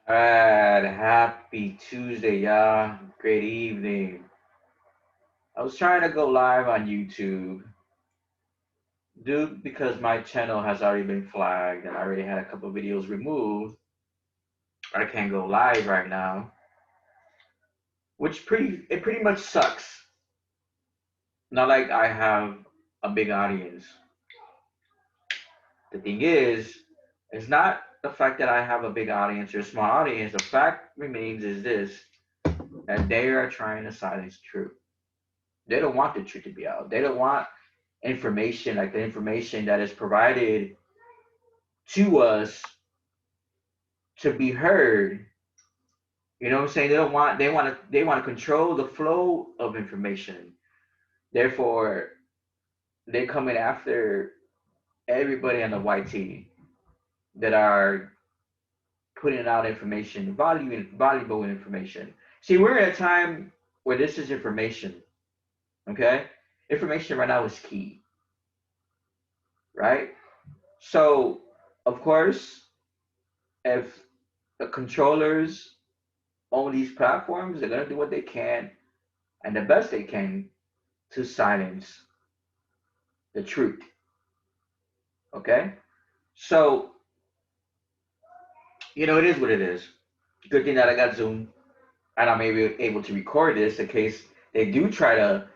Alright, happy Tuesday, y'all. Great evening. I was trying to go live on YouTube, dude, because my channel has already been flagged and I already had a couple videos removed. I can't go live right now, which pretty much sucks. Not like I have a big audience. The thing is, it's not the fact that I have a big audience or a small audience. The fact remains is this: that they are trying to silence truth. They don't want the truth to be out. They don't want information like the information that is provided to us to be heard. You know what I'm saying? They want to control the flow of information. Therefore, they're coming after everybody on the YT that are putting out information, valuable information. See, we're at a time where this is information. Okay, information right now is key, right? So, of course, if the controllers own these platforms, they're gonna do what they can and the best they can to silence the truth. Okay? So, it is what it is. Good thing that I got Zoom and I'm able to record this in case they do try to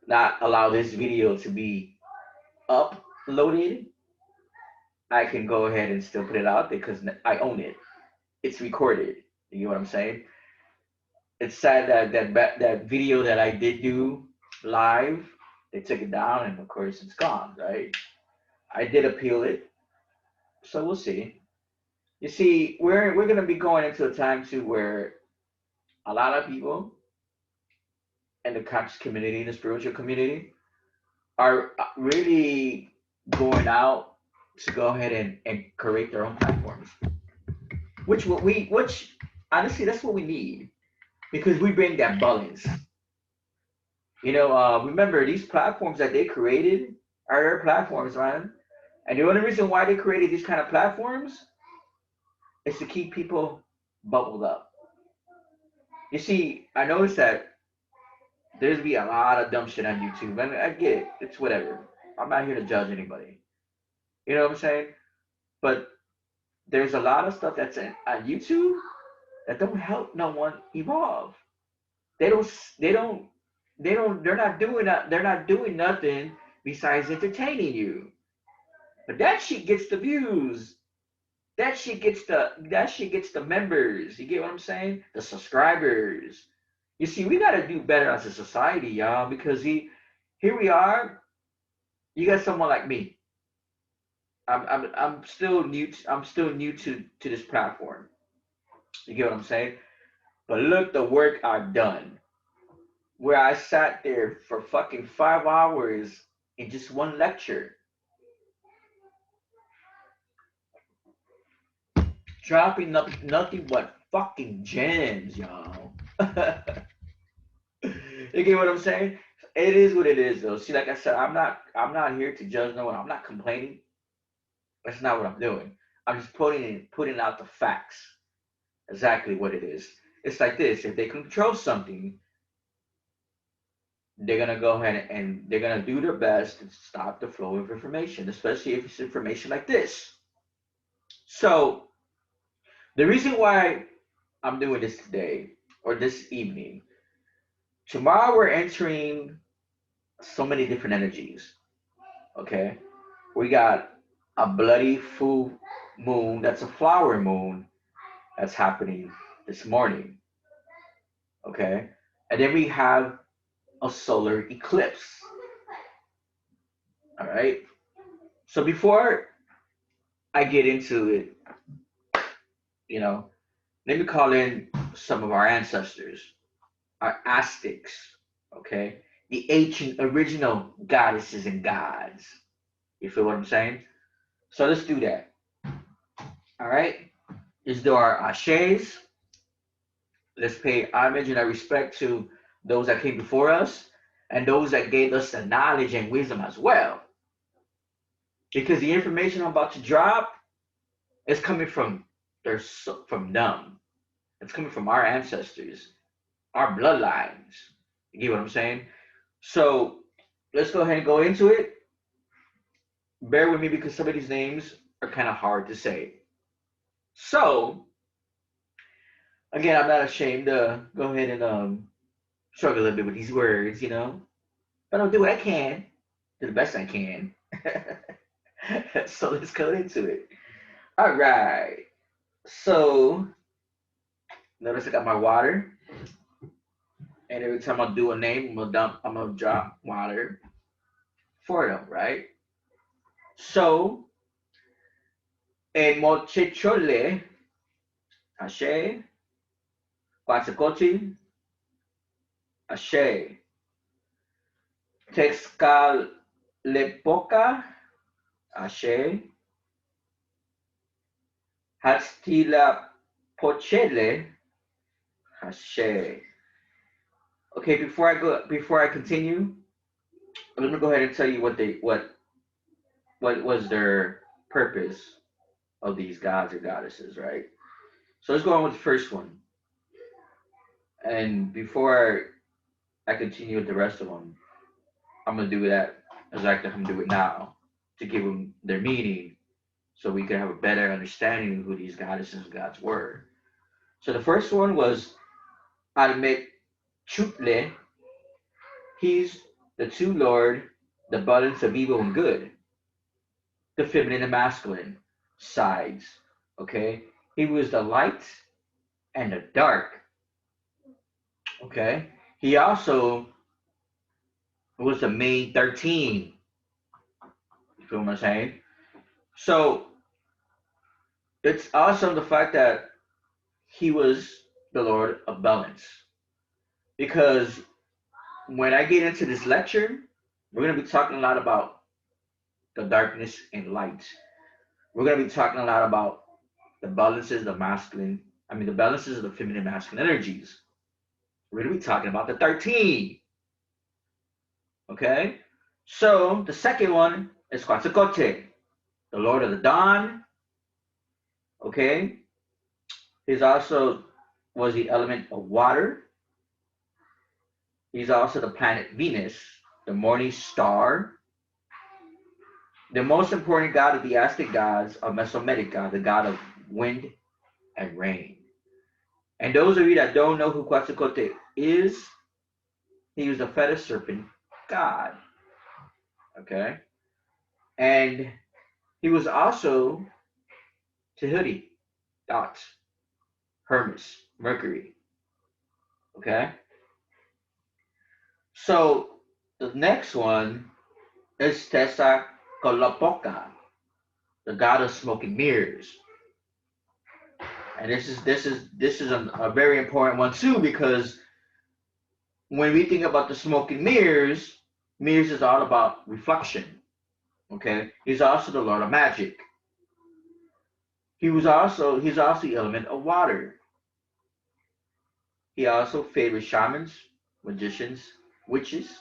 not allow this video to be uploaded. I can go ahead and still put it out because I own it. It's recorded. You know what I'm saying? It's sad that that video that I did do live, they took it down, and of course it's gone. Right? I did appeal it, so we'll see. You see, we're gonna be going into a time too where a lot of people in the conscious community, the spiritual community, are really going out to go ahead and create their own platforms. Which honestly, that's what we need because we bring that balance. Remember these platforms that they created are their platforms, man. And the only reason why they created these kind of platforms is to keep people bubbled up. You see, I noticed that there's be a lot of dumb shit on YouTube, and I get it. It's whatever. I'm not here to judge anybody. You know what I'm saying? But there's a lot of stuff that's on YouTube that don't help no one evolve. They don't. They don't. They don't. They're not doing that. They're not doing nothing besides entertaining you. But that shit gets the views. That shit gets the members. You get what I'm saying? The subscribers. You see, we gotta do better as a society, y'all, because here we are. You got someone like me. I'm still new. I'm still new to this platform. You get what I'm saying? But look the work I've done. Where I sat there for fucking 5 hours in just one lecture, dropping nothing but fucking gems, y'all. You get what I'm saying? It is what it is, though. See, like I said, I'm not here to judge no one. I'm not complaining. That's not what I'm doing. I'm just putting out the facts, exactly what it is. It's like this: if they control something, they're gonna go ahead and they're gonna do their best to stop the flow of information, especially if it's information like this. So the reason why I'm doing this today or this evening, tomorrow we're entering so many different energies. Okay, we got a bloody full moon. That's a flower moon that's happening this morning. Okay, and then we have a solar eclipse. All right. So before I get into it, you know, let me call in some of our ancestors, our Aztecs, okay? The ancient original goddesses and gods. You feel what I'm saying? So let's do that. All right? Let's do our ashes. Let's pay homage and our respect to those that came before us and those that gave us the knowledge and wisdom as well. Because the information I'm about to drop is coming from They're from them. It's coming from our ancestors, our bloodlines. You get what I'm saying? So let's go ahead and go into it. Bear with me because some of these names are kind of hard to say. So again, I'm not ashamed to go ahead and struggle a little bit with these words, but I'll do what I can, do the best I can. So let's go into it. All right. So notice I got my water, and every time I do a name, I'm gonna drop water for them, right? So en mochichole, ashe, quatzacochi, ashe, texcalepoca, ashe, hatztila pochele, ashe. Okay, before I continue, let me go ahead and tell you what was their purpose of these gods or goddesses, right? So let's go on with the first one. And before I continue with the rest of them, I'm gonna do that exactly how I'm gonna do it now to give them their meaning, so we can have a better understanding of who these goddesses and gods were. So the first one was Almet Chutle. He's the true Lord, the balance of evil and good, the feminine and masculine sides. Okay, he was the light and the dark. Okay, he also was the main 13. You feel what I'm saying? So it's awesome the fact that he was the Lord of balance, because when I get into this lecture, we're going to be talking a lot about the darkness and light. We're going to be talking a lot about the balances, the masculine, the balances of the feminine and masculine energies. We're going to be talking about the 13. Okay? So the second one is Quetzalcoatl, the Lord of the Dawn. Okay? He's also was the element of water. He's also the planet Venus, the morning star, the most important god of the Aztec gods of Mesoamerica, the god of wind and rain. And those of you that don't know who Quetzalcoatl is, he was a feather serpent god. Okay? And he was also Tahuti, Dot, Hermes, Mercury. Okay? So the next one is Tessa Kolopoka, the god of smoke and mirrors. And this is a very important one too, because when we think about the smoke and mirrors, mirrors is all about reflection. Okay, he's also the lord of magic. He's also the element of water. He also favors shamans, magicians, witches,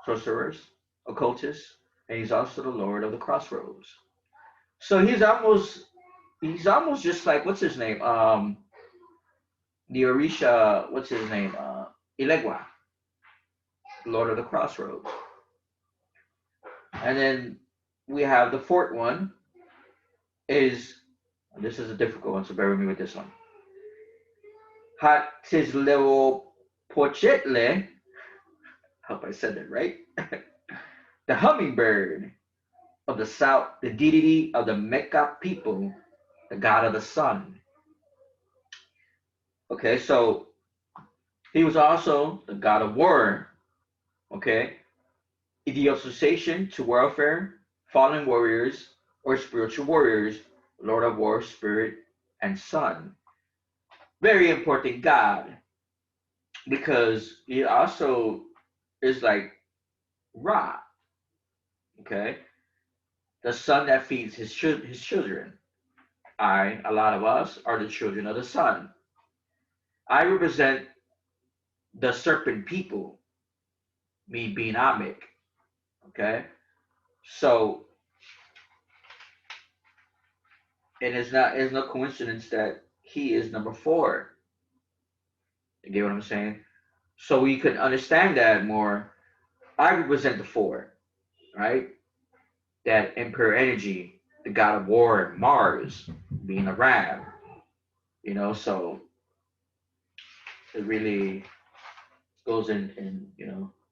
sorcerers, occultists, and he's also the lord of the crossroads. So he's almost just like, what's his name? The Orisha, what's his name? Ilegua, Lord of the Crossroads. And then we have the fourth one is, this is a difficult one, so bear with me with this one. Hatzileo Pochetle, hope I said that right. The hummingbird of the south, the deity of the Mecca people, the god of the sun. Okay, so he was also the god of war. Okay, the association to warfare, fallen warriors, or spiritual warriors, Lord of War, Spirit, and Sun. Very important God, because he also is like Ra, okay? The sun that feeds his children. A lot of us, are the children of the sun. I represent the serpent people, me being Amic, okay? So, and it's no coincidence that he is number 4. You get what I'm saying? So we could understand that more. I represent the 4, right? That Emperor energy, the god of war, Mars, being a ram, so it really goes in and,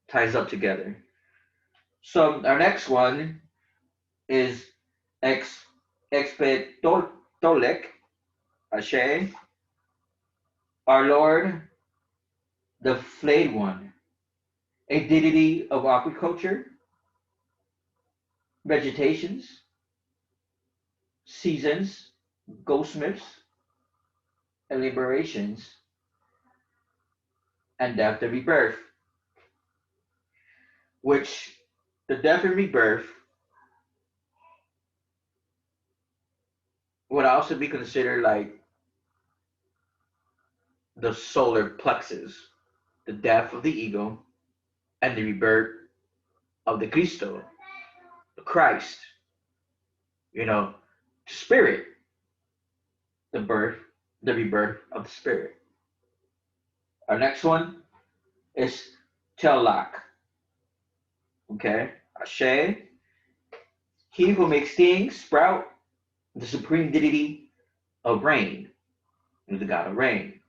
ties up together. So our next one is Ex Expetolek, Ashe, our Lord, the flayed one, a deity of agriculture, vegetations, seasons, goldsmiths, and liberations, and death and rebirth, which the death and rebirth would also be considered like the solar plexus, the death of the ego, and the rebirth of the Cristo, the Christ, spirit, the birth, the rebirth of the spirit. Our next one is Telak, okay? Ashe, he who makes things sprout, the supreme deity of rain, the god of rain.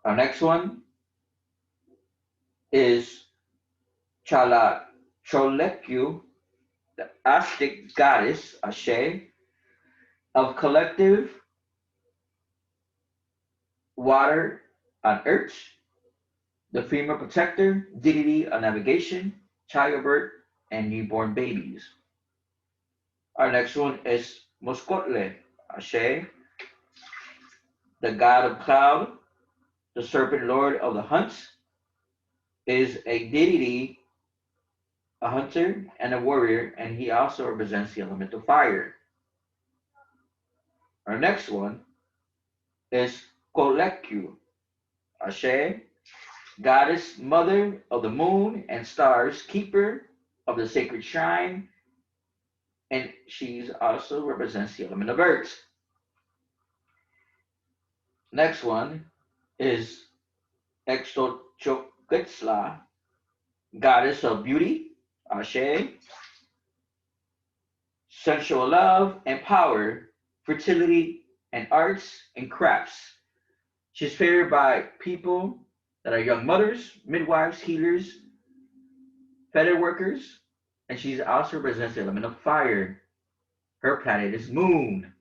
Our next one is Chala Cholekyu, the Aztec goddess, Ashe, of collective water on earth, the female protector, deity of navigation, childbirth, and newborn babies. Our next one is Moskotle, Ashe, the god of cloud, the serpent lord of the hunts, is a deity, a hunter, and a warrior, and he also represents the element of fire. Our next one is Kolekyu, Ashe, goddess, mother of the moon and stars, keeper of the sacred shrine, and she also represents the element of earth. Next one is Exochoquetzla, goddess of beauty, Ashe, sensual love and power, fertility, and arts and crafts. She's favored by people that are young mothers, midwives, healers, feather workers, and she also represents the element of fire. Her planet is Moon.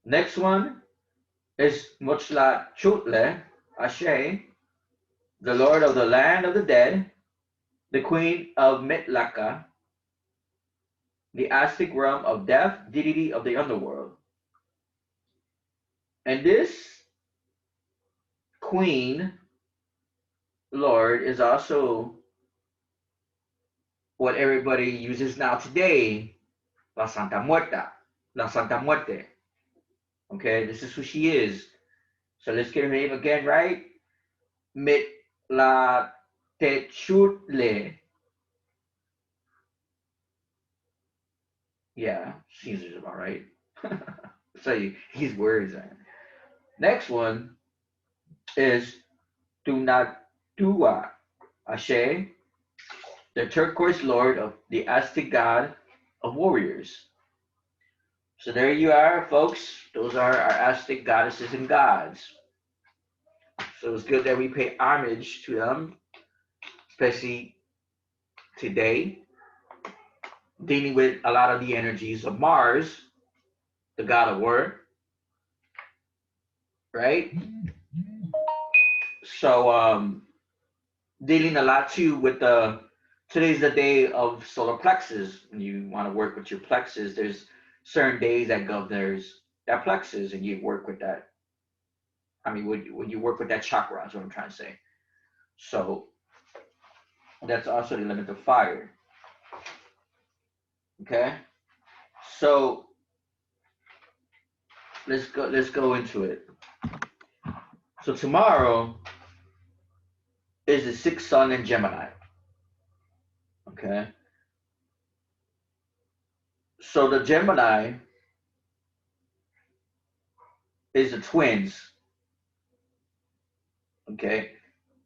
Next one is Mochla Ashe, the lord of the land of the dead, the queen of Metlaka, the Aztec realm of death, deity of the underworld. And this queen lord is also what everybody uses now today, La Santa Muerta, La Santa Muerte. Okay, this is who she is. So let's get her name again right. Mitlatechule. Yeah, seems about right. So his words. Next one is Tunatua Ashe, the turquoise lord of the Aztec god of warriors. So there you are, folks. Those are our Aztec goddesses and gods. So it's good that we pay homage to them, especially today, dealing with a lot of the energies of Mars, the god of war, right? So dealing a lot too with today's the day of solar plexus. When you want to work with your plexus, there's certain days that governs that plexus, and you work with that. I mean, when you work with that chakra, is what I'm trying to say. So that's also the element of fire. Okay, so let's go into it. So tomorrow is the sixth sun in Gemini. Okay, so the Gemini is the twins. Okay.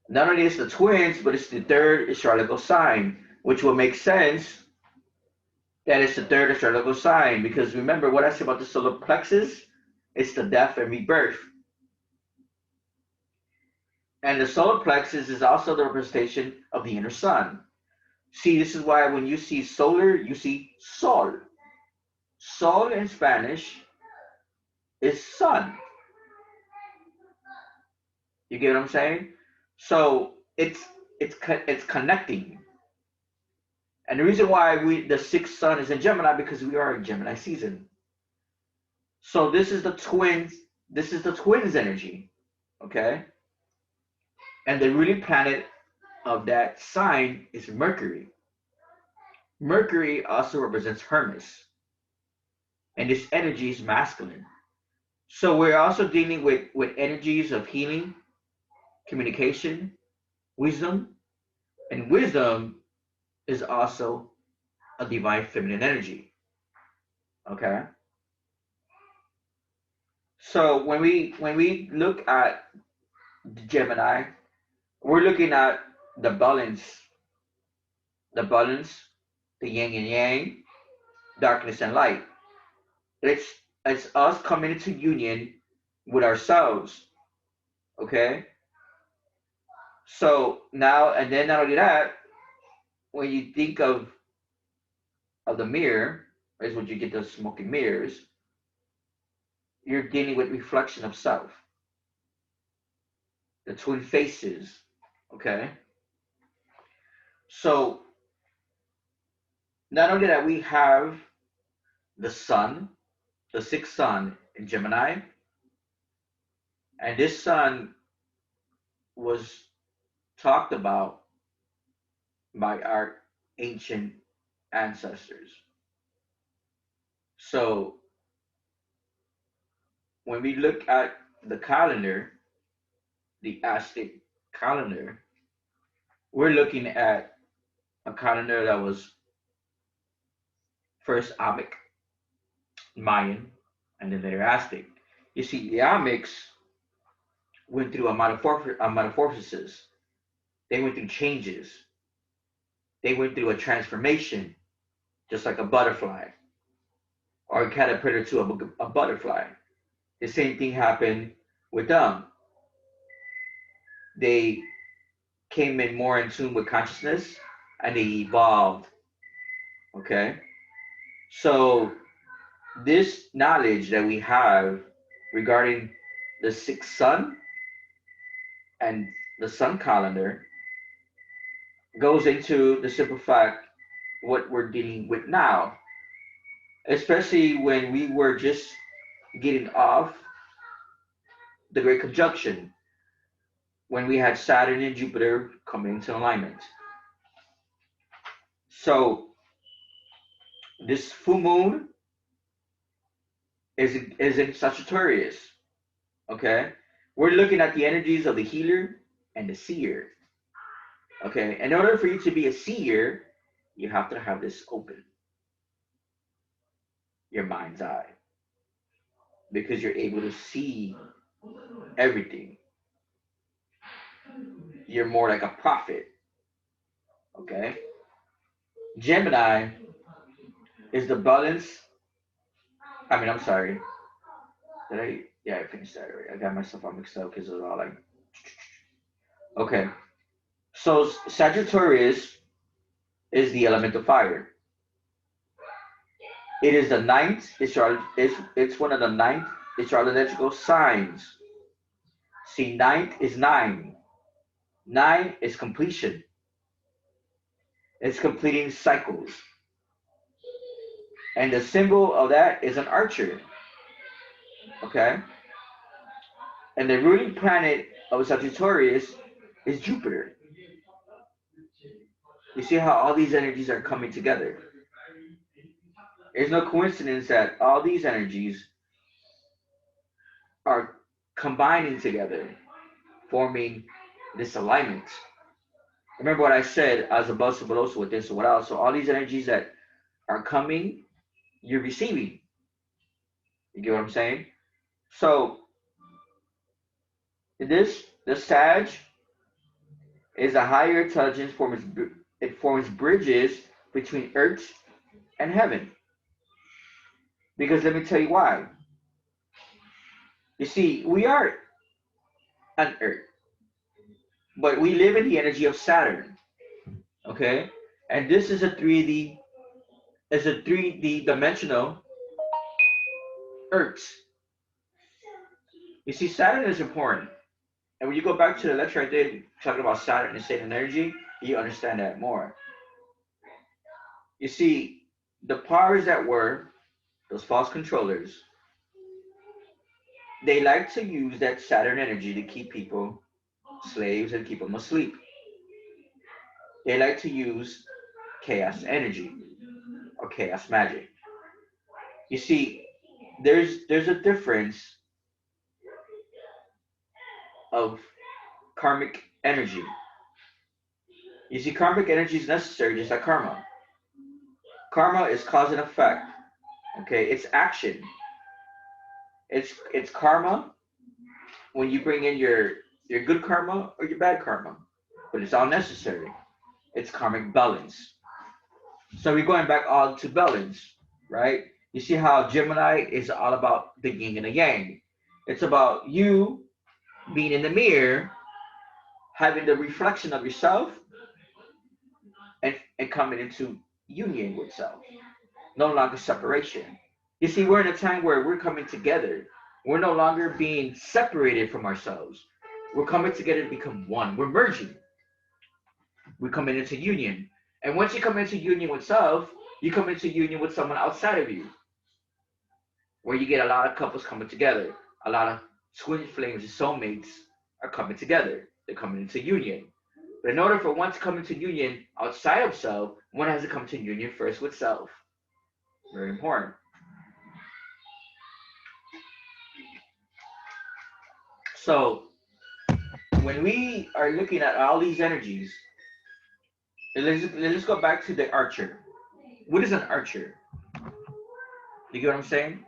Not only is the twins, but it's the third astrological sign, which will make sense that it's the third astrological sign because remember what I said about the solar plexus? It's the death and rebirth. And the solar plexus is also the representation of the inner sun. See, this is why when you see solar, you see sol. Sol in Spanish is sun. You get what I'm saying? So it's connecting. And the reason why the sixth sun is in Gemini because we are in Gemini season. So this is the twins. This is the twins energy. Okay. And the ruling planet of that sign is Mercury. Mercury also represents Hermes, and this energy is masculine. So we're also dealing with energies of healing, communication, wisdom, and wisdom is also a divine feminine energy. Okay. So when we look at Gemini, we're looking at the balance, the balance, the yin and yang, darkness and light. It's it's us coming into union with ourselves. Okay. So now and then not only that, when you think of the mirror, is when you get those smoking mirrors, you're dealing with reflection of self, the twin faces. Okay. So not only that we have the sun, the sixth sun in Gemini, and this sun was talked about by our ancient ancestors. So when we look at the calendar, the Aztec calendar, we're looking at a calendar that was first Amic, Mayan, and then later Aztec. You see, the Amics went through a metamorphosis. They went through changes. They went through a transformation, just like a butterfly or a caterpillar to a butterfly. The same thing happened with them. They came in more in tune with consciousness and they evolved. Okay? So, this knowledge that we have regarding the sixth sun and the sun calendar goes into the simple fact what we're dealing with now, especially when we were just getting off the Great Conjunction, when we had Saturn and Jupiter coming into alignment. So this full moon is in Sagittarius. Okay, we're looking at the energies of the healer and the seer. Okay, in order for you to be a seer, you have to have this open, your mind's eye, because you're able to see everything. You're more like a prophet. Okay, Gemini is the balance. I mean, I'm sorry. Did I? Yeah, I finished that already. I got myself all mixed up because it was all like. Okay, so Sagittarius is the element of fire. It is the ninth. It's one of the ninth astrological signs. See, ninth is nine. Nine is completion. It's completing cycles. And the symbol of that is an archer. Okay? And the ruling planet of Sagittarius is Jupiter. You see how all these energies are coming together. There's no coincidence that all these energies are combining together, forming this alignment. Remember what I said, as above, so below, so within, so without. So all these energies that are coming, you're receiving. You get what I'm saying? So The Sag is a higher intelligence it forms bridges between Earth and heaven. Because let me tell you why. You see, we are on Earth, but we live in the energy of Saturn. Okay, and this is a 3D dimensional Earth. You see, Saturn is important. And when you go back to the lecture I did talking about Saturn and Satan energy, you understand that more. You see, the powers that were, those false controllers, they like to use that Saturn energy to keep people slaves and keep them asleep. They like to use chaos energy or chaos magic. You see, there's a difference of karmic energy. You see, karmic energy is necessary just like karma. Karma is cause and effect. Okay, it's action. It's karma when you bring in your good karma or your bad karma, but it's all necessary. It's karmic balance. So we're going back all to balance, right? You see how Gemini is all about the yin and the yang. It's about you being in the mirror, having the reflection of yourself, and coming into union with self. No longer separation. You see, we're in a time where we're coming together. We're no longer being separated from ourselves. We're coming together to become one. We're merging. We're coming into union. And once you come into union with self, you come into union with someone outside of you, where you get a lot of couples coming together. A lot of twin flames and soulmates are coming together. They're coming into union. But in order for one to come into union outside of self, one has to come to union first with self. Very important. So when we are looking at all these energies, let's go back to the archer. What is an archer? You get what I'm saying?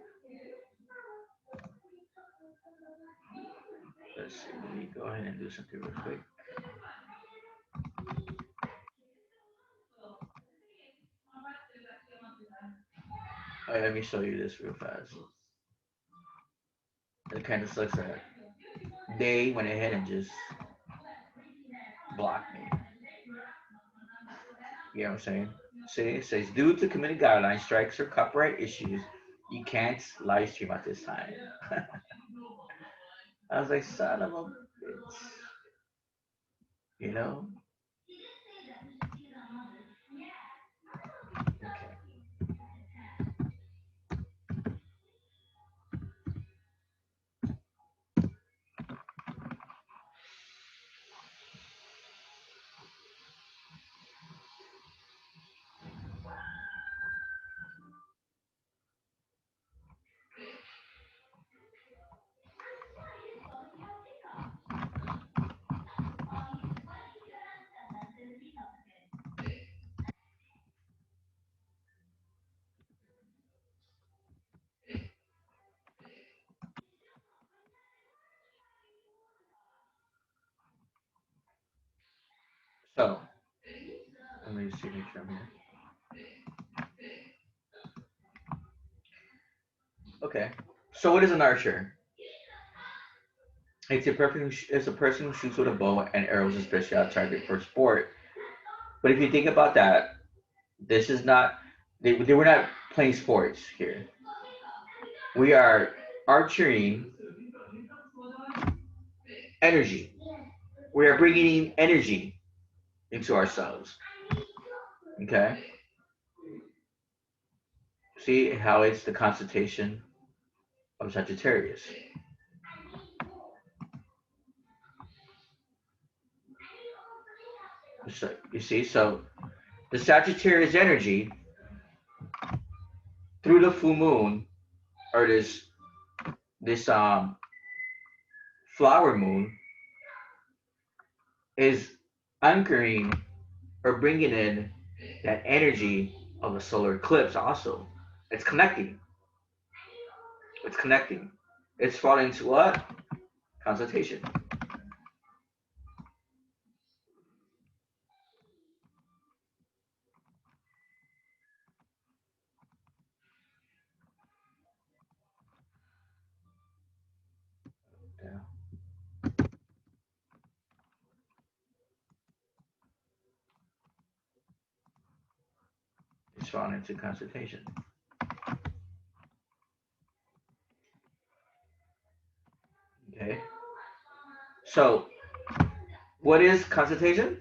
Let's see. Let me go ahead and do something real quick. All right, let me show you this real fast. It kind of sucks that they went ahead and just blocked me. You know what I'm saying? See, it says due to community guidelines, strikes, or copyright issues, you can't live stream at this time. I was like, son of a bitch. You know? Okay. So, let me see, make sure I'm here. Okay. So, what is an archer? It's a person who shoots with a bow and arrows, especially on target for sport. But if you think about that, this is not, they were not playing sports here. We are archering energy. We are bringing in energy into ourselves. Okay? See how it's the consultation of Sagittarius. So, you see, so the Sagittarius energy through the full moon or this flower moon is anchoring or bringing in that energy of a solar eclipse also. It's connecting. It's connecting. It's falling to what? Consultation. fall into consultation. Okay. So, what is consultation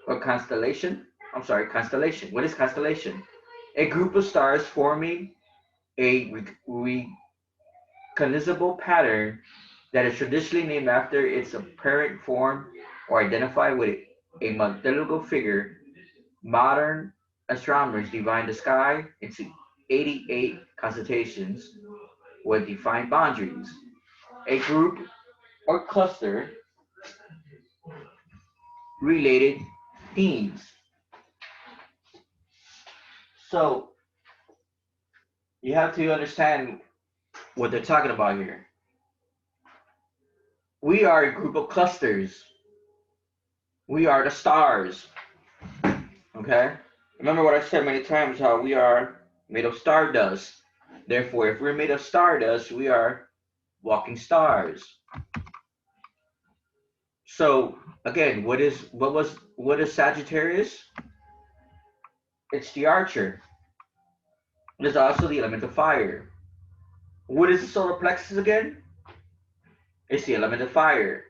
or constellation? I'm sorry, constellation. What is constellation? A group of stars forming a recognizable pattern that is traditionally named after its apparent form or identified with a mythological figure. Modern astronomers divide the sky into 88 constellations with defined boundaries. A group or cluster related themes. So you have to understand what they're talking about here. We are a group of clusters. We are the stars. Okay? Remember what I said many times how we are made of stardust. Therefore, if we're made of stardust, we are walking stars. So again, what is Sagittarius? It's the archer. There's also the element of fire. What is the solar plexus again? It's the element of fire.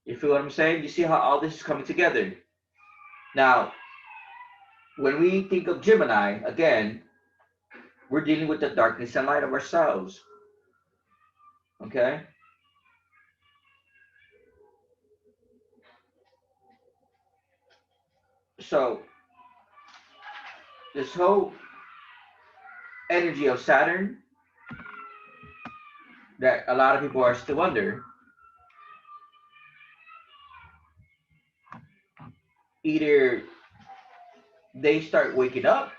You feel what I'm saying? You see how all this is coming together. Now, when we think of Gemini, again, we're dealing with the darkness and light of ourselves. Okay? So, this whole energy of Saturn that a lot of people are still under, either they start waking up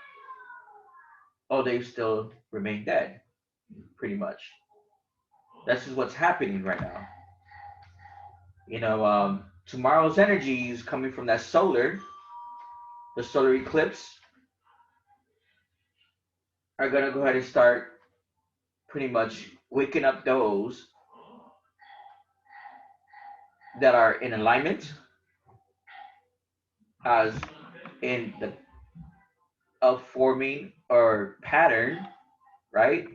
or they still remain dead, pretty much. This is what's happening right now. Tomorrow's energy is coming from that the solar eclipse are going to go ahead and start pretty much waking up those that are in alignment as in the of forming or pattern, right?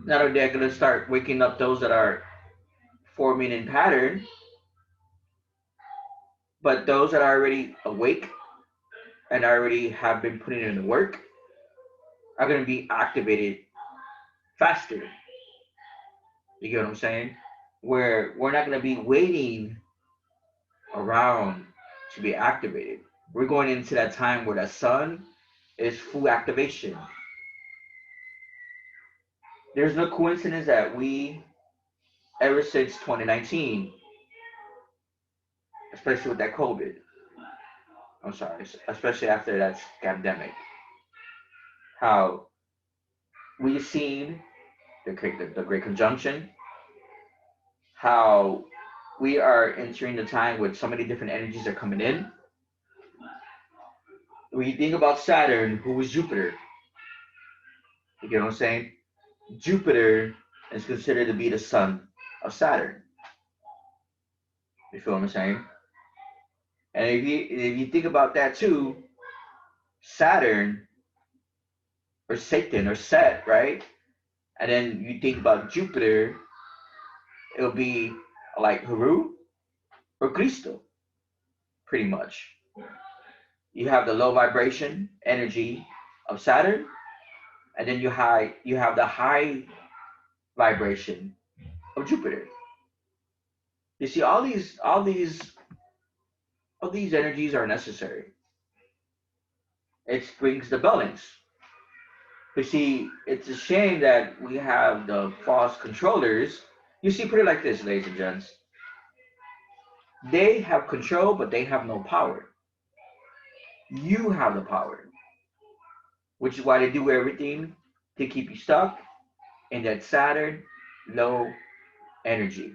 Not only they're going to start waking up those that are forming in pattern, but those that are already awake and already have been putting in the work are going to be activated faster. You get what I'm saying? Where we're not going to be waiting around to be activated. We're going into that time where the sun is full activation. There's no coincidence that we, ever since 2019, especially with that COVID, I'm sorry, especially after that pandemic, how we've seen the Great Conjunction, how we are entering the time with so many different energies are coming in. When you think about Saturn, who was Jupiter, you get what I'm saying? Jupiter is considered to be the son of Saturn. You feel what I'm saying? And if you think about that too, Saturn or Satan or Set, right? And then you think about Jupiter, it'll be like Haru or Cristo, pretty much. You have the low vibration energy of Saturn, and then you have the high vibration of Jupiter. You see, all these energies are necessary. It brings the balance. You see, it's a shame that we have the false controllers. You see, put it like this, ladies and gents. They have control, but they have no power. You have the power, which is why they do everything to keep you stuck in that Saturn low energy,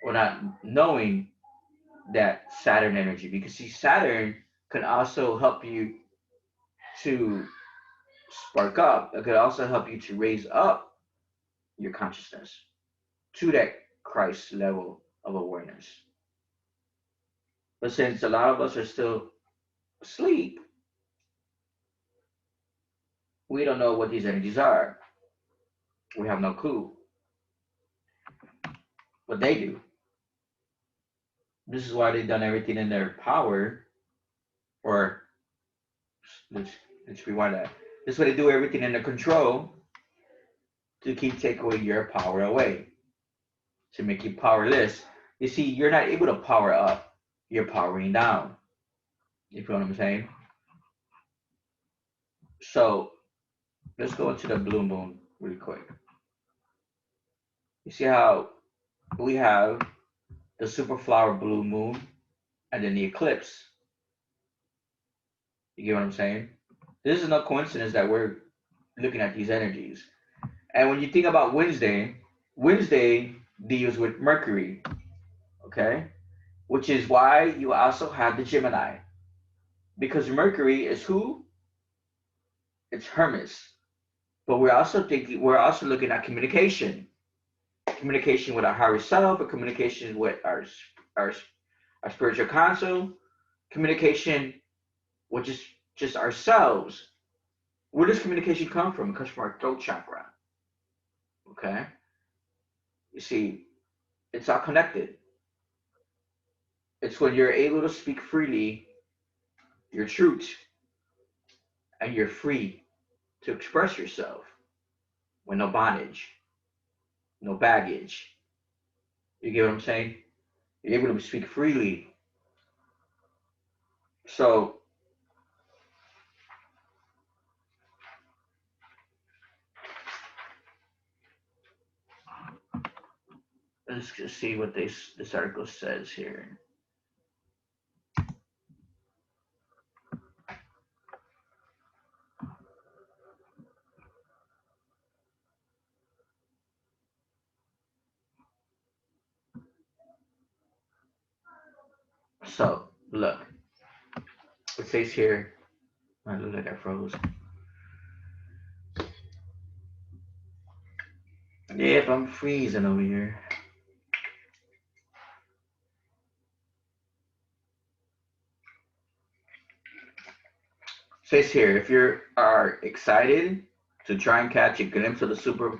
or not knowing that Saturn energy. Because see, Saturn can also help you to spark up. It could also help you to raise up your consciousness to that Christ level of awareness. But since a lot of us are still asleep, we don't know what these energies are. We have no clue what they do. This is why they've done everything in their power, or let's let's rewind that. This is why they do everything in their control to keep taking away your power away, to make you powerless. You see, you're not able to power up, you're powering down. You feel what I'm saying? So let's go into the blue moon really quick. You see how we have the super flower blue moon and then the eclipse. You get what I'm saying? This is no coincidence that we're looking at these energies. And when you think about Wednesday, Wednesday deals with Mercury, okay? Which is why you also have the Gemini. Because Mercury is who? It's Hermes. But we're also looking at communication. Communication with our higher self, or communication with our, our spiritual counsel, communication with just ourselves. Where does communication come from? It comes from our throat chakra. Okay? You see, it's all connected. It's when you're able to speak freely your truth and you're free to express yourself with no bondage, no baggage. You get what I'm saying? You're able to speak freely. So let's just see what this article says here. So look, it says here. I look like I froze. Yep, I'm freezing over here. It says here, if you are excited to try and catch a glimpse of the super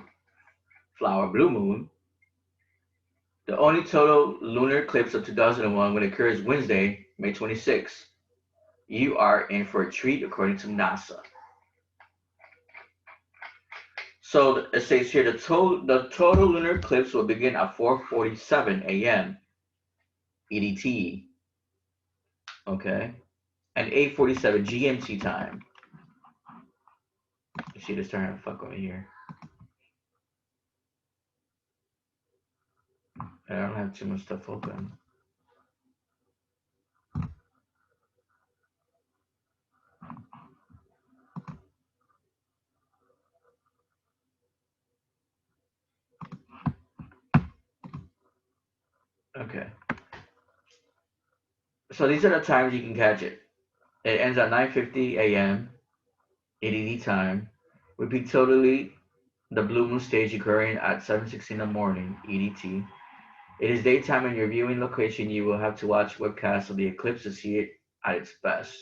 flower blue moon, the only total lunar eclipse of 2001 when it occurs Wednesday, May 26th, you are in for a treat according to NASA. So it says here the total lunar eclipse will begin at 4:47 a.m. EDT, okay, and 8:47 GMT time. You see this starting to fuck over here. I don't have too much stuff open. Okay. So these are the times you can catch it. It ends at 9:50 a.m. EDT time. Repeat totally the blue moon stage occurring at 7:16 in the morning EDT. It is daytime in your viewing location. You will have to watch webcasts of the eclipse to see it at its best.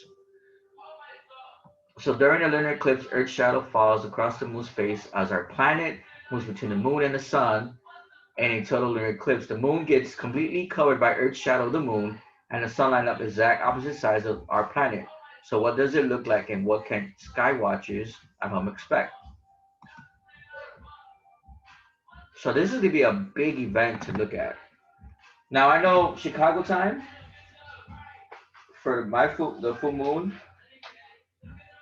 So during the lunar eclipse, Earth's shadow falls across the moon's face as our planet moves between the moon and the sun. And in total lunar eclipse, the moon gets completely covered by Earth's shadow of the moon, and the sun line up exact opposite sides of our planet. So what does it look like, and what can sky watchers at home expect? So this is gonna be a big event to look at. Now I know Chicago time for the full moon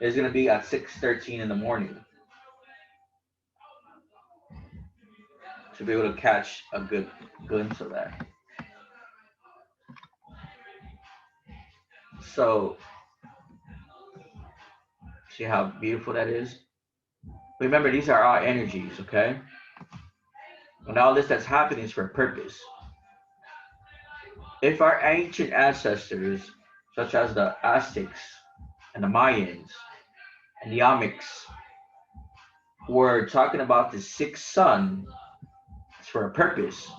is gonna be at 6:13 in the morning to be able to catch a good glimpse of that. So see how beautiful that is. Remember, these are our energies, okay? And all this that's happening is for a purpose. If our ancient ancestors, such as the Aztecs and the Mayans and the Olmecs, were talking about the sixth sun, it's for a purpose.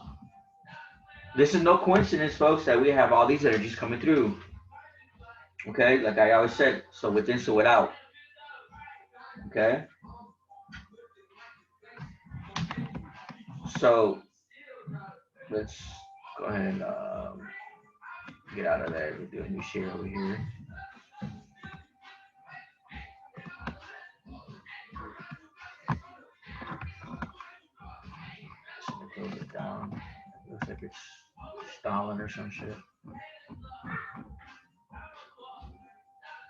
This is no coincidence, folks, that we have all these energies coming through. Okay, like I always said, so within, so without. Okay, so let's go ahead and get out of there. We'll do a new share over here. Just gonna close it down. It looks like it's Stalin or some shit.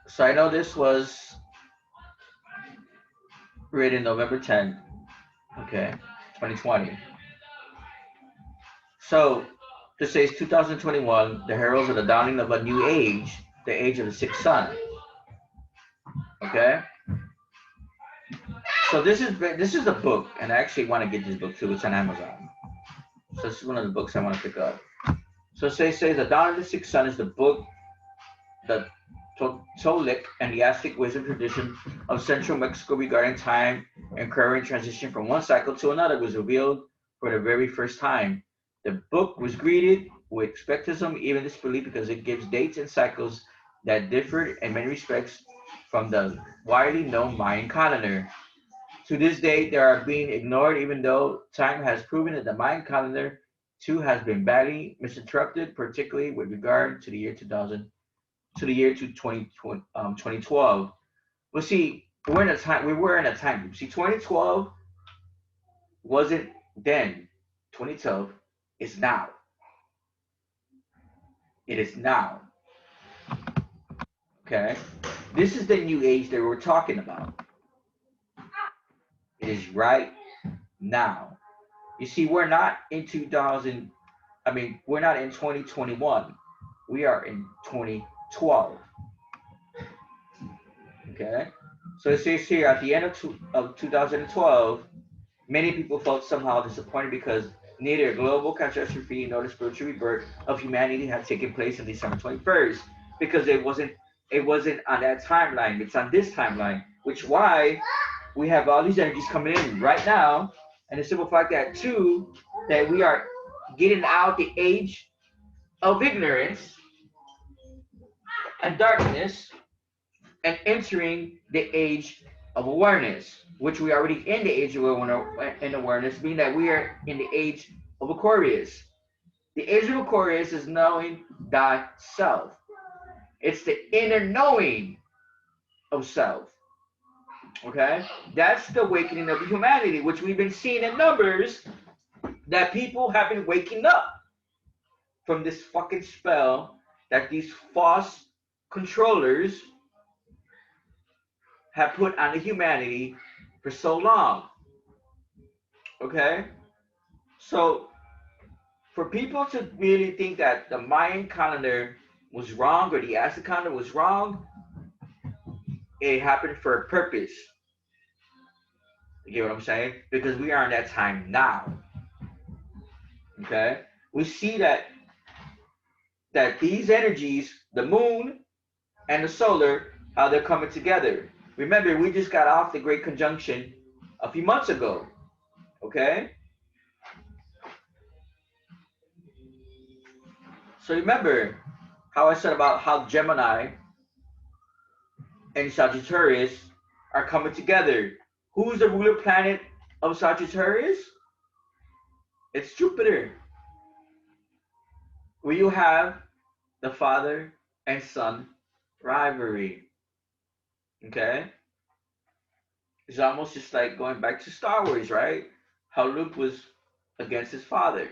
So I know this was written November 10th, okay, 2020. So this says 2021, the heralds of the dawning of a new age, the age of the sixth sun. Okay. So this is a book, and I actually want to get this book too. It's on Amazon. So this is one of the books I want to pick up. So it says the Dawn of the Sixth Sun is the book, the Toltec and the Aztec wisdom tradition of central Mexico regarding time and current transition from one cycle to another was revealed for the very first time. The book was greeted with skepticism, even disbelief, because it gives dates and cycles that differed in many respects from the widely known Mayan calendar. To this day, they are being ignored, even though time has proven that the Mayan calendar too has been badly misinterpreted, particularly with regard to the year 2000 to the year 2012. Well, see, we were in a time group. See, 2012 wasn't then. 2012 is now. It is now. Okay, this is the new age that we're talking about. It is right now. You see, we're not in 2000. I mean, we're not in 2021. We are in 2012. Okay, so it says here at the end of 2012, many people felt somehow disappointed because neither a global catastrophe nor the spiritual rebirth of humanity had taken place on December 21st, because it wasn't on that timeline. It's on this timeline, which why we have all these energies coming in right now, and the simple fact that too that we are getting out the age of ignorance and darkness and entering the age of awareness, which we are already in the age of awareness, meaning that we are in the age of Aquarius. The age of Aquarius is knowing thyself. It's the inner knowing of self. Okay? That's the awakening of humanity, which we've been seeing in numbers that people have been waking up from this fucking spell that these false controllers have put on the humanity for so long. Okay? So for people to really think that the Mayan calendar was wrong or the Aztec calendar was wrong, it happened for a purpose. You get what I'm saying? Because we are in that time now. Okay? We see that these energies, the moon and the solar, how they're coming together. Remember, we just got off the Great Conjunction a few months ago. Okay? So remember how I said about how Gemini and Sagittarius are coming together. Who's the ruler planet of Sagittarius? It's Jupiter. Where you have the father and son rivalry. Okay? It's almost just like going back to Star Wars, right? How Luke was against his father.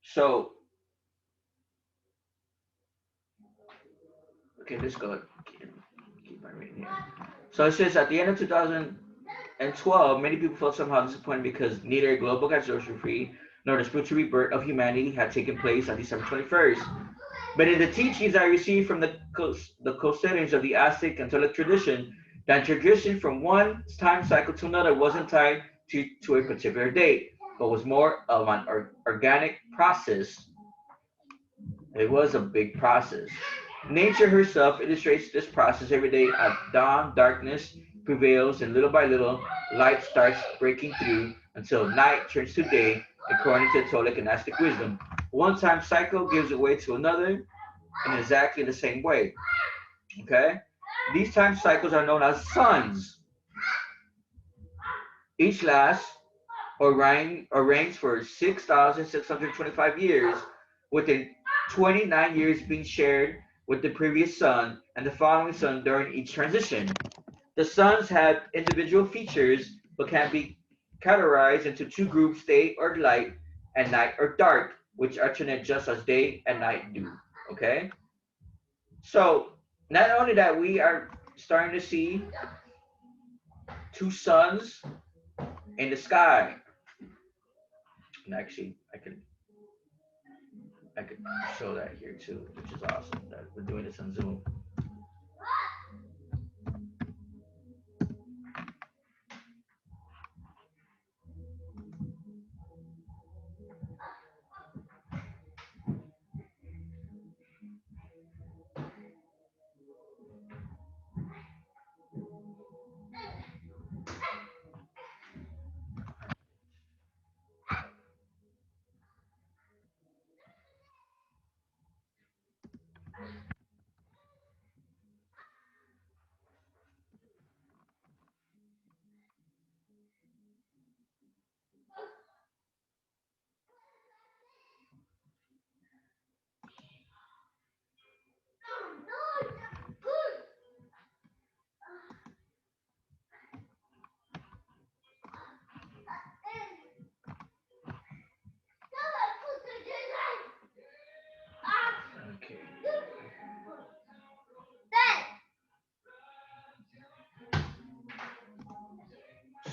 So, okay, let's go. Keep my reading here. So it says at the end of 2012, many people felt somehow disappointed because neither a global catastrophe nor the spiritual rebirth of humanity had taken place on December 21st. But in the teachings I received from the custodians of the Aztec and Toltec tradition, that tradition from one time cycle to another wasn't tied to a particular date, but was more of an organic process. It was a big process. Nature herself illustrates this process every day. At dawn, darkness prevails, and little by little, light starts breaking through until night turns to day, according to Toltec monastic wisdom. One time cycle gives way to another in exactly the same way. Okay? These time cycles are known as suns. Each lasts or reigns for 6,625 years, within 29 years being shared with the previous sun and the following sun during each transition. The suns have individual features but can be categorized into two groups, day or light and night or dark, which alternate just as day and night do. Okay? So, not only that we are starting to see two suns in the sky, and actually I could show that here too, which is awesome that we're doing this on Zoom. Okay.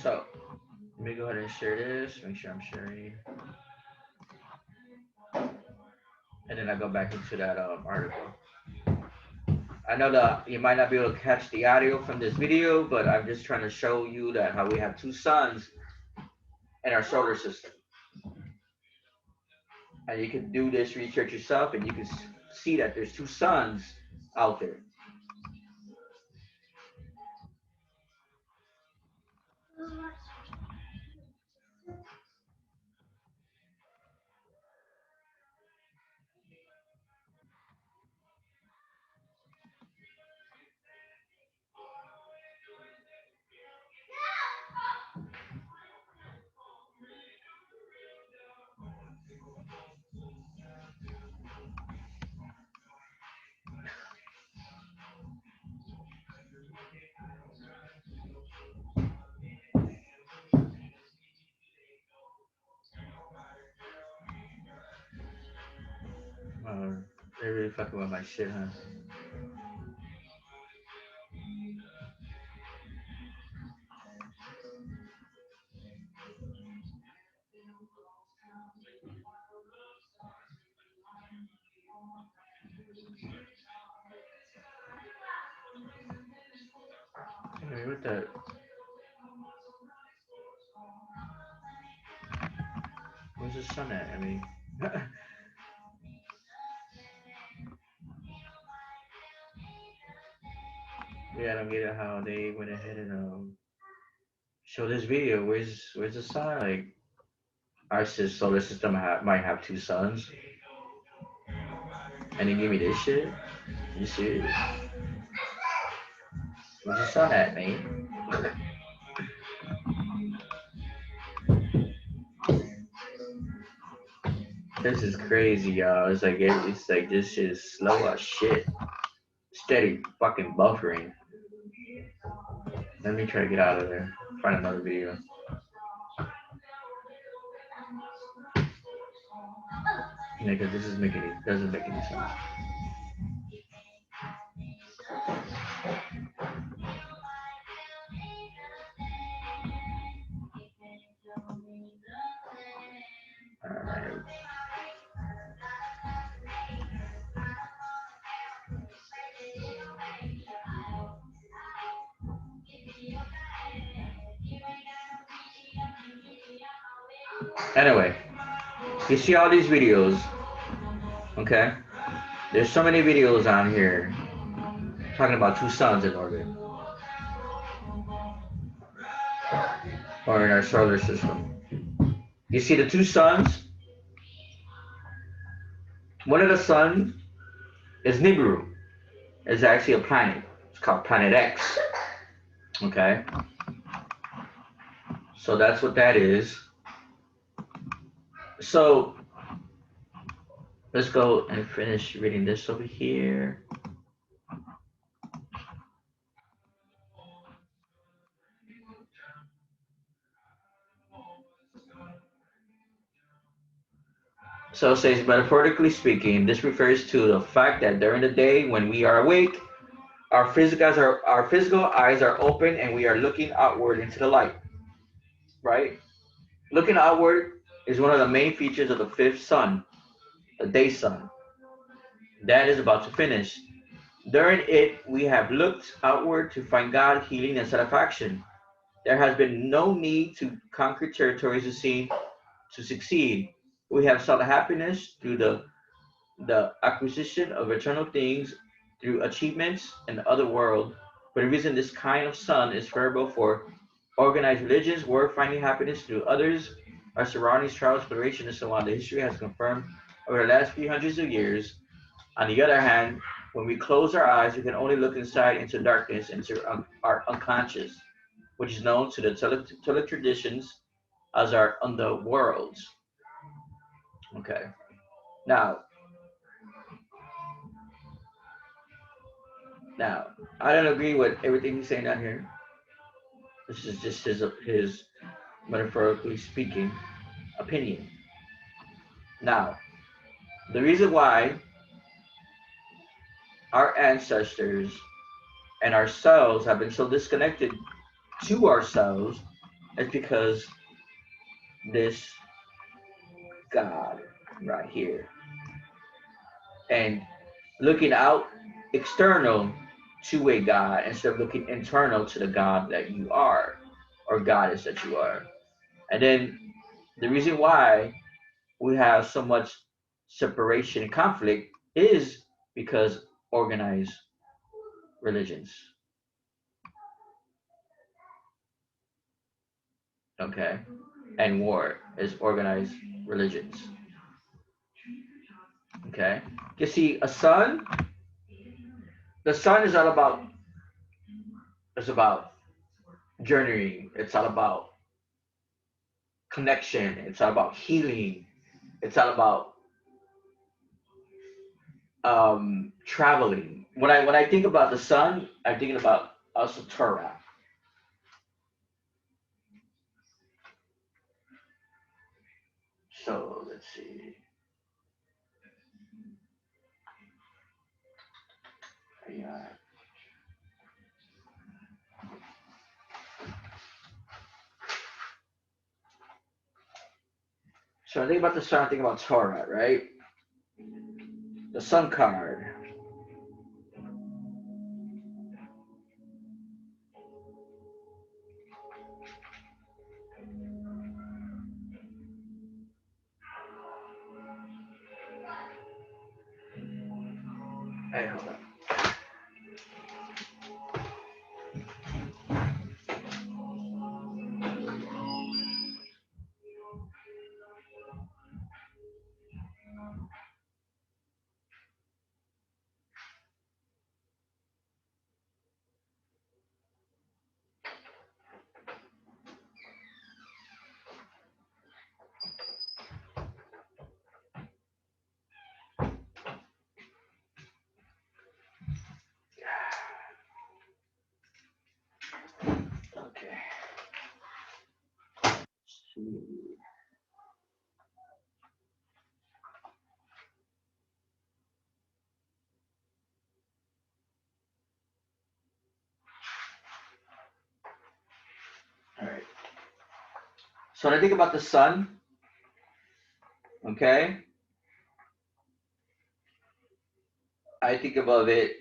So let me go ahead and share this. Make sure I'm sharing, and then I go back into that article. I know that you might not be able to catch the audio from this video, but I'm just trying to show you that how we have two suns in our solar system, and you can do this research yourself, and you can see that there's two suns out there. Uh, they're really fucking with my shit, huh? I mean, what the? Where's the sun at? I mean, yeah, I don't get it how they went ahead and show this video. Where's the sun? Like our solar system might have two suns, and they give me this shit. You serious? Where's the sun at, man? This is crazy, y'all. It's like this shit is slow as shit. Steady fucking buffering. Let me try to get out of there. Find another video. Yeah, because this is making it doesn't make any sense. Alright. Anyway, you see all these videos, okay? There's so many videos on here talking about two suns in orbit or in our solar system. You see the two suns. One of the suns is Nibiru. It's actually a planet. It's called Planet X. Okay, so that's what that is. So let's go and finish reading this over here. So it says, metaphorically speaking, this refers to the fact that during the day when we are awake, our physical eyes are open and we are looking outward into the light, right? Looking outward is one of the main features of the fifth sun, the day sun. That is about to finish. During it, we have looked outward to find God, healing, and satisfaction. There has been no need to conquer territories to succeed. We have sought happiness through the acquisition of eternal things through achievements in the other world. For the reason this kind of sun is favorable for organized religions, we're finding happiness through others, our surroundings, trials, exploration, and so on. The history has confirmed over the last few hundreds of years. On the other hand, when we close our eyes, we can only look inside into darkness, into our unconscious, which is known to the tele traditions as our underworlds. Okay. Now, now, I don't agree with everything he's saying down here. This is just his metaphorically speaking opinion. Now, the reason why our ancestors and ourselves have been so disconnected to ourselves is because this God right here. And looking out external to a God instead of looking internal to the God that you are or goddess that you are. And then the reason why we have so much separation and conflict is because organized religions. Okay. And war is organized religions. Okay. You see, the sun is all about, it's about journeying. It's all about connection. It's all about healing. It's all about traveling. When I think about the sun, I'm thinking about also Torah. So let's see. Yeah. So I think about the sun, I think about Torah, right? The sun card. Hey, hold on. Okay. All right. So when I think about the sun, okay, I think about it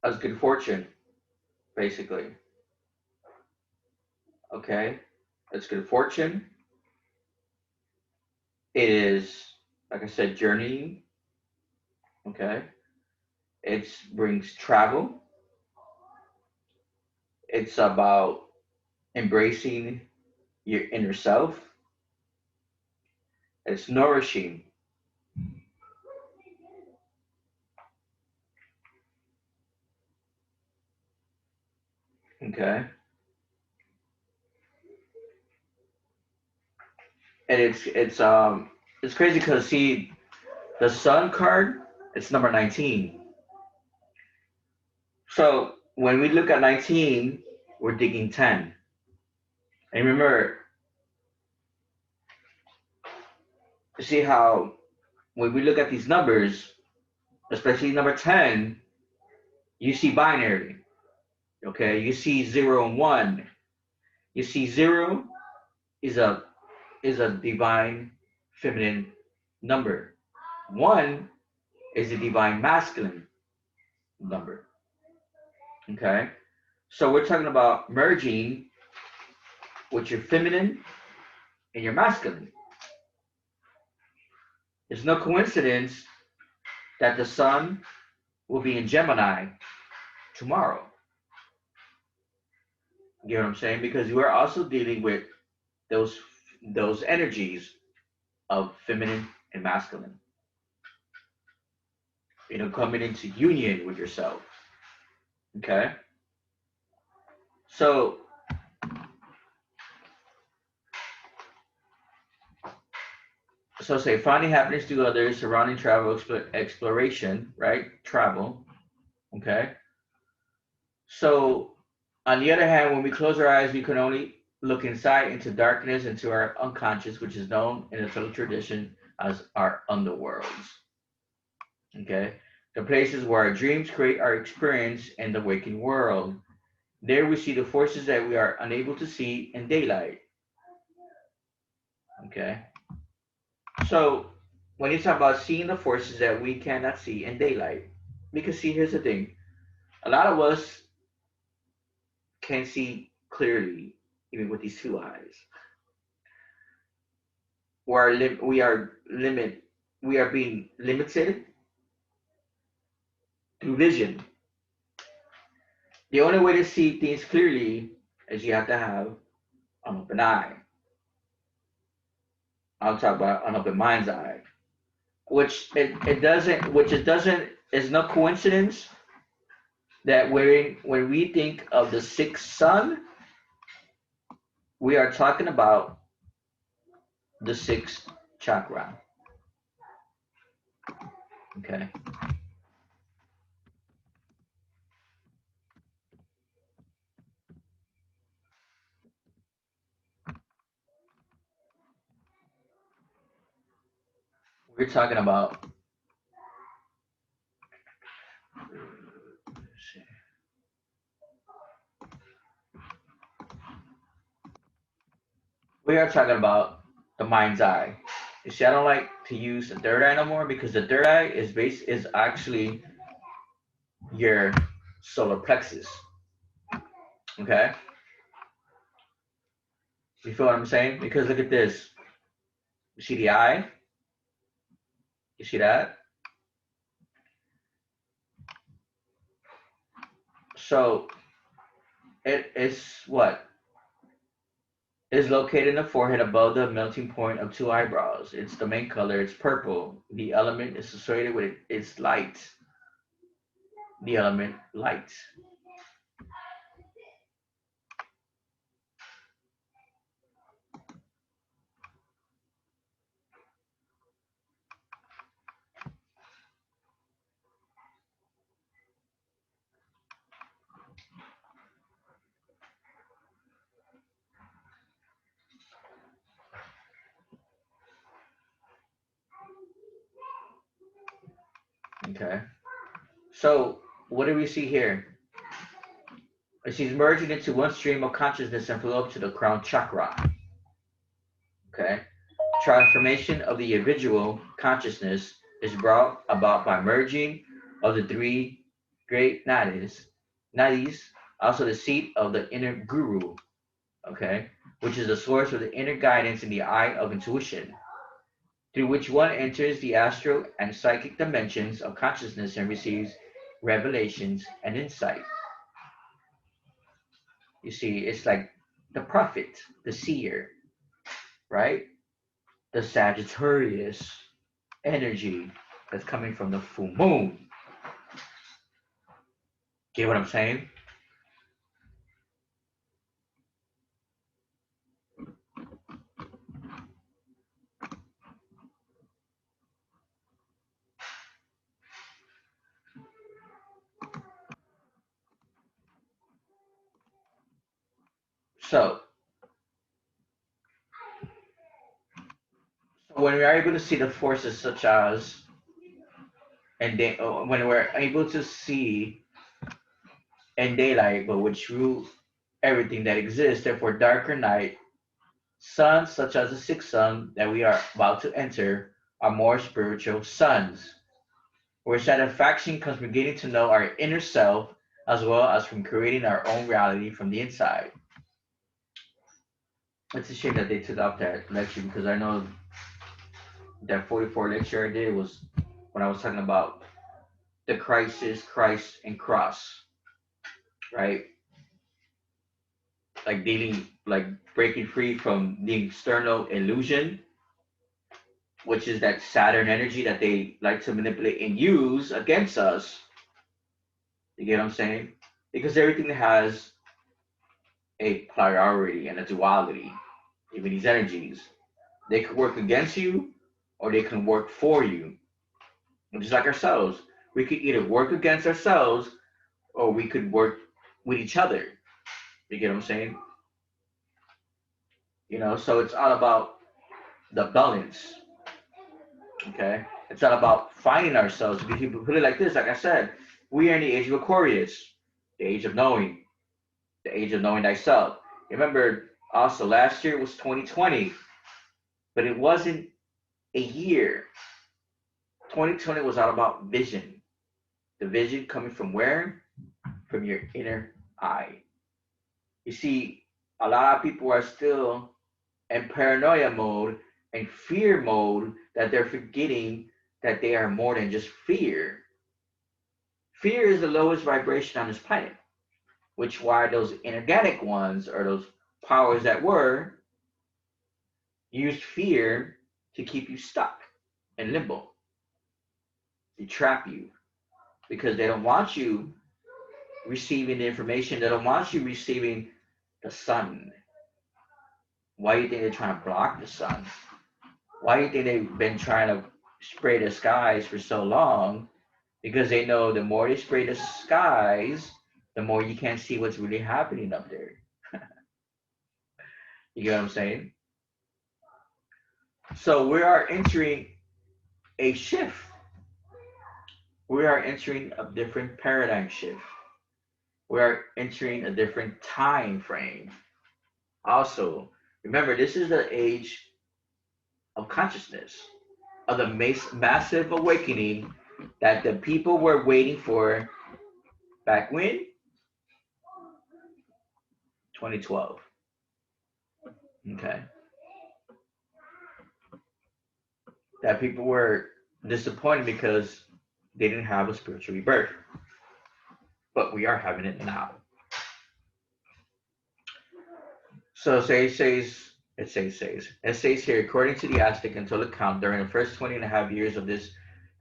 as good fortune, basically. Okay, it's good fortune. It is, like I said, journeying. Okay, it brings travel. It's about embracing your inner self. It's nourishing. Okay. And it's crazy because see the sun card, it's number 19. So when we look at 19, we're digging 10. And remember, you see how when we look at these numbers, especially number 10, you see binary. Okay, you see 0 and 1. You see 0 is a divine feminine number. 1 is a divine masculine number. Okay? So we're talking about merging with your feminine and your masculine. It's no coincidence that the sun will be in Gemini tomorrow. You know what I'm saying? Because we're also dealing with those those energies of feminine and masculine. Coming into union with yourself. Okay? So say finding happiness through others, surrounding travel, exploration, right? Travel. Okay? So on the other hand, when we close our eyes, we can only look inside into darkness, into our unconscious, which is known in the Celtic tradition as our underworlds. Okay? The places where our dreams create our experience in the waking world. There we see the forces that we are unable to see in daylight. Okay? So when you talk about seeing the forces that we cannot see in daylight, because see, here's the thing. A lot of us can't see clearly, even with these two eyes. We are being limited through vision. The only way to see things clearly is you have to have an open eye. I'll talk about an open mind's eye, which it doesn't is no coincidence that when we think of the sixth sun, we are talking about the sixth chakra. Okay. We're talking about we are talking about the mind's eye. You see, I don't like to use the third eye no more because the third eye is actually your solar plexus. Okay, you feel what I'm saying? Because look at this. You see the eye? You see that? So it is what is located in the forehead above the melting point of two eyebrows. It's the main color. It's purple. The element is associated with it. It's light. The element light. Okay. So what do we see here? She's merging into one stream of consciousness and flow up to the crown chakra. Okay. Transformation of the individual consciousness is brought about by merging of the three great nadis, also the seat of the inner guru, okay, which is the source of the inner guidance in the eye of intuition, through which one enters the astral and psychic dimensions of consciousness and receives revelations and insight. You see, it's like the prophet, the seer, right? The Sagittarius energy that's coming from the full moon. Get what I'm saying? So, when we are able to see the forces such as, and they, when we're able to see in daylight, but which rule everything that exists, therefore darker night, suns such as the sixth sun that we are about to enter are more spiritual suns, where satisfaction comes from getting to know our inner self as well as from creating our own reality from the inside. It's a shame that they took up that lecture because I know that 44 lecture I did was when I was talking about the crisis, Christ, and cross, right? Like dealing, like breaking free from the external illusion, which is that Saturn energy that they like to manipulate and use against us. You get what I'm saying? Because everything has a priority and a duality. Even these energies, they could work against you or they can work for you. And just like ourselves, we could either work against ourselves or we could work with each other. You get what I'm saying? So it's all about the balance. Okay, it's all about finding ourselves. Because people put it like this, like I said, we are in the age of Aquarius, the age of knowing, the age of knowing thyself. Remember, also last year was 2020, but it wasn't a year. 2020 was all about vision. The vision coming from where? From your inner eye. You see, a lot of people are still in paranoia mode and fear mode that they're forgetting that they are more than just fear. Fear is the lowest vibration on this planet, which why those inorganic ones or those powers that were used fear to keep you stuck in limbo, to trap you, because they don't want you receiving the information. They don't want you receiving the sun. Why do you think they're trying to block the sun? Why do you think they've been trying to spray the skies for so long? Because they know the more they spray the skies, the more you can't see what's really happening up there. You get what I'm saying? So we are entering a shift. We are entering a different paradigm shift. We are entering a different time frame. Also, remember, this is the age of consciousness, of the massive awakening that the people were waiting for back when? 2012. Okay. That people were disappointed because they didn't have a spiritual rebirth. But we are having it now. So it says here, according to the Aztec until account, during the first 20 and a half years of this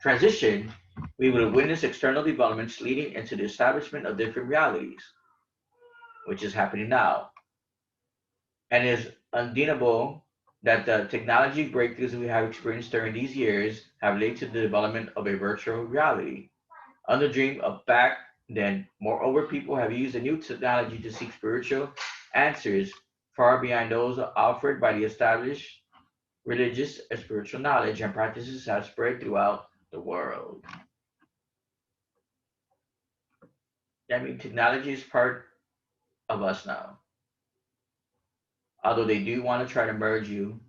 transition, we will witness external developments leading into the establishment of different realities, which is happening now. And it is undeniable that the technology breakthroughs we have experienced during these years have led to the development of a virtual reality. On the dream of back then, moreover, people have used the new technology to seek spiritual answers far beyond those offered by the established religious and spiritual knowledge and practices have spread throughout the world. I mean, technology is part of us now. Although they do want to try to merge you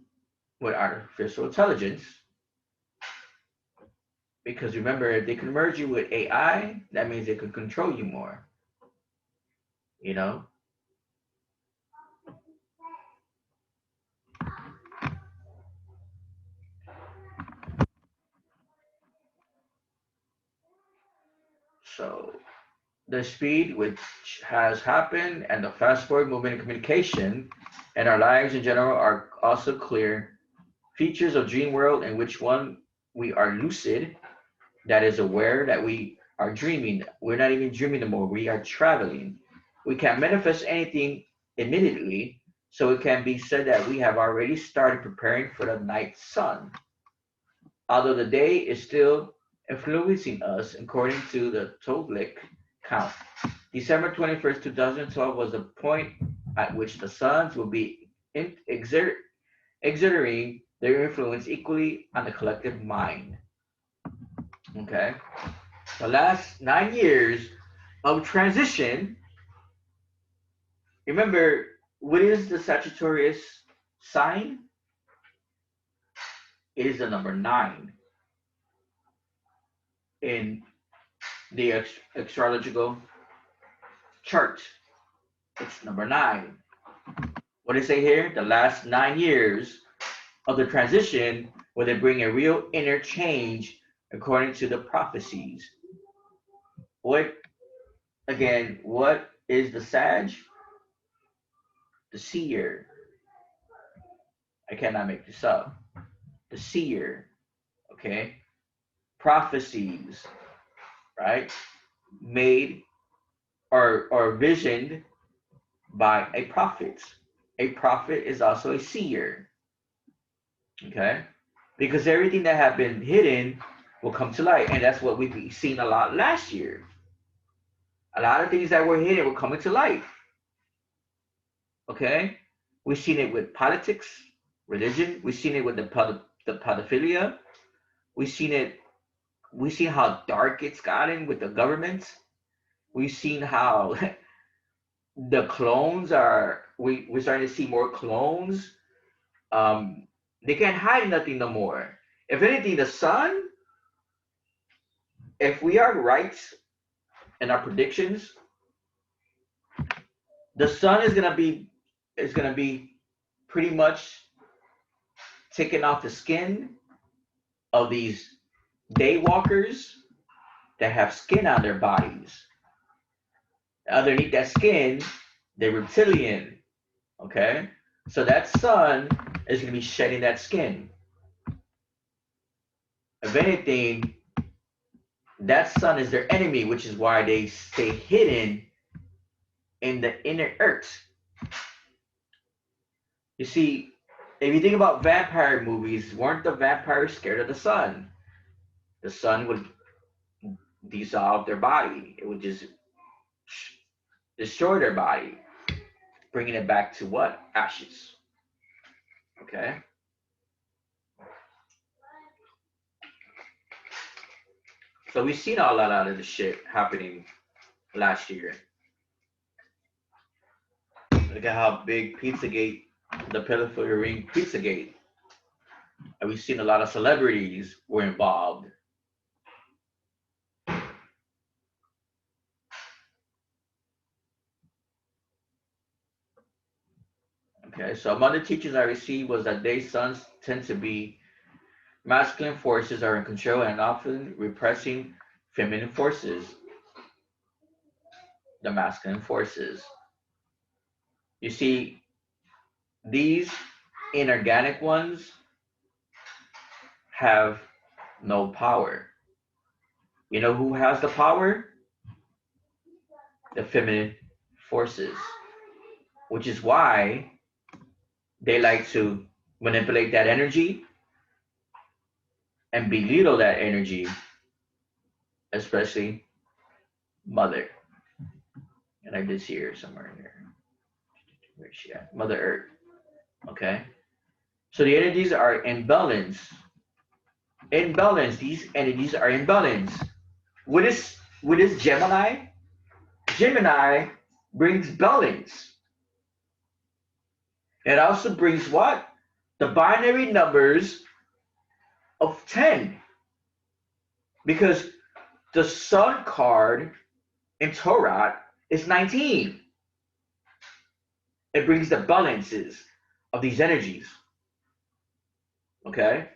with artificial intelligence, because remember, if they can merge you with AI, that means they can control you more. You know, so the speed which has happened and the fast forward movement in communication and our lives in general are also clear features of dream world in which one we are lucid, that is aware that we are dreaming. We're not even dreaming anymore. We are traveling. We can manifest anything immediately, so it can be said that we have already started preparing for the night sun. Although the day is still influencing us according to the Tovlik count. December 21st, 2012 was the point at which the suns will be exerting their influence equally on the collective mind. Okay? The last 9 years of transition, remember, what is the Sagittarius sign? It is the number 9 in the astrological chart. It's number 9. What do they say here? The last 9 years of the transition where they bring a real inner change according to the prophecies. What, again, what is the Sag? The seer. I cannot make this up. The seer, okay? Prophecies, right? Made or visioned by a prophet. A prophet is also a seer, okay? Because everything that had been hidden will come to light, and that's what we've seen a lot last year. A lot of things that were hidden were coming to light, okay? We've seen it with politics, religion. We've seen it with the pedophilia. We've seen it. We've seen how dark it's gotten with the government. We've seen how the clones are. We're starting to see more clones. Um, they can't hide nothing no more. If anything, the sun. If we are right in our predictions, the sun is gonna be pretty much taking off the skin of these daywalkers that have skin on their bodies. Underneath that skin, they're reptilian. Okay? So that sun is going to be shedding that skin. If anything, that sun is their enemy, which is why they stay hidden in the inner earth. You see, if you think about vampire movies, weren't the vampires scared of the sun? The sun would dissolve their body, it would just destroy their body, bringing it back to what? Ashes. Okay? So we've seen a lot of the shit happening last year. Look at how big Pizzagate, the pedophilia ring Pizzagate, and we've seen a lot of celebrities were involved. Okay, so among the teachings I received was that day sons tend to be masculine forces are in control and often repressing feminine forces, the masculine forces. You see, these inorganic ones have no power. You know who has the power? The feminine forces, which is why they like to manipulate that energy and belittle that energy, especially Mother. And I did see her somewhere in here. Where's she at? Mother Earth. Okay. So the energies are in balance. In balance. These energies are in balance. What is Gemini? Gemini brings balance. It also brings what? The binary numbers of 10. Because the sun card in Torah is 19. It brings the balances of these energies. Okay?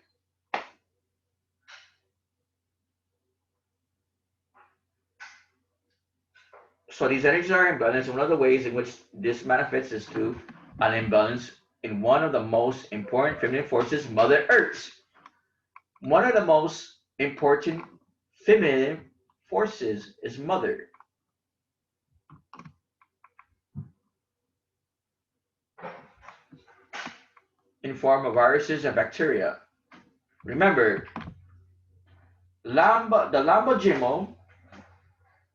So these energies are imbalanced. One of the ways in which this manifests is through an imbalance in one of the most important feminine forces, Mother Earth. One of the most important feminine forces is Mother. In form of viruses and bacteria. Remember, the lambda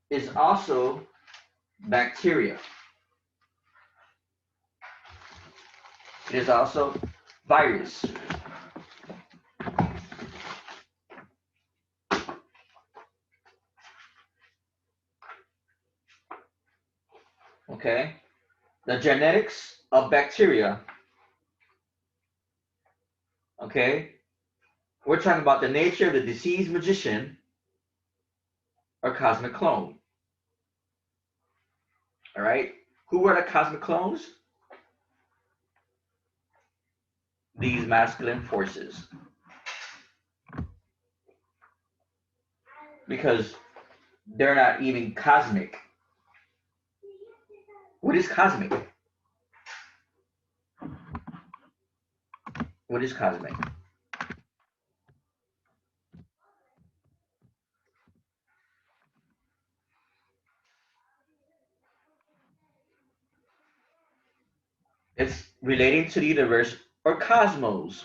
is also bacteria. It is also virus. Okay? The genetics of bacteria. Okay? We're talking about the nature of the disease magician or cosmic clone. All right? Who were the cosmic clones? These masculine forces. Because they're not even cosmic. What is cosmic? What is cosmic? It's relating to the universe or cosmos,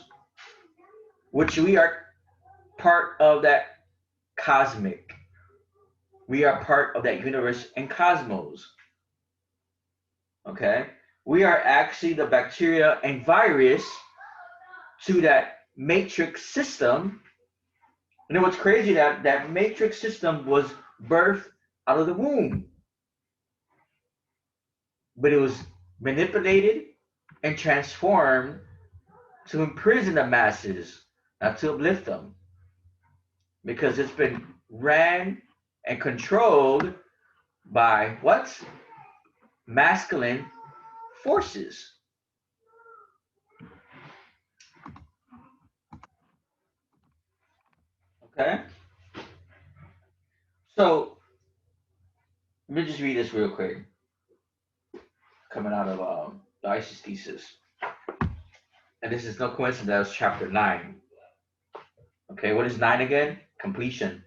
which we are part of that cosmic. We are part of that universe and cosmos. Okay? We are actually the bacteria and virus to that matrix system. You know what's crazy? That matrix system was birthed out of the womb, but it was manipulated and transformed to imprison the masses, not to uplift them, because it's been ran and controlled by what? Masculine forces. Okay? So, let me just read this real quick, coming out of the ISIS thesis. And this is no coincidence, that was chapter 9. Okay, what is 9 again? Completion.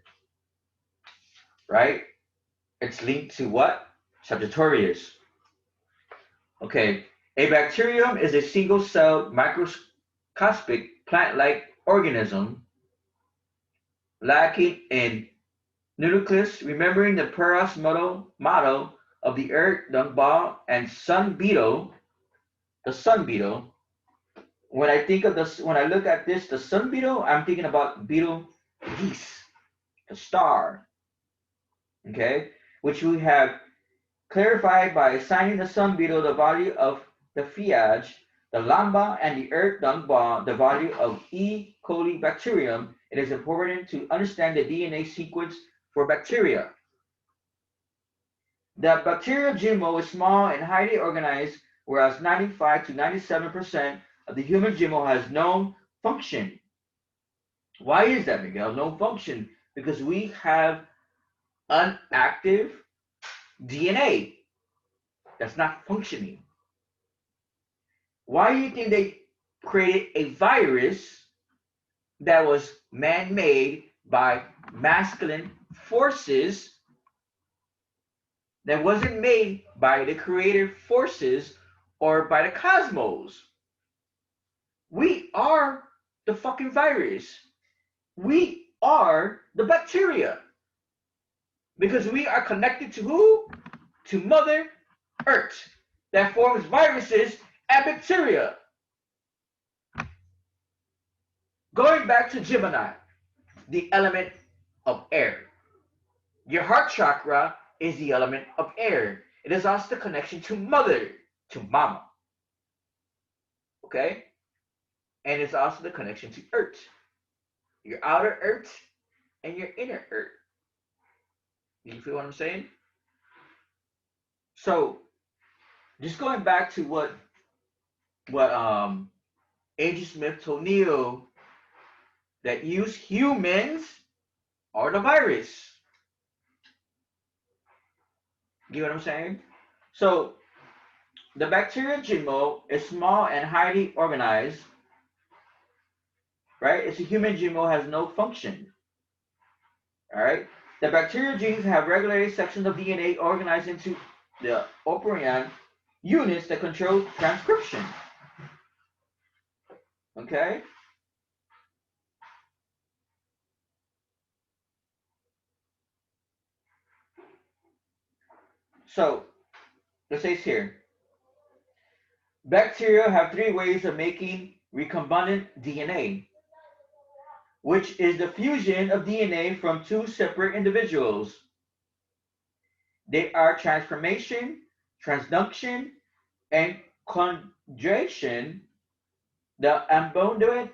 Right? It's linked to what? Sagittarius. Okay, a bacterium is a single-celled microscopic plant-like organism lacking in nucleus, remembering the Paras motto of the earth, dung ball, and sun beetle. The sun beetle. When I think of this, when I look at this, the sun beetle, I'm thinking about beetle geese, the star. Okay, which we have clarified by assigning the sun beetle the value of the Phaage, the lambda, and the earth dung ball the value of E. coli bacterium. It is important to understand the DNA sequence for bacteria. The bacterial genome is small and highly organized, whereas 95 to 97% of the human genome has known function. Why is that, Miguel? Known function? Because we have inactive DNA that's not functioning. Why do you think they created a virus that was man-made by masculine forces, that wasn't made by the creative forces or by the cosmos? We are the fucking virus. We are the bacteria. Because we are connected to who? To Mother Earth, that forms viruses and bacteria. Going back to Gemini, the element of air. Your heart chakra is the element of air. It is also the connection to mother, to mama. Okay? And it's also the connection to earth. Your outer earth and your inner earth. You feel what I'm saying? So, just going back to what Agent Smith told Neo, that use humans are the virus. You know what I'm saying? So the bacterial genome is small and highly organized, right? It's a human genome has no function, all right? The bacterial genes have regulated sections of DNA organized into the operon units that control transcription, okay? So it says here, bacteria have three ways of making recombinant DNA, which is the fusion of DNA from two separate individuals. They are transformation, transduction, and conjugation. The abundant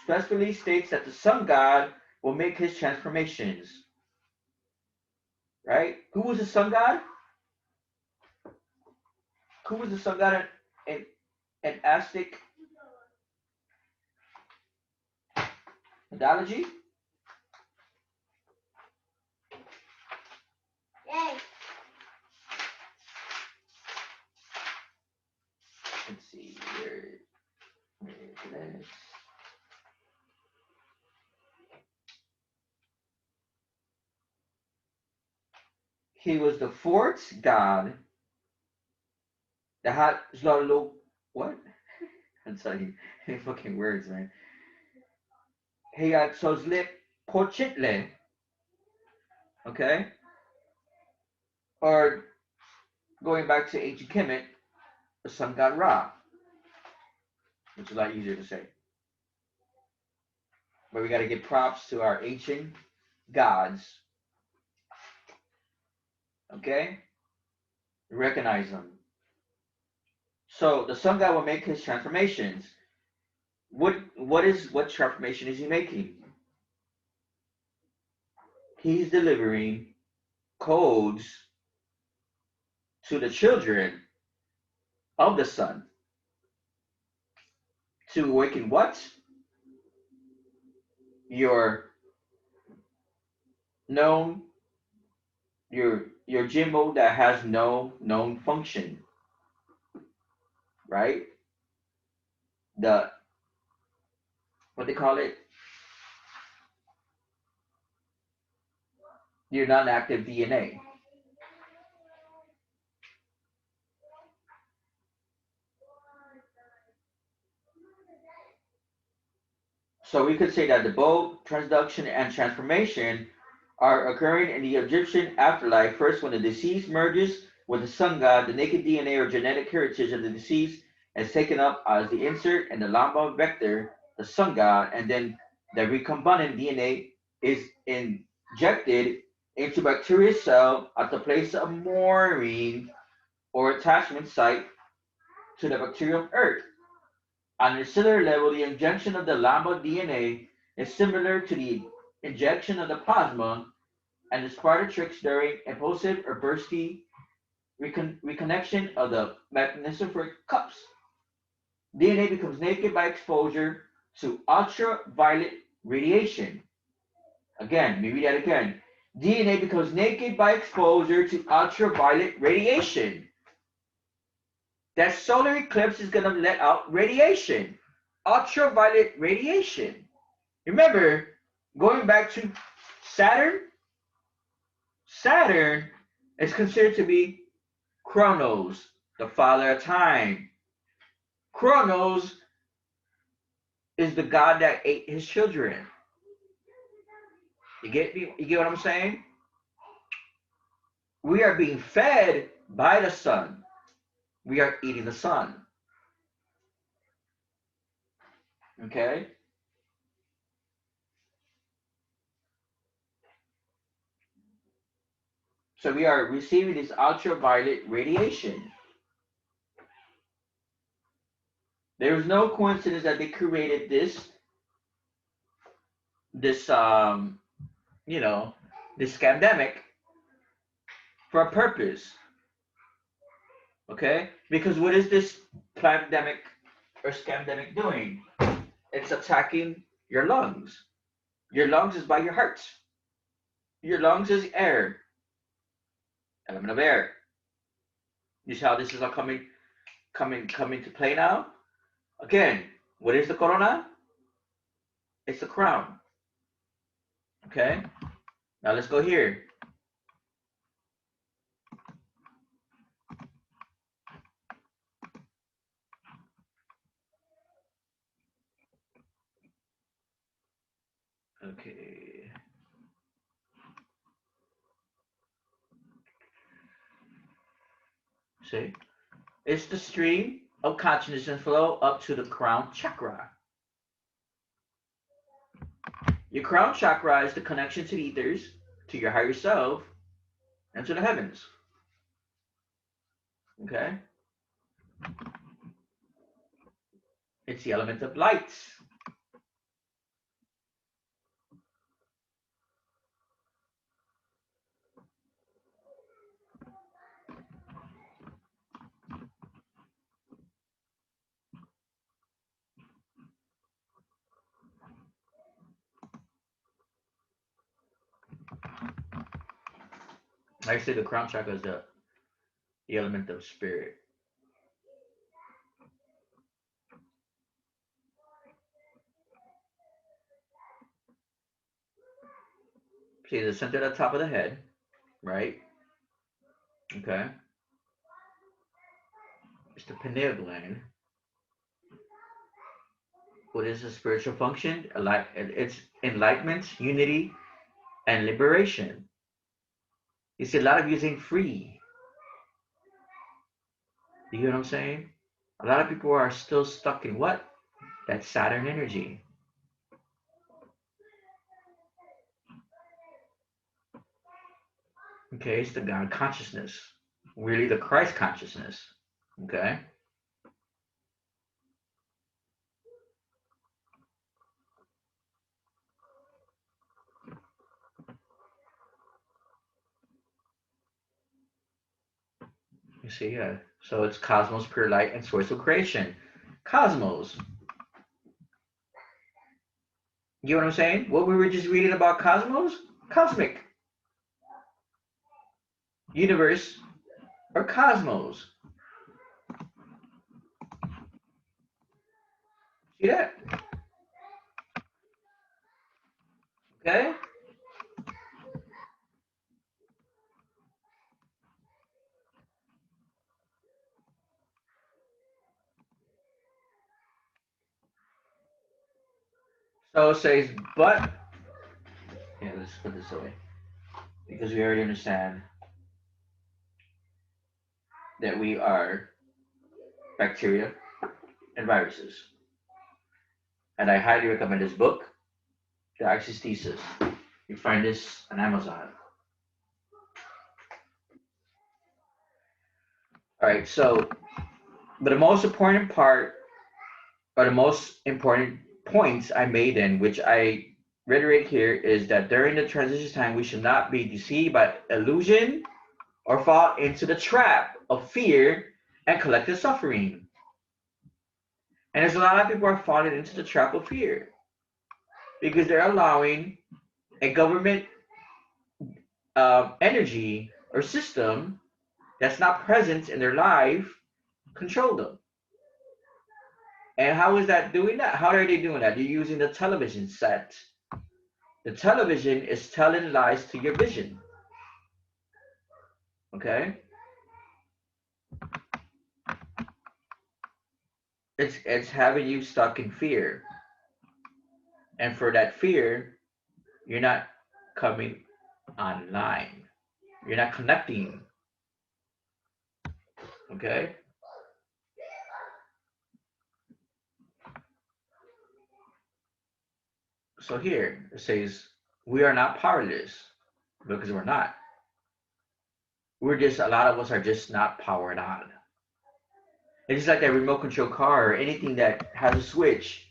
specifically states that the sun god will make his transformations. Right? Who was the sun god? Who was the sun god in Aztec mythology? Let's see here. He was the fourth god that had what? I'm sorry, fucking words, man. He had Pochitle, okay? Or going back to ancient Kemet, the sun god Ra, which is a lot easier to say. But we got to give props to our ancient gods, okay? Recognize them. So the sun god will make his transformations. What transformation is he making? He's delivering codes to the children of the sun to awaken what? Your known your Jimbo that has no known function, right? The what they call it? Your non-active DNA. So we could say that the both transduction and transformation are occurring in the Egyptian afterlife. First, when the deceased merges with the sun god, the naked DNA or genetic heritage of the deceased is taken up as the insert and the lambda vector, the sun god, and then the recombinant DNA is injected into bacterial cell at the place of mooring or attachment site to the bacterium earth. On a cellular level, the injection of the lambda DNA is similar to the injection of the plasma and the Spartatrix during impulsive or bursty reconnection of the magnetophoric cups. DNA becomes naked by exposure to ultraviolet radiation. Again, let me read that again. DNA becomes naked by exposure to ultraviolet radiation. That solar eclipse is going to let out radiation, ultraviolet radiation. Remember, going back to Saturn, Saturn is considered to be Chronos, the father of time. Chronos is the god that ate his children. You get me? You get what I'm saying? We are being fed by the sun. We are eating the sun. Okay? So we are receiving this ultraviolet radiation. There is no coincidence that they created this this scandemic for a purpose. Okay? Because what is this pandemic or scandemic doing? It's attacking your lungs. Your lungs is by your heart. Your lungs is air. Element of air. You see how this is all coming to play now? Again, what is the corona? It's the crown. Okay? Now let's go here. Okay. See? It's the stream of consciousness and flow up to the crown chakra. Your crown chakra is the connection to the ethers, to your higher self, and to the heavens. Okay? It's the element of light. I say the crown chakra is the element of spirit. See the center at the top of the head, right? Okay. It's the pineal gland. What is the spiritual function? It's enlightenment, unity, and liberation. You see a lot of you saying free. You hear what I'm saying? A lot of people are still stuck in what? That Saturn energy. Okay, it's the God consciousness. Really the Christ consciousness. Okay? You see, yeah. So it's cosmos, pure light, and source of creation. Cosmos. You know what I'm saying? What we were just reading about cosmos? Cosmic. Universe or cosmos. See that? Okay? So it says, but, yeah, let's put this away. Because we already understand that we are bacteria and viruses. And I highly recommend this book, The Axis Thesis. You find this on Amazon. All right, so, but the most important part, or the most important points I made in, which I reiterate here, is that during the transition time, we should not be deceived by illusion or fall into the trap of fear and collective suffering. And there's a lot of people are falling into the trap of fear because they're allowing a government energy or system that's not present in their life control them. And how is that doing that? How are they doing that? They're using the television set. The television is telling lies to your vision. Okay? It's having you stuck in fear. And for that fear, you're not coming online. You're not connecting. Okay? So here it says, we are not powerless because we're not. We're just, a lot of us are just not powered on. It's just like a remote control car or anything that has a switch.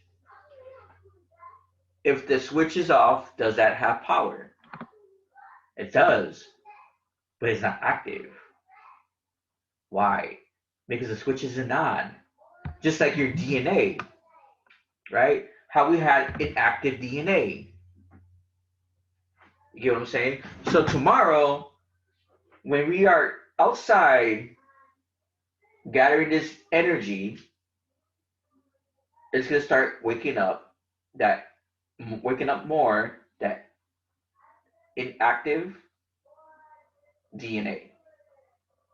If the switch is off, does that have power? It does, but it's not active. Why? Because the switch isn't on. Just like your DNA, right? How we had inactive DNA. You get what I'm saying? So tomorrow, when we are outside gathering this energy, it's gonna start that waking up more that inactive DNA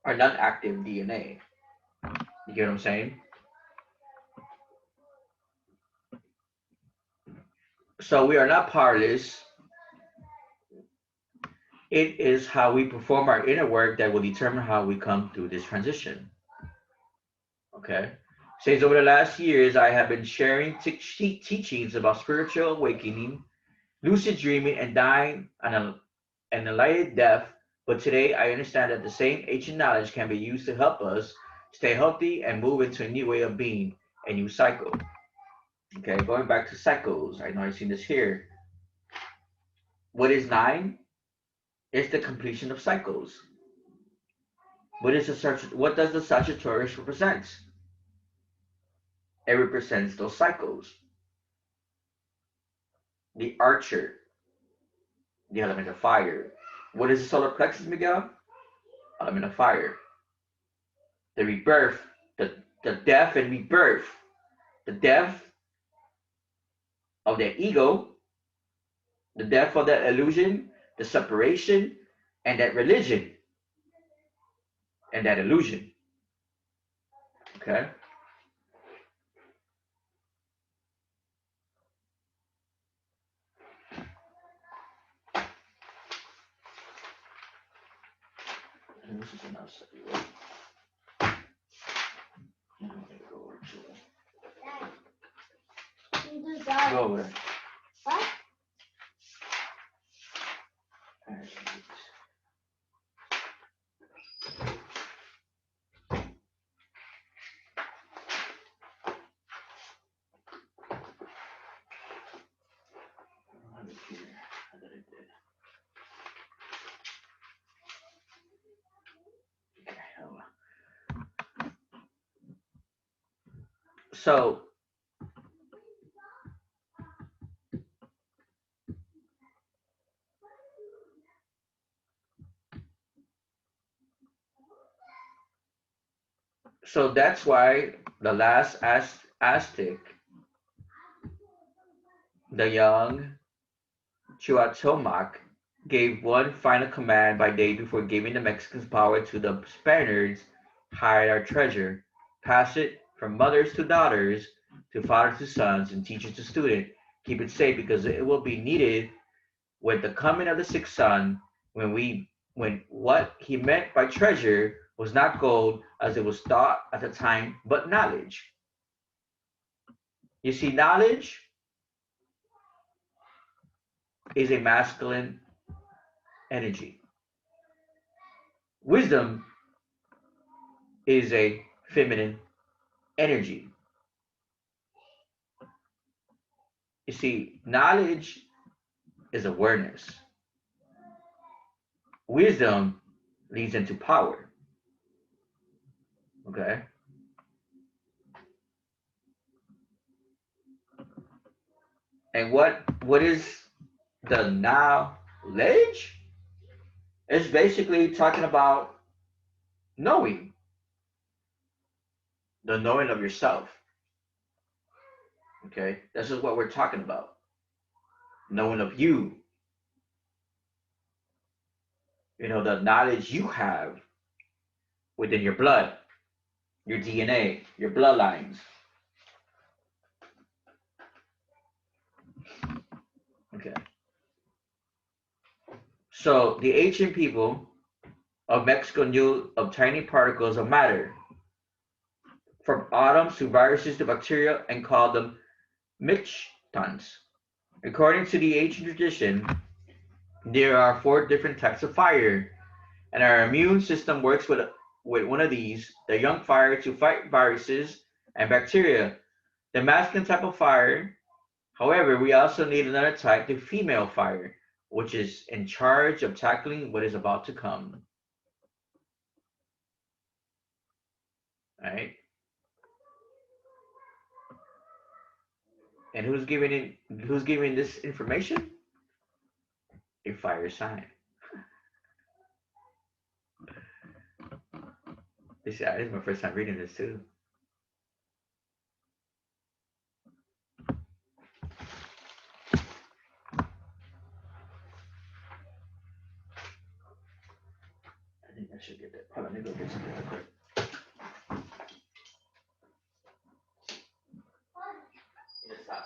or non-active DNA. You get what I'm saying? So we are not powerless. It is how we perform our inner work that will determine how we come through this transition. Okay. Says over the last years, I have been sharing teachings about spiritual awakening, lucid dreaming, and dying an enlightened death. But today, I understand that the same ancient knowledge can be used to help us stay healthy and move into a new way of being, a new cycle. Okay, going back to cycles, I know I've seen this here. What is nine? It's the completion of cycles. What does the Sagittarius represent? It represents those cycles. The archer, the element of fire. What is the solar plexus, Miguel? Element of fire. The rebirth, the death and rebirth. The death of the ego, the death of that illusion, the separation, and that religion, and that illusion. Okay? And this is another study, right? I'm gonna go over to go over there. What? So so that's why the last Aztec, the young Chuachomac, gave one final command by day before giving the Mexicans power to the Spaniards: hide our treasure, pass it from mothers to daughters, to fathers to sons, and teachers to students. Keep it safe because it will be needed with the coming of the sixth son, when what he meant by treasure was not gold as it was thought at the time, but knowledge. You see, knowledge is a masculine energy. Wisdom is a feminine energy. You see, knowledge is awareness. Wisdom leads into power. Okay? And what is the knowledge? It's basically talking about knowing, the knowing of yourself. Okay? This is what we're talking about. Knowing of you. You know, the knowledge you have within your blood, your DNA, your bloodlines. Okay. So the ancient people of Mexico knew of tiny particles of matter, from atoms to viruses to bacteria, and called them Michtons. According to the ancient tradition, there are four different types of fire, and our immune system works with one of these, the young fire, to fight viruses and bacteria. The masculine type of fire, however, we also need another type, the female fire, which is in charge of tackling what is about to come. All right? And who's giving this information? A fire sign. This is my first time reading this too. I think I should get that. Hold on, let me go get something real quick. Yeah, stop.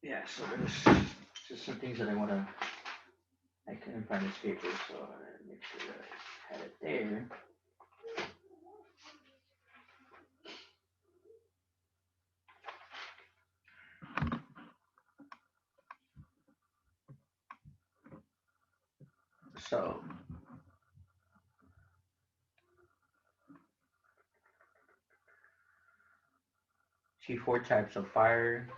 Yeah, so there's just some things that I want to. I couldn't find this paper, so I make sure that I had it there. So, see four types of fire,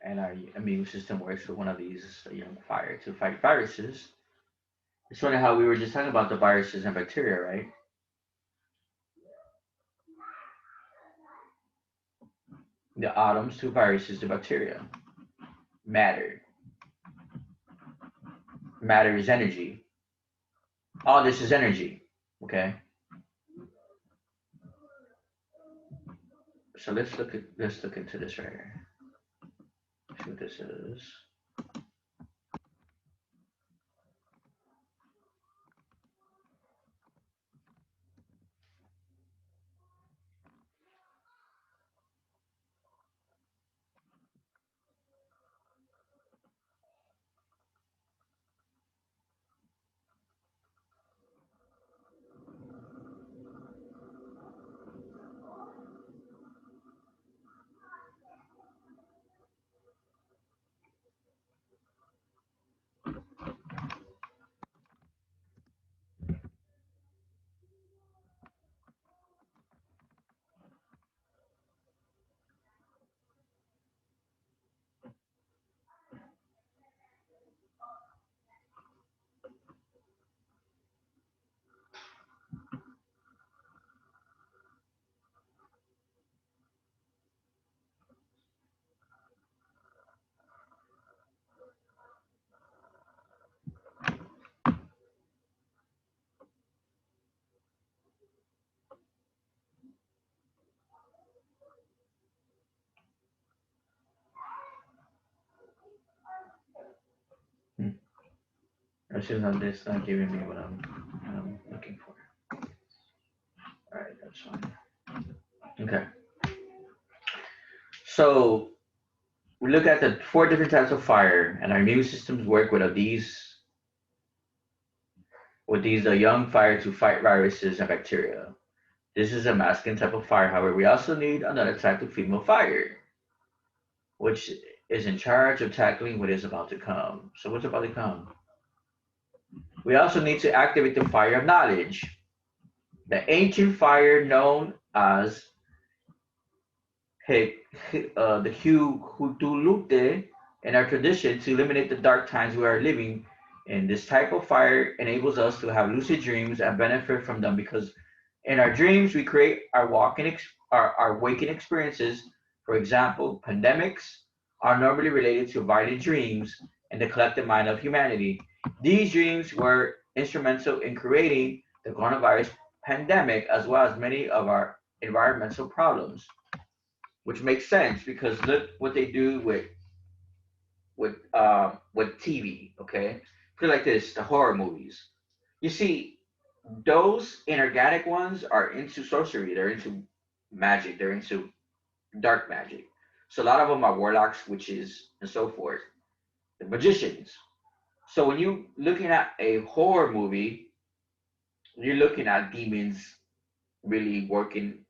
and our immune system works with one of these young fire to fight viruses. It's funny how we were just talking about the viruses and bacteria, right? The atoms to viruses to bacteria. Matter. Matter is energy. All this is energy. Okay. So let's look into this right here. See what this is. Hmm. This is not giving me what I'm looking for. All right, that's fine. Okay. So we look at the four different types of fire, and our immune systems work with these young fire to fight viruses and bacteria. This is a masculine type of fire. However, we also need another type of female fire, which is in charge of tackling what is about to come. So what's about to come? We also need to activate the fire of knowledge, the ancient fire known as He, the Hutulute in our tradition to eliminate the dark times we are living in. This type of fire enables us to have lucid dreams and benefit from them because in our dreams we create our waking experiences. For example, pandemics are normally related to violent dreams in the collective mind of humanity. These dreams were instrumental in creating the coronavirus pandemic as well as many of our environmental problems, which makes sense because look what they do with TV. Okay, put it like this: the horror movies. You see, those inorganic ones are into sorcery. They're into magic. They're into dark magic. So a lot of them are warlocks, witches, and so forth. The magicians. So when you looking at a horror movie, you're looking at demons really working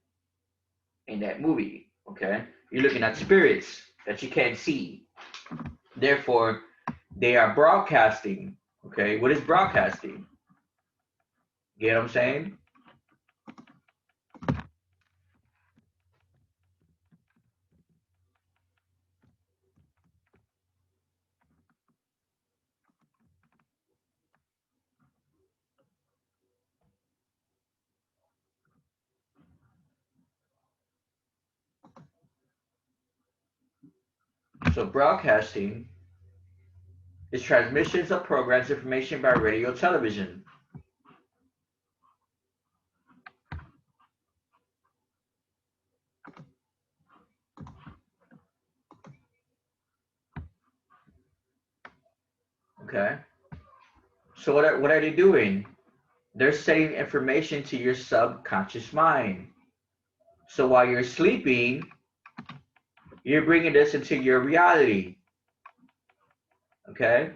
in that movie. Okay, you're looking at spirits that you can't see. Therefore, they are broadcasting. Okay, what is broadcasting? You know what I'm saying? So broadcasting is transmissions of programs, information by radio, television. Okay. So what are they doing? They're sending information to your subconscious mind. So while you're sleeping, you're bringing this into your reality. Okay.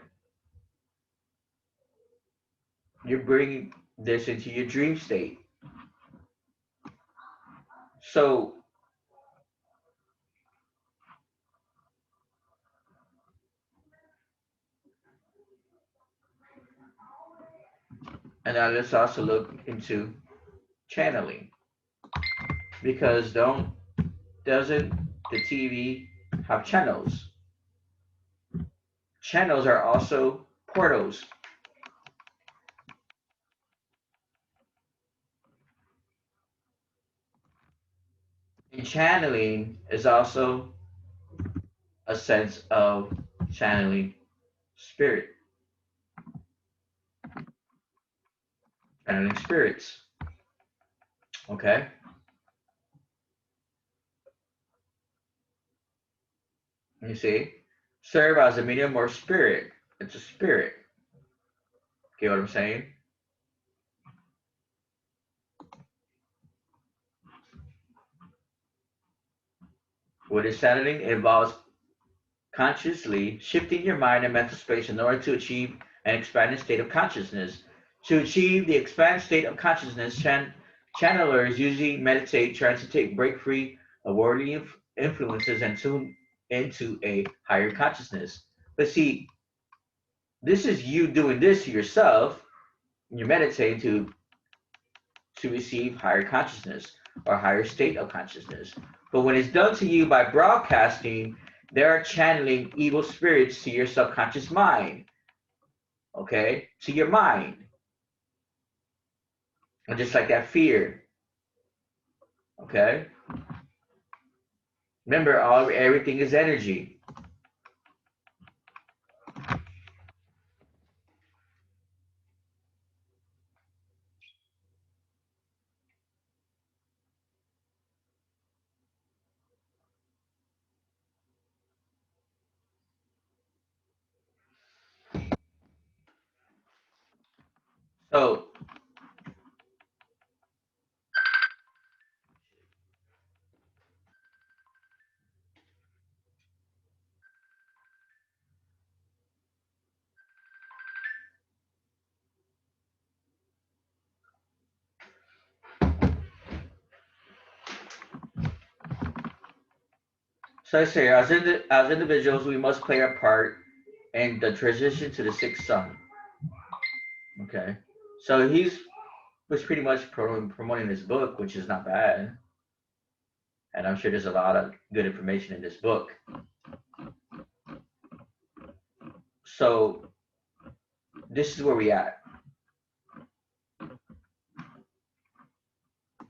You're bringing this into your dream state. So, and now let's also look into channeling, because doesn't the TV have channels? Channels are also portals. And channeling is also a sense of channeling spirit, channeling spirits. Okay, you see, serve as a medium or spirit. It's a spirit. Get what I'm saying? What is channeling? It involves consciously shifting your mind and mental space in order to achieve an expanded state of consciousness. To achieve the expanded state of consciousness, channelers usually meditate, trying to take break free of worldly influences and tune into a higher consciousness. But see, this is you doing this to yourself. You're meditating to receive higher consciousness or higher state of consciousness. But when it's done to you by broadcasting, they are channeling evil spirits to your subconscious mind, okay? To your mind. And just like that fear, okay? Remember, everything is energy. So, so I say, as individuals, we must play our part in the transition to the sixth sun. Okay, so he's was pretty much promoting this book, which is not bad, and I'm sure there's a lot of good information in this book. So this is where we at,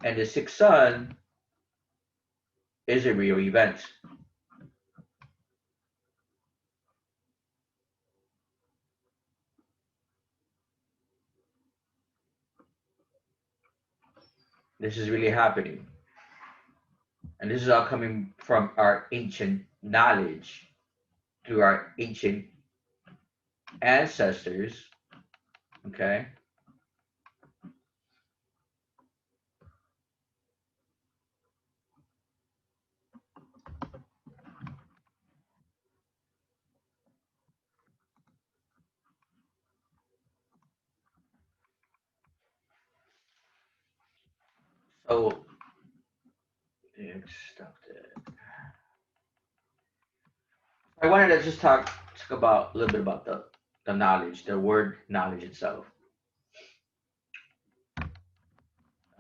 and the sixth sun is a real event. This is really happening, and this is all coming from our ancient knowledge through our ancient ancestors. Okay, So stop that. I wanted to just talk about a little bit about the knowledge, the word knowledge itself.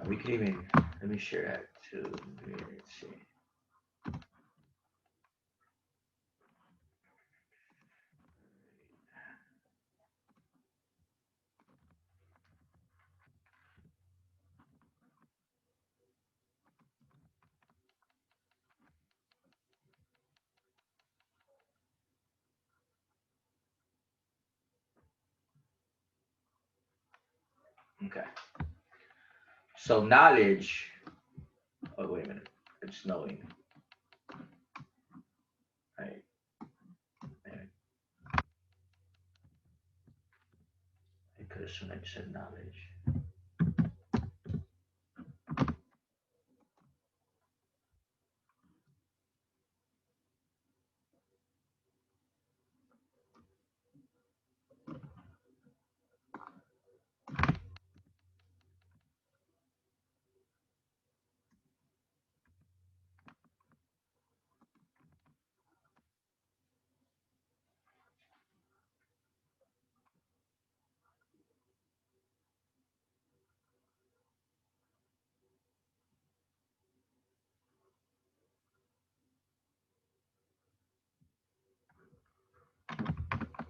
We could even let me share that too. Let's see. Okay. So knowledge. Oh wait a minute. It's knowing. Right. Right. I could have sworn I said knowledge.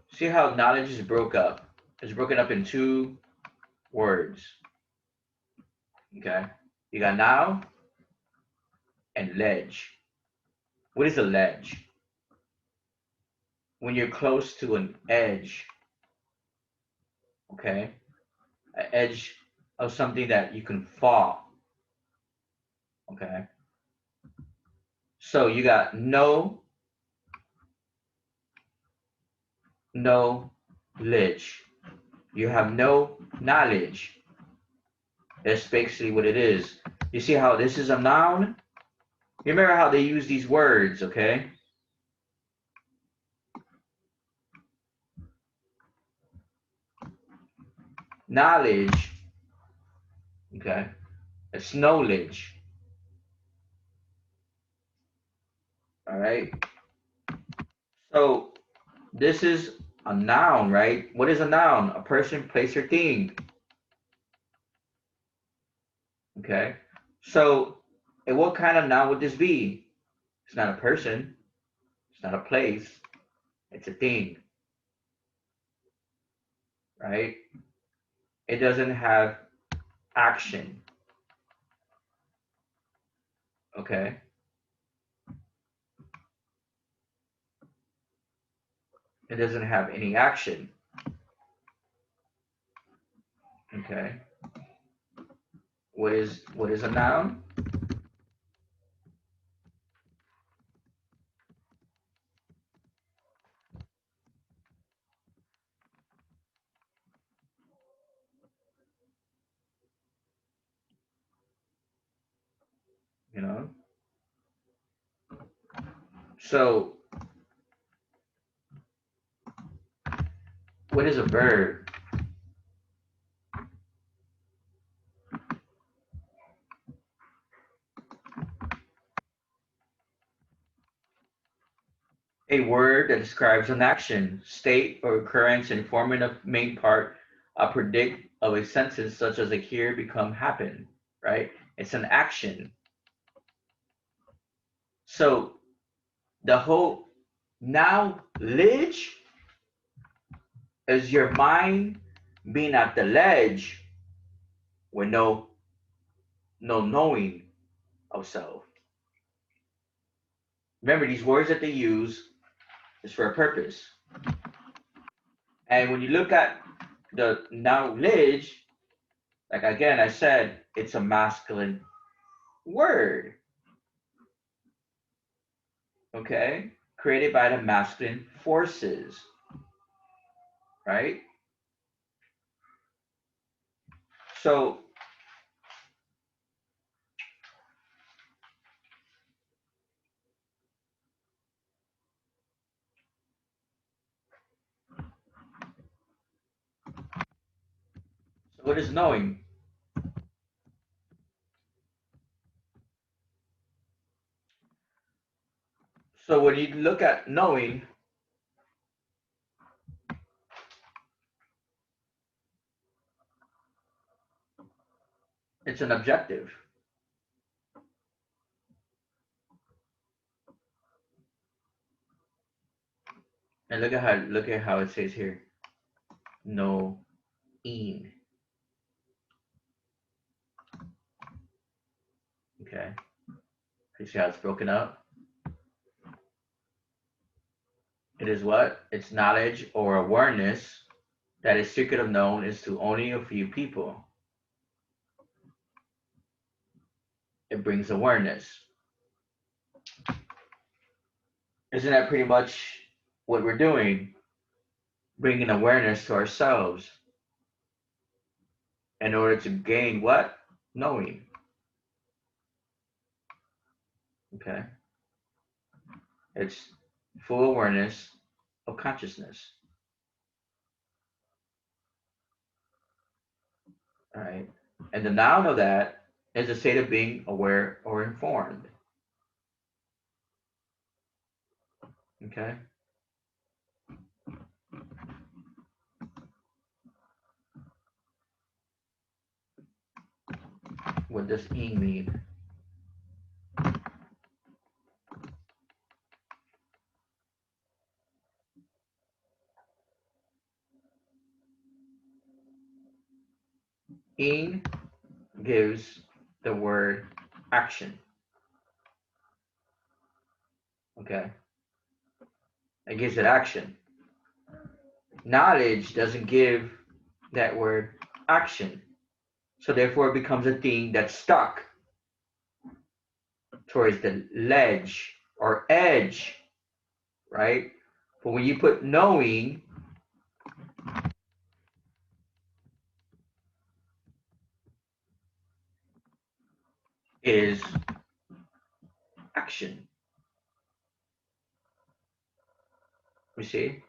See how knowledge is broke up? It's broken up in two words. Okay. You got now and ledge. What is a ledge? When you're close to an edge, okay? An edge of something that you can fall, okay? So you got no, no ledge. You have no knowledge. That's basically what it is. You see how this is a noun? You remember how they use these words, okay? Knowledge, okay? It's knowledge, all right? So this is a noun, right? What is a noun? A person, place, or thing, okay? So, and what kind of noun would this be? It's not a person, it's not a place, it's a thing, right? It doesn't have action, okay? It doesn't have any action, okay? What is a noun? You know? So, what is a verb? A word that describes an action, state, or occurrence and forming a main part, a predict of a sentence such as appear, become, happen, right? It's an action. So the whole knowledge is your mind being at the ledge with no knowing of self. Remember, these words that they use is for a purpose. And when you look at the knowledge, like again, I said it's a masculine word, okay? Created by the masculine forces, right? So, so what is knowing? So when you look at knowing, it's an objective. And look at how it says here. Knowing. Okay. You see how it's broken up? It is what? It's knowledge or awareness that is secret of known is to only a few people. It brings awareness. Isn't that pretty much what we're doing? Bringing awareness to ourselves in order to gain what? Knowing. Okay. It's full awareness of consciousness. All right. And the noun of that is a state of being aware or informed. Okay. What does ing mean? Ing gives the word action. Okay. It gives it action. Knowledge doesn't give that word action. So therefore it becomes a thing that's stuck towards the ledge or edge, right? But when you put knowing, is action. You see?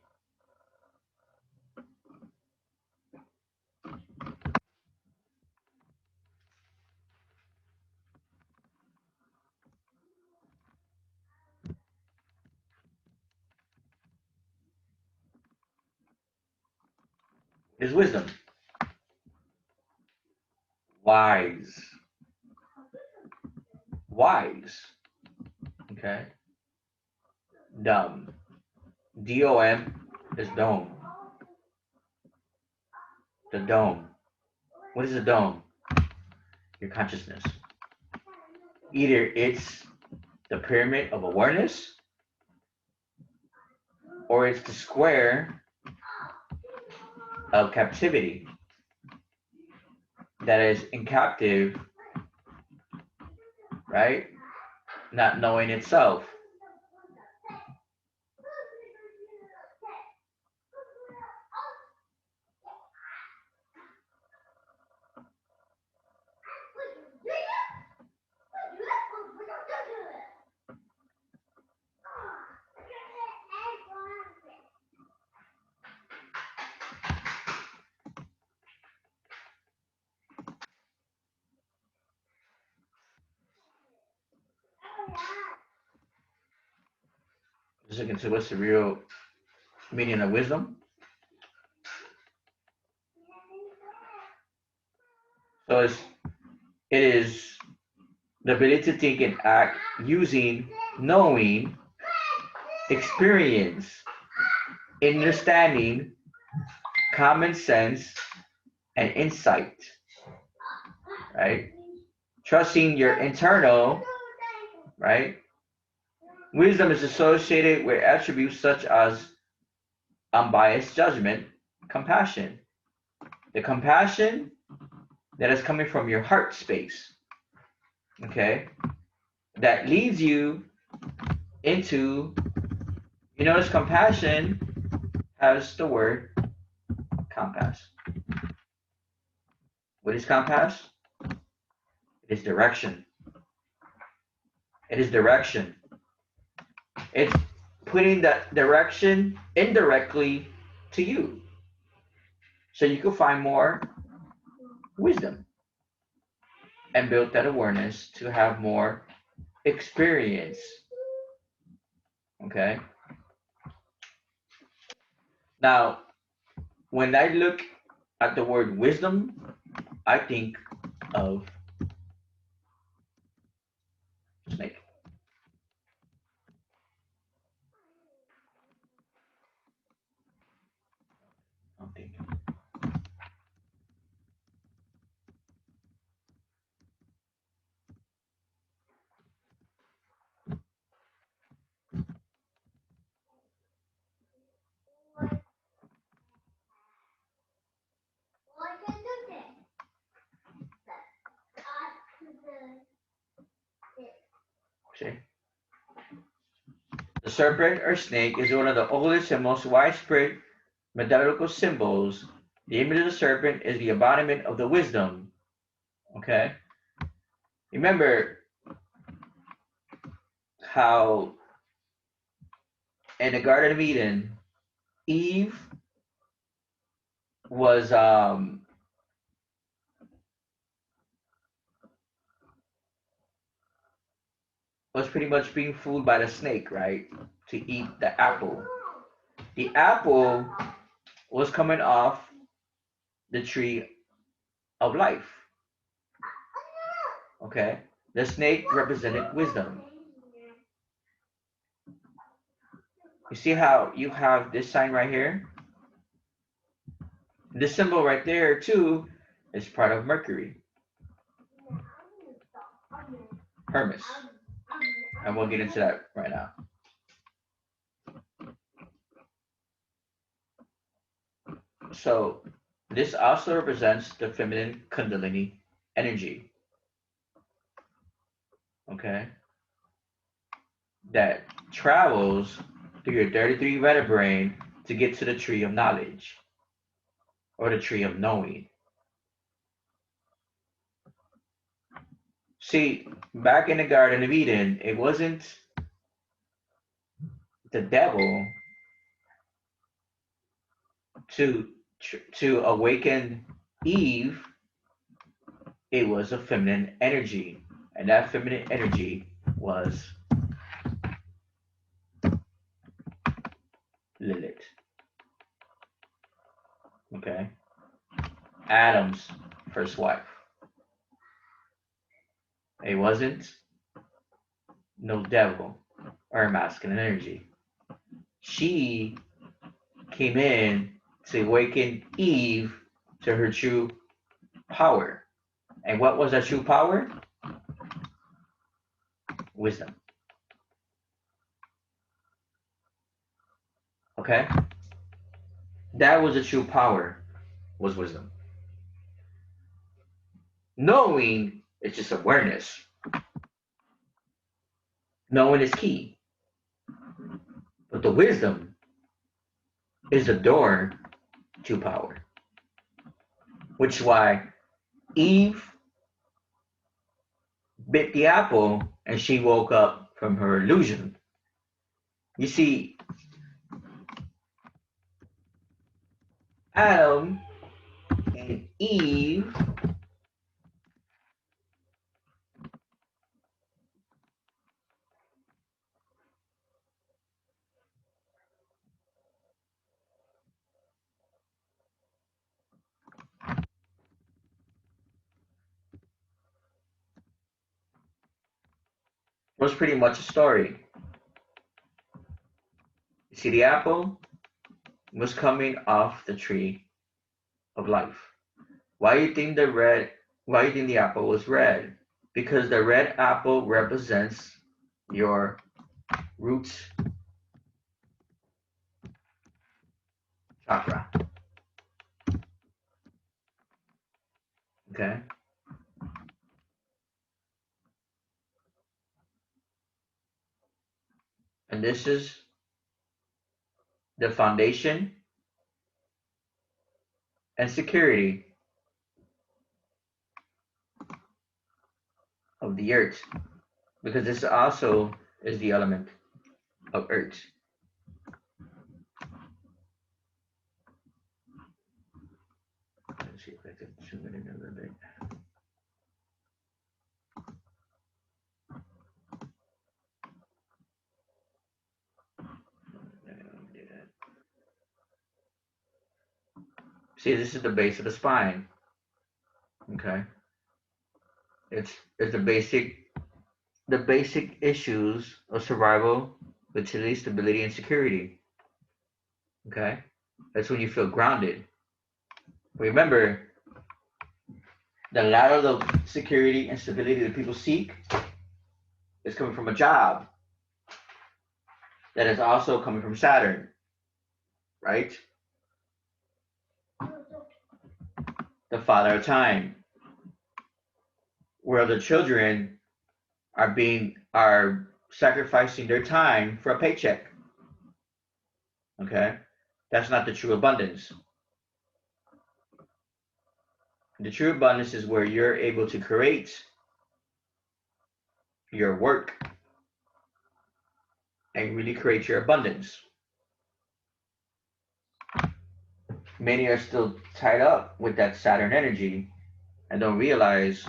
Is wisdom. Wise. Wise. Okay? Dumb. DOM is dome. The dome. What is a dome? Your consciousness. Either it's the pyramid of awareness or it's the square of captivity that is in captive, right? Not knowing itself. Just looking to what's the real meaning of wisdom. So it is the ability to think and act using knowing, experience, understanding, common sense, and insight, right? Trusting your internal, right? Wisdom is associated with attributes such as unbiased judgment, compassion. The compassion that is coming from your heart space, okay? That leads you into, you notice compassion has the word compass. What is compass? It is direction. It is direction. It's putting that direction indirectly to you. So you can find more wisdom and build that awareness to have more experience. Okay. Now, when I look at the word wisdom, I think of snake. I'm thinking. See? The serpent or snake is one of the oldest and most widespread mythological symbols. The image of the serpent is the embodiment of the wisdom. Okay? Remember how in the Garden of Eden, Eve was was pretty much being fooled by the snake, right? To eat the apple. The apple was coming off the tree of life. Okay? The snake represented wisdom. You see how you have this sign right here? This symbol right there, too, is part of Mercury, Hermes. And we'll get into that right now. So, this also represents the feminine Kundalini energy, okay, that travels through your 33 vertebrae to get to the tree of knowledge or the tree of knowing. See, back in the Garden of Eden, it wasn't the devil to to awaken Eve, it was a feminine energy, and that feminine energy was Lilith. Okay, Adam's first wife. It wasn't no devil or masculine energy. She came in to awaken Eve to her true power. And what was that true power? Wisdom. Okay? That was the true power, was wisdom. Knowing is just awareness. Knowing is key. But the wisdom is the door to power. Which is why Eve bit the apple and she woke up from her illusion. You see, Adam and Eve was pretty much a story. You see, the apple was coming off the tree of life. Why do you think the red? Why do you think the apple was red? Because the red apple represents your root chakra. Okay, and this is the foundation and security of the earth, because this also is the element of earth. Let's see if I can zoom it in a little bit. See, this is the base of the spine. Okay, it's the basic issues of survival, fertility, stability, and security. Okay, that's when you feel grounded. Remember, the latter of security and stability that people seek is coming from a job that is also coming from Saturn, right? The father of time, where the children are sacrificing their time for a paycheck. Okay, that's not the true abundance. The true abundance is where you're able to create your work and really create your abundance. Many are still tied up with that Saturn energy and don't realize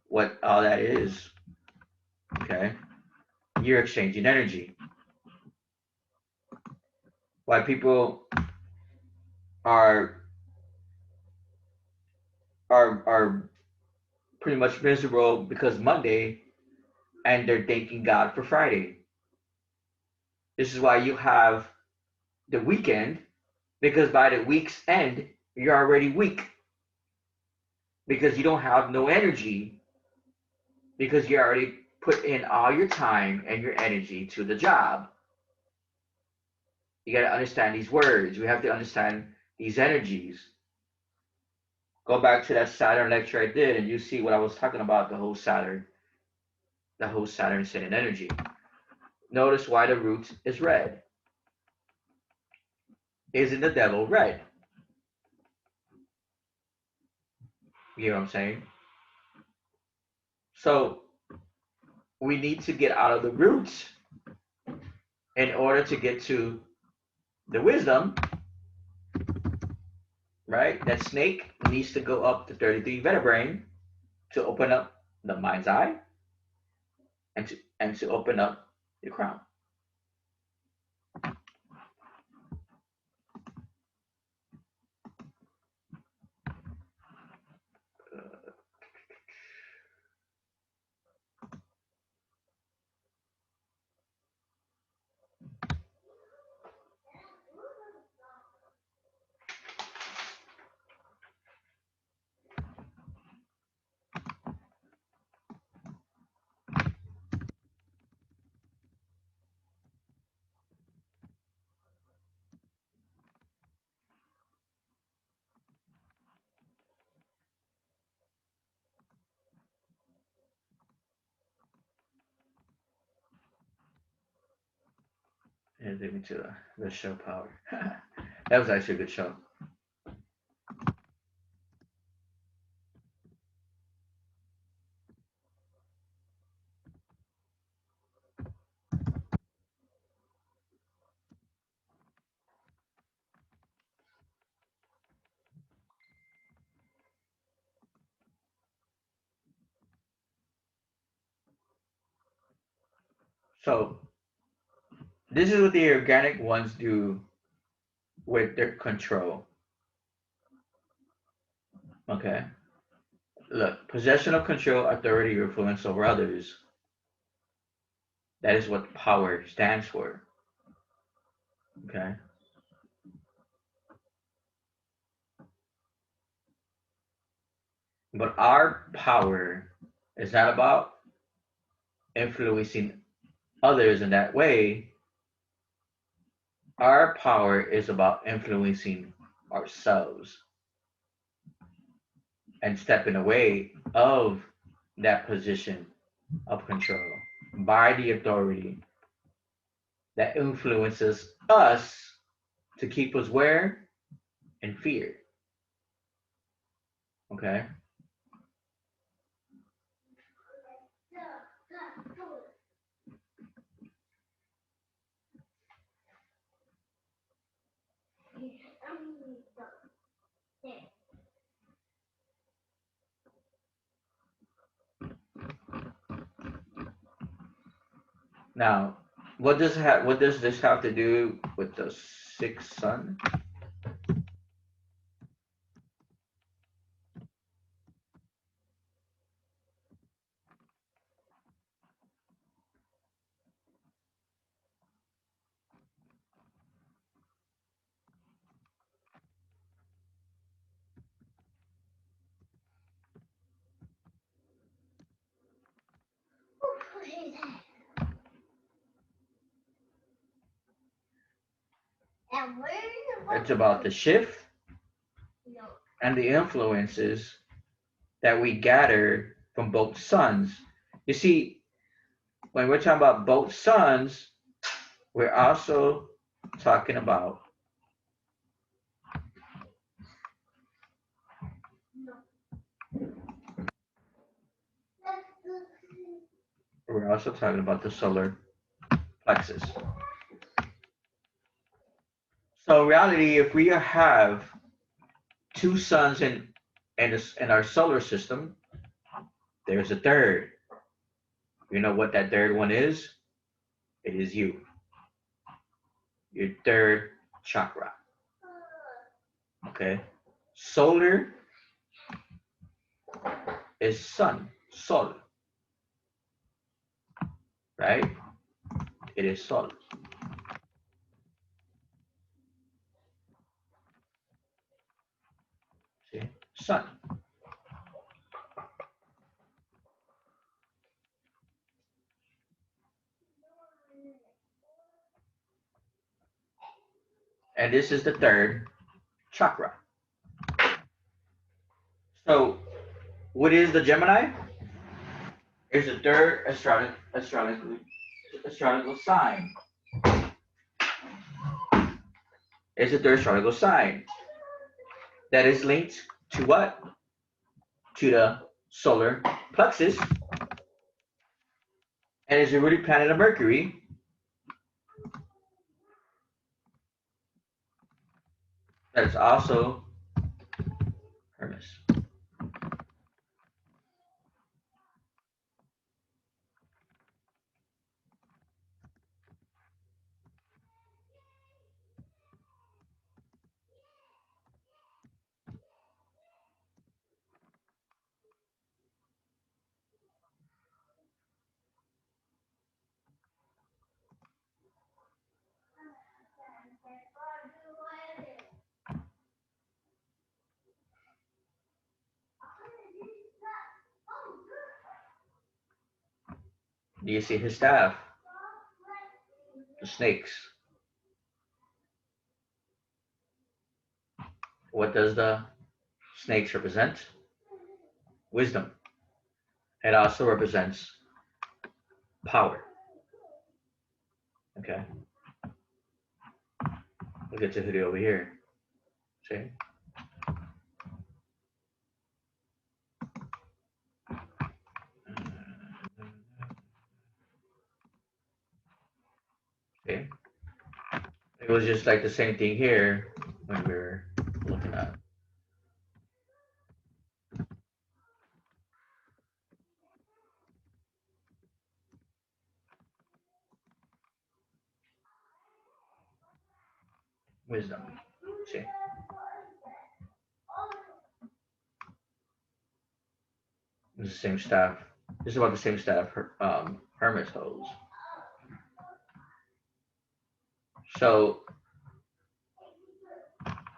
what all that is. Okay, you're exchanging energy. Why people are are pretty much miserable because Monday and they're thanking God for Friday. This is why you have the weekend, because by the week's end, you're already weak because you don't have no energy because you already put in all your time and your energy to the job. You got to understand these words. We have to understand these energies. Go back to that Saturn lecture I did, and you see what I was talking about, the whole Saturn ascendant energy. Notice why the root is red. Isn't the devil red? You know what I'm saying? So we need to get out of the roots in order to get to the wisdom, right? That snake needs to go up to 33 vertebrae to open up the mind's eye and to open up the crown. And take me to the show power. That was actually a good show. So this is what the organic ones do with their control. Okay. Look, possession of control, authority, or influence over others. That is what power stands for. Okay. But our power is not about influencing others in that way. Our power is about influencing ourselves and stepping away of that position of control by the authority that influences us to keep us where? In fear. Okay? Now, what does this have to do with the sixth sun? It's about the shift and the influences that we gather from both suns. You see, when we're talking about both suns, we're also talking about the solar plexus. So in reality, if we have two suns in our solar system, there's a third. You know what that third one is? It is you, your third chakra. Okay? Solar is sun, sol, right? It is sol. See? Sun. And this is the third chakra. So, what is the Gemini? It's the third astrological sign. It's the third astrological sign that is linked to what? To the solar plexus, and is the rooted planet of Mercury. That is also Hermes. Do you see his staff? The snakes. What does the snakes represent? Wisdom. It also represents power. Okay. Look at the hoodie over here. See? Okay. It was just like the same thing here when we were looking at wisdom. See? It's the same staff. This is about the same staff Hermes holds. So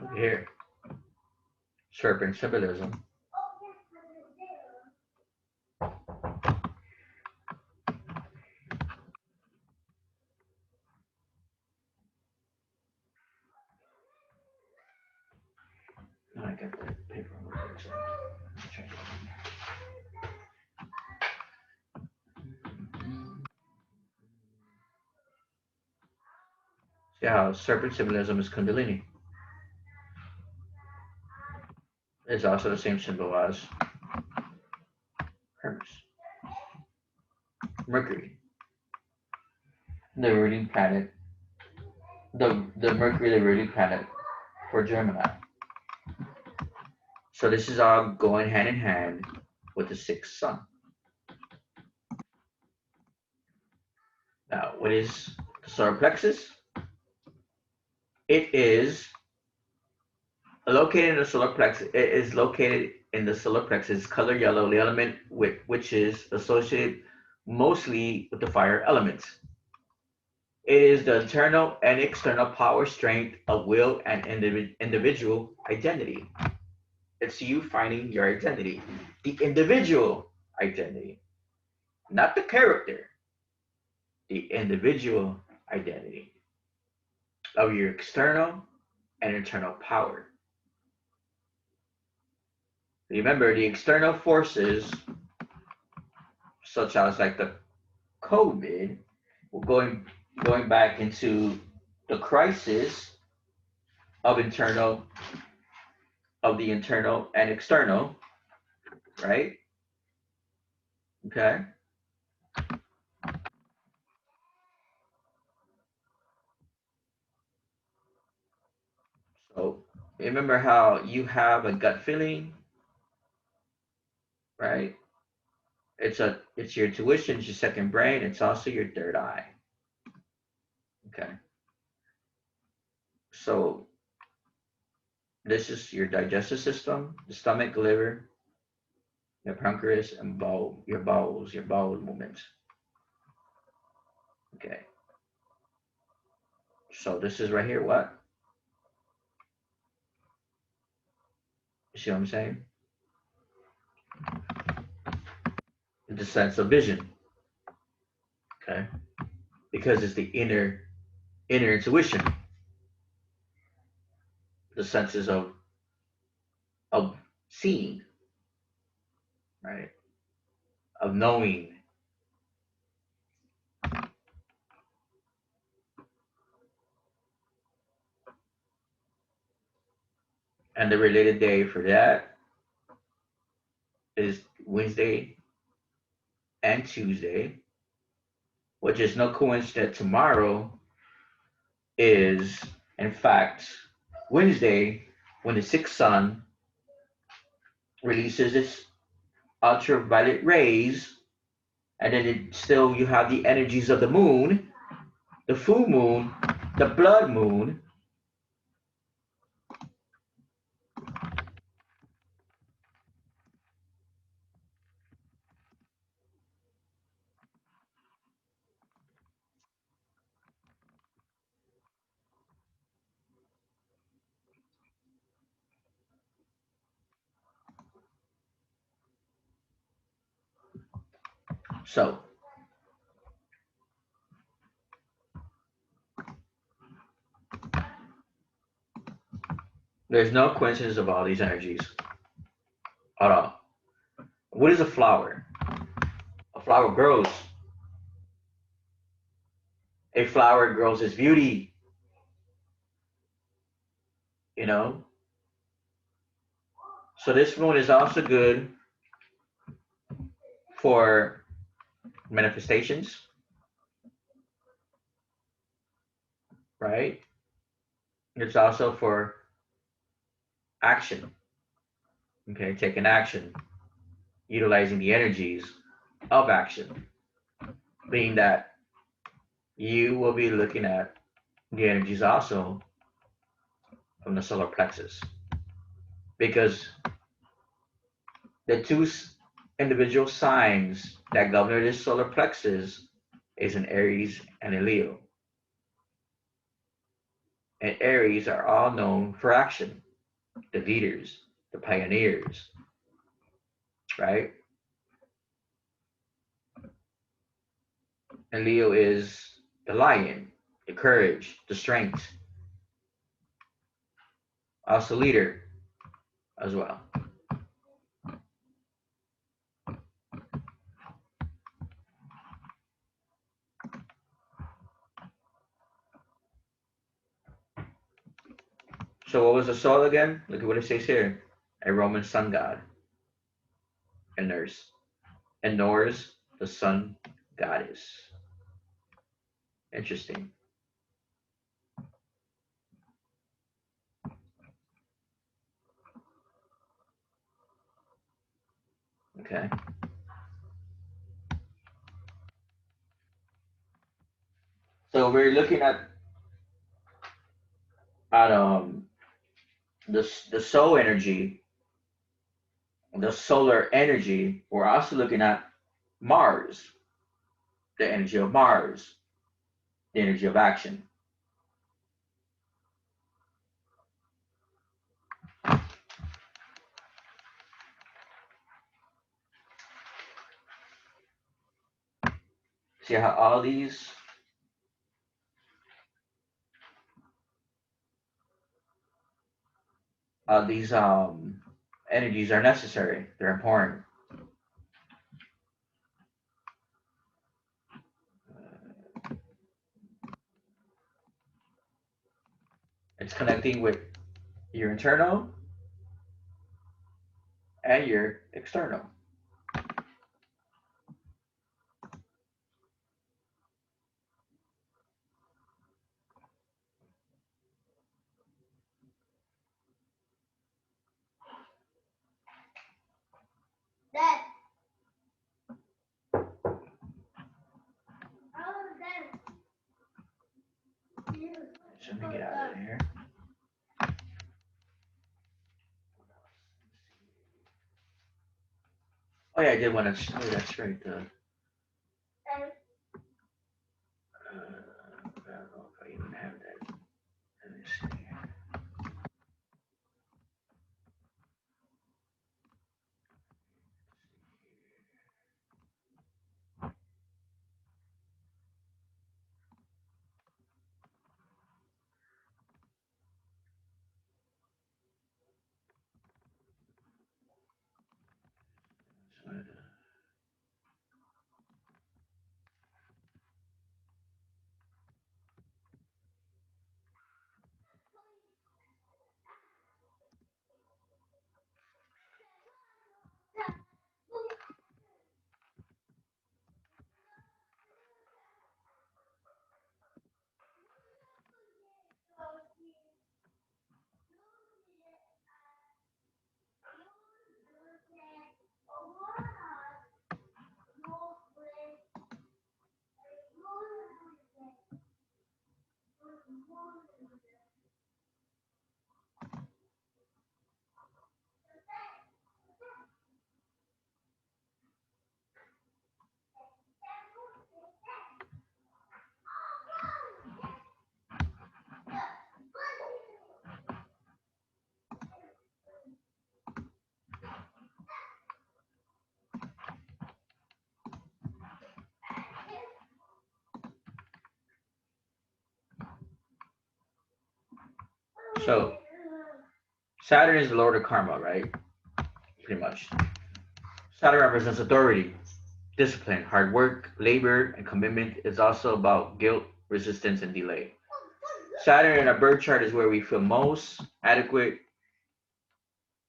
look here. Serpent symbolism. Oh, I got the paper over here, so change it. See how serpent symbolism is Kundalini. It's also the same symbol as Hermes. Mercury. The ruling planet. The Mercury, the ruling planet for Gemini. So this is all going hand in hand with the sixth sun. Now, what is the solar plexus? It is located in the solar plexus. It is located in the solar plexus, color yellow, the element which is associated mostly with the fire element. It is the internal and external power, strength of will, and individual identity. It's you finding your identity, the individual identity, not the character. the individual identity of your external and internal power. Remember, the external forces, such as like the COVID, going back into the crisis of internal of the internal and external, right? Okay. So remember how you have a gut feeling, right? It's your intuition, it's your second brain, it's also your third eye. Okay. So this is your digestive system, the stomach, liver, your pancreas, and your bowel movements. Okay. So this is right here. What? You see what I'm saying? The sense of vision. Okay. Because it's the inner intuition, the senses of seeing, right? Of knowing. And the related day for that is Wednesday and Tuesday, which is no coincidence that tomorrow is, in fact, Wednesday, when the sixth sun releases its ultraviolet rays, and then still you have the energies of the moon, the full moon, the blood moon. So there's no coincidence of all these energies at all. What is a flower? A flower grows. A flower grows its beauty, you know. So this moon is also good for manifestations, right? It's also for action, okay? Taking action, utilizing the energies of action, being that you will be looking at the energies also from the solar plexus, because the two individual signs that govern this solar plexus is an Aries and a Leo. And Aries are all known for action, the leaders, the pioneers, right? And Leo is the lion, the courage, the strength, also leader as well. So what was the soul again? Look at what it says here. A Roman sun god, a nurse. And Norse, the sun goddess. Interesting. Okay. So we're looking at the soul energy, the solar energy. We're also looking at Mars, the energy of Mars, the energy of action. See how all these these energies are necessary. They're important. It's connecting with your internal and your external. So let me get out of here. Oh yeah, I did want to. Oh, that's right. I don't know if I even have that. Let me see. So Saturn is the lord of karma, right? Pretty much. Saturn represents authority, discipline, hard work, labor, and commitment. Is also about guilt, resistance, and delay. Saturn in our birth chart is where we feel most adequate.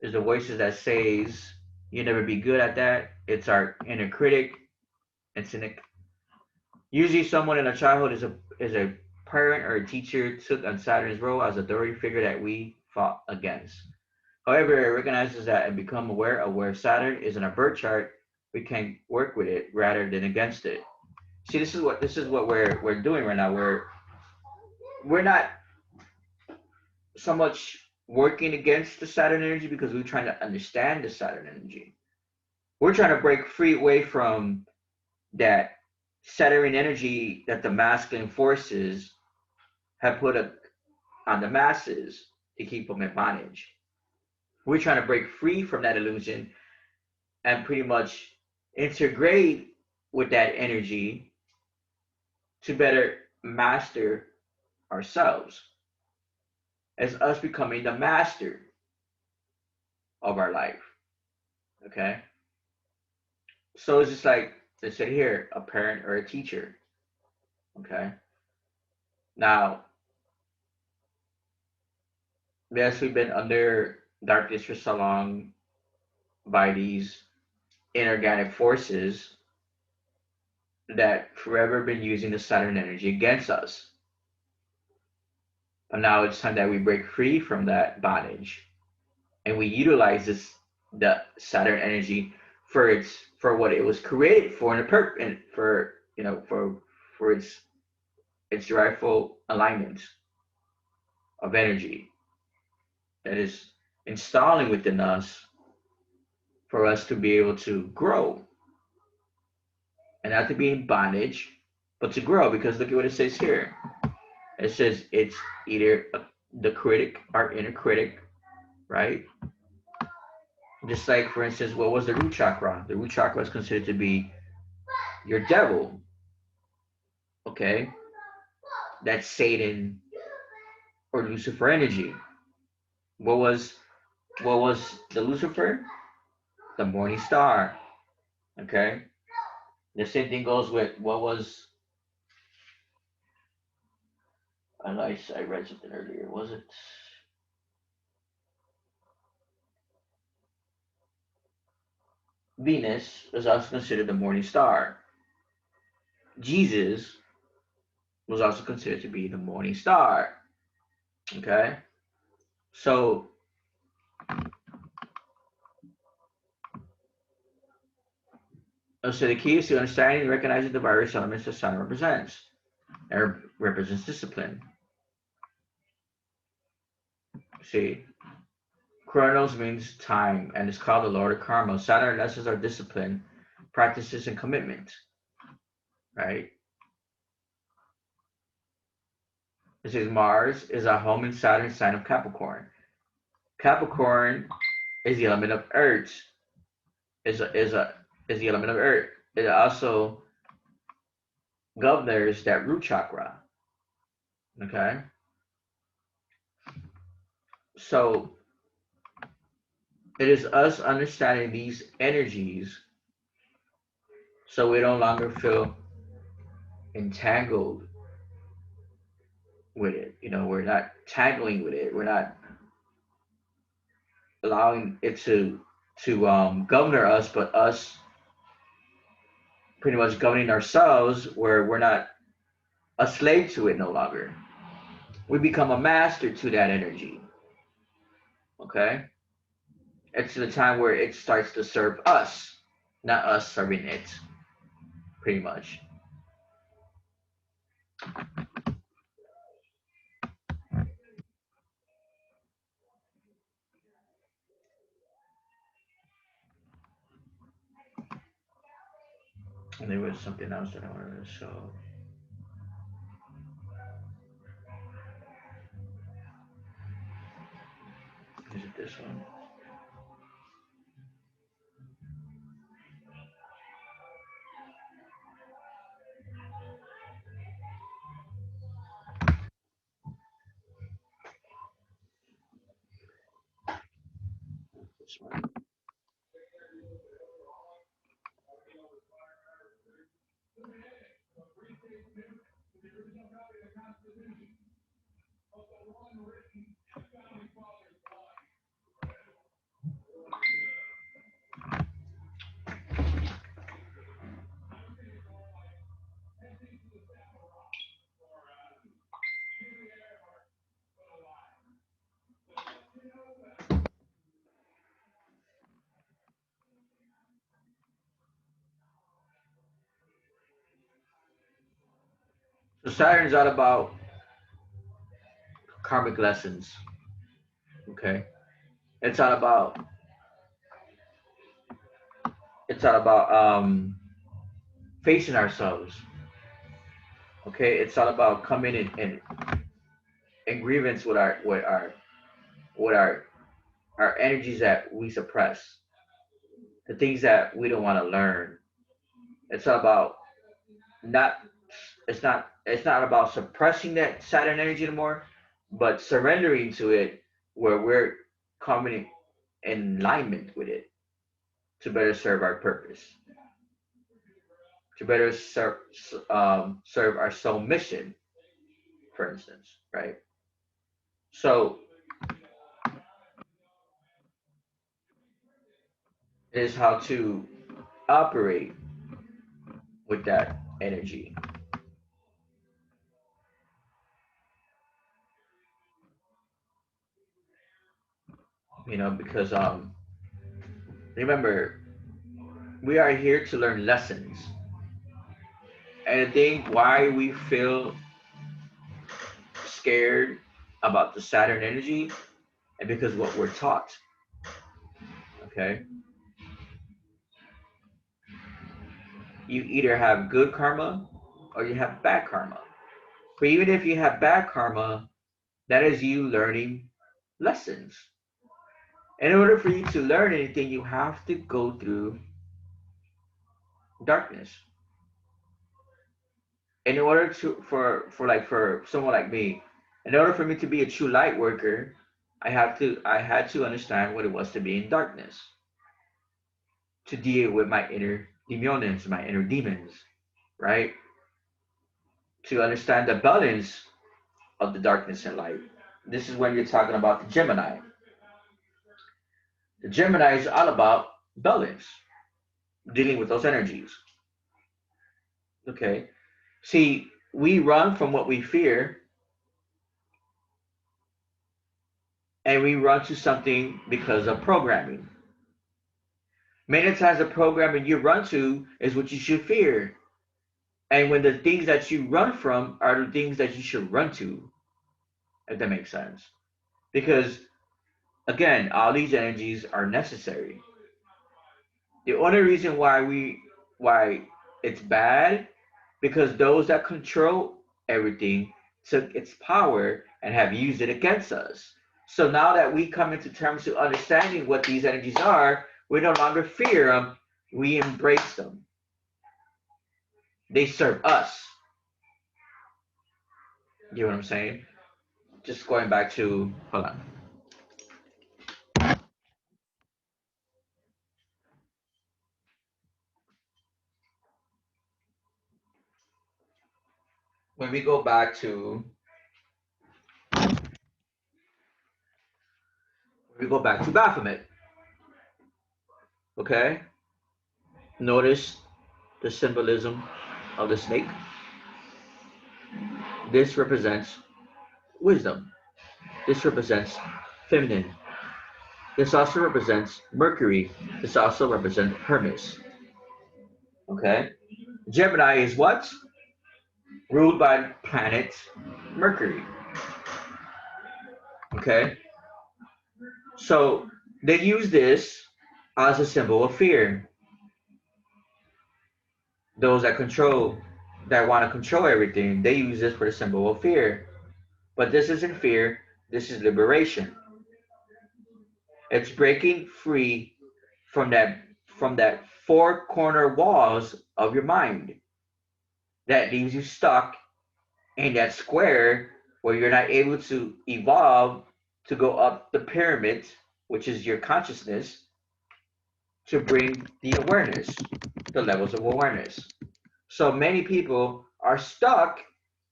Is the voices that says you never be good at that. It's our inner critic and cynic. Usually, someone in a childhood is a parent or a teacher took on Saturn's role as authority figure that we fought against. However, it recognizes that and become aware of where Saturn is in our birth chart, we can work with it rather than against it. See, this is what we're doing right now. We're not so much working against the Saturn energy because we're trying to understand the Saturn energy. We're trying to break free away from that Saturn energy that the masculine forces have put on the masses to keep them in bondage. We're trying to break free from that illusion and pretty much integrate with that energy to better master ourselves as us becoming the master of our life. Okay. So it's just like they said here, a parent or a teacher. Okay. Now, yes, we've been under darkness for so long by these inorganic forces that forever been using the Saturn energy against us. And now it's time that we break free from that bondage and we utilize the Saturn energy for what it was created for and the and for for its rightful alignment of energy that is installing within us for us to be able to grow and not to be in bondage, but to grow. Because look at what it says here. It says it's either the critic, our inner critic, right? Just like, for instance, what was the root chakra? The root chakra is considered to be your devil, okay? That's Satan or Lucifer energy. What was What was the Lucifer? The morning star. Okay. The same thing goes with what was I read something earlier. Was it Venus is also considered the morning star. Jesus was also considered to be the morning star. Okay. So so the key is to understanding and recognizing the various elements that Saturn represents. It represents discipline. See, Chronos means time and is called the Lord of Karma. Saturn lessons are discipline, practices, and commitment. Right? It says Mars is a home in Saturn's sign of Capricorn. Capricorn is the element of Earth. Is the element of Earth. It also governs that root chakra. Okay, so it is us understanding these energies, so we no longer feel entangled with it. We're not tangling with it. We're not allowing it to govern us, but us pretty much governing ourselves, where we're not a slave to it no longer. We become a master to that energy. Okay, it's the time where it starts to serve us, not us serving it. Pretty much. And there was something else that I wanted to show. Is it this one? This one. So Saturn is all about karmic lessons. Okay, it's all about facing ourselves. Okay, it's all about coming in grievance with our energies that we suppress, the things that we don't want to learn. It's all about not it's not about suppressing that Saturn energy anymore, but surrendering to it, where we're coming in alignment with it to better serve our purpose, to better serve our soul mission, for instance, right? So it is how to operate with that energy, because remember, we are here to learn lessons. And I think why we feel scared about the Saturn energy, and because what we're taught. Okay, you either have good karma or you have bad karma. But even if you have bad karma, that is you learning lessons. In order for you to learn anything, you have to go through darkness. In order to for someone like me, in order for me to be a true light worker, I had to understand what it was to be in darkness, to deal with my inner demons, my inner demons, right? To understand the balance of the darkness and light. This is when you're talking about the Gemini. The Gemini is all about balance, dealing with those energies. Okay. See, we run from what we fear and we run to something because of programming. Many times the programming you run to is what you should fear. And when the things that you run from are the things that you should run to, if that makes sense. Because again, all these energies are necessary. The only reason why it's bad because those that control everything took its power and have used it against us. So now that we come into terms to understanding what these energies are, we no longer fear them, we embrace them. They serve us. You know what I'm saying? Just going back to, hold on. When we go back to, Baphomet, okay? Notice the symbolism of the snake. This represents wisdom. This represents feminine. This also represents Mercury. This also represents Hermes. Okay. Gemini is what? Ruled by planet Mercury. Okay. So they use this as a symbol of fear. Those that want to control everything, they use this for the symbol of fear. But this isn't fear, this is liberation. It's breaking free from that four corner walls of your mind that leaves you stuck in that square where you're not able to evolve to go up the pyramid, which is your consciousness, to bring the awareness, the levels of awareness. So many people are stuck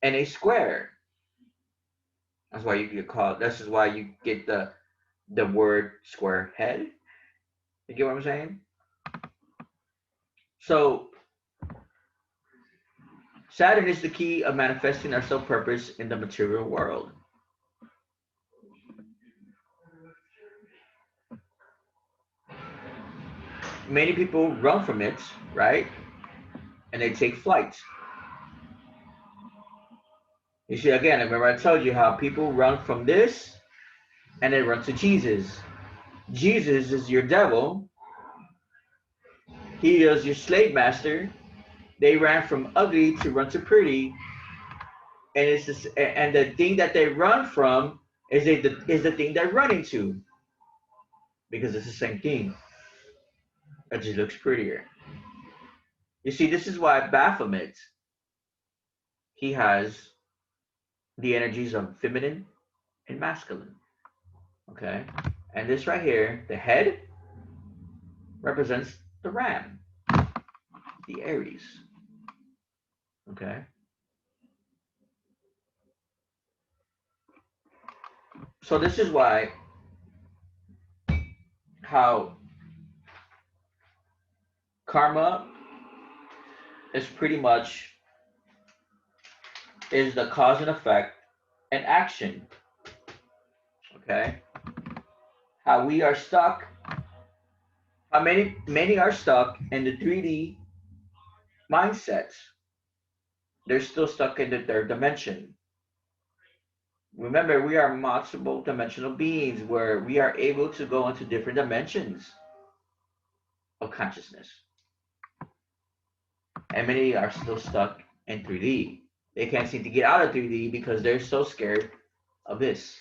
in a square. That's why you get called. This is why you get the word square head. You get what I'm saying? So Saturn is the key of manifesting our self purpose in the material world. Many people run from it, right? And they take flight. You see, again, remember I told you how people run from this and they run to Jesus. Jesus is your devil. He is your slave master. They ran from ugly to run to pretty, and it's this, and the thing that they run from is the thing they're running to because it's the same thing. It just looks prettier. You see, this is why Baphomet he has the energies of feminine and masculine. Okay, and this right here, the head represents the ram, the Aries. Okay, so this is why how karma is pretty much is the cause and effect and action. Okay, how we are stuck. How many are stuck in the 3D mindsets? They're still stuck in the third dimension. Remember, we are multiple dimensional beings where we are able to go into different dimensions of consciousness. And many are still stuck in 3D. They can't seem to get out of 3D because they're so scared of this.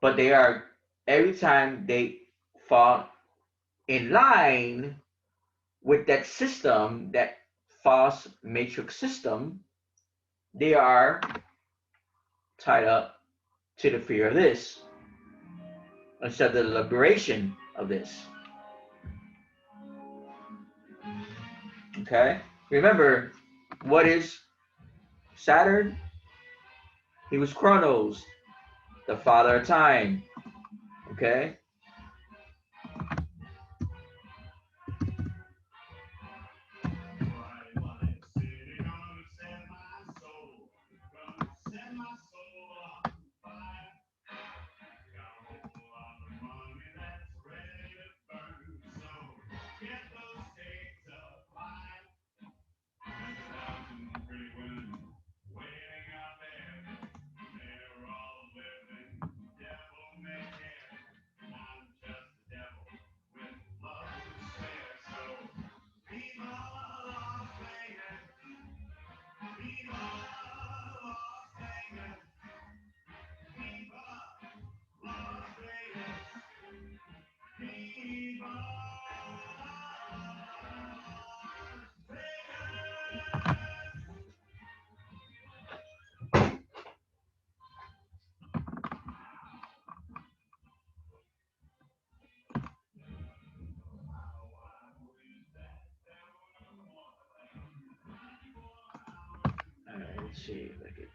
But they are, every time they fall in line with that system, that false matrix system, they are tied up to the fear of this instead of the liberation of this. Okay? Remember, what is Saturn? He was Chronos, the father of time. Okay? Alright, let's see if I can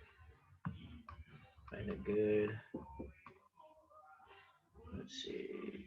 find it good. Let's see.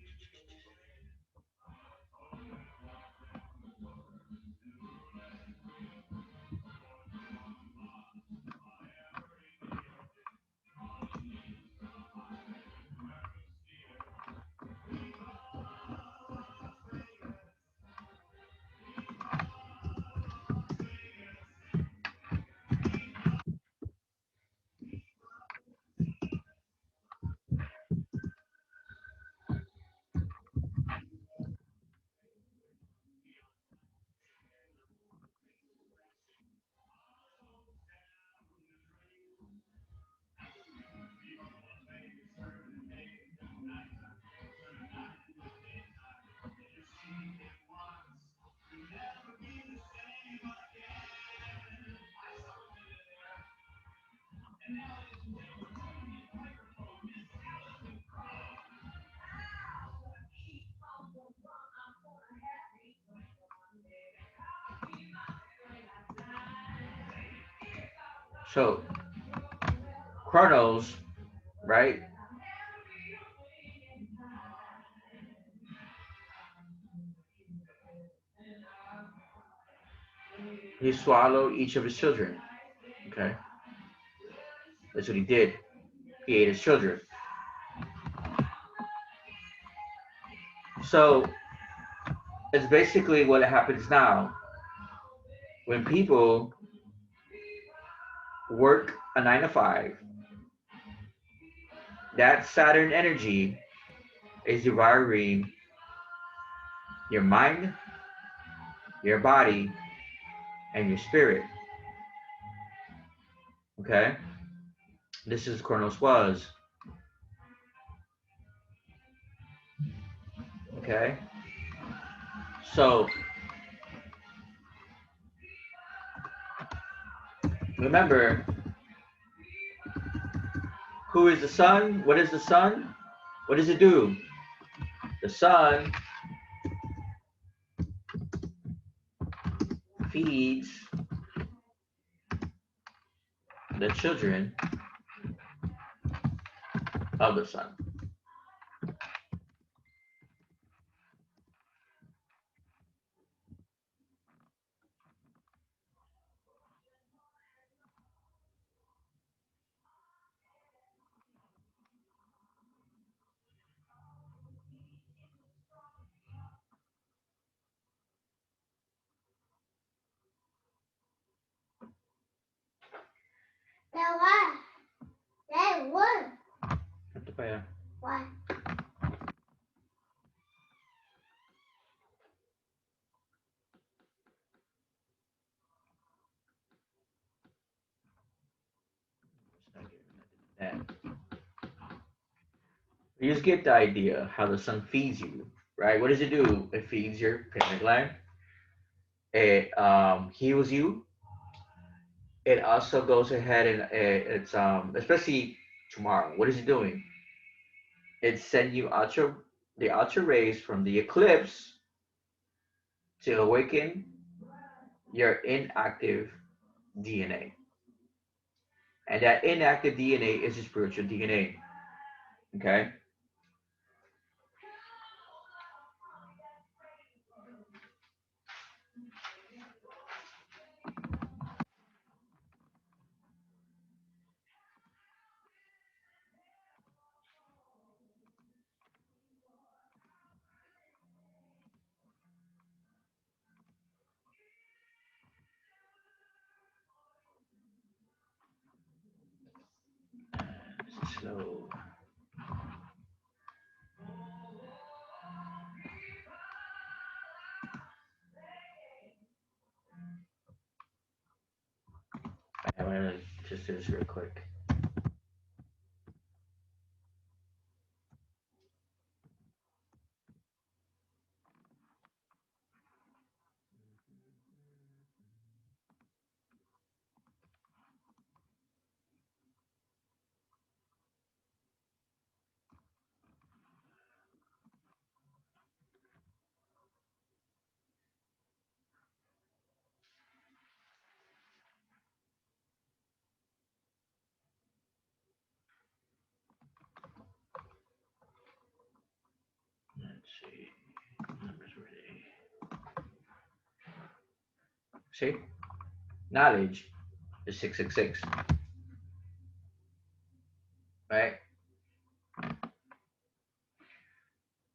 So, Chronos, right? He swallowed each of his children. Okay? That's what he did. He ate his children. So, it's basically what happens now. When people work a 9 to 5, that Saturn energy is devouring your mind, your body, and your spirit. Okay? This is Chronos was. Okay? So, remember, who is the sun? What is the sun? What does it do? The sun feeds the children of the sun. Ito pa yan. That. You just get the idea how the sun feeds you, right? What does it do? It feeds your pineal gland. It heals you. It also goes ahead and it's especially tomorrow. What is it doing? It's sending you ultra rays from the eclipse to awaken your inactive DNA. And that inactive DNA is the spiritual DNA. Okay? Slow. I'm gonna just do this real quick. Let's see. Numbers ready. See? Knowledge is 666. Right?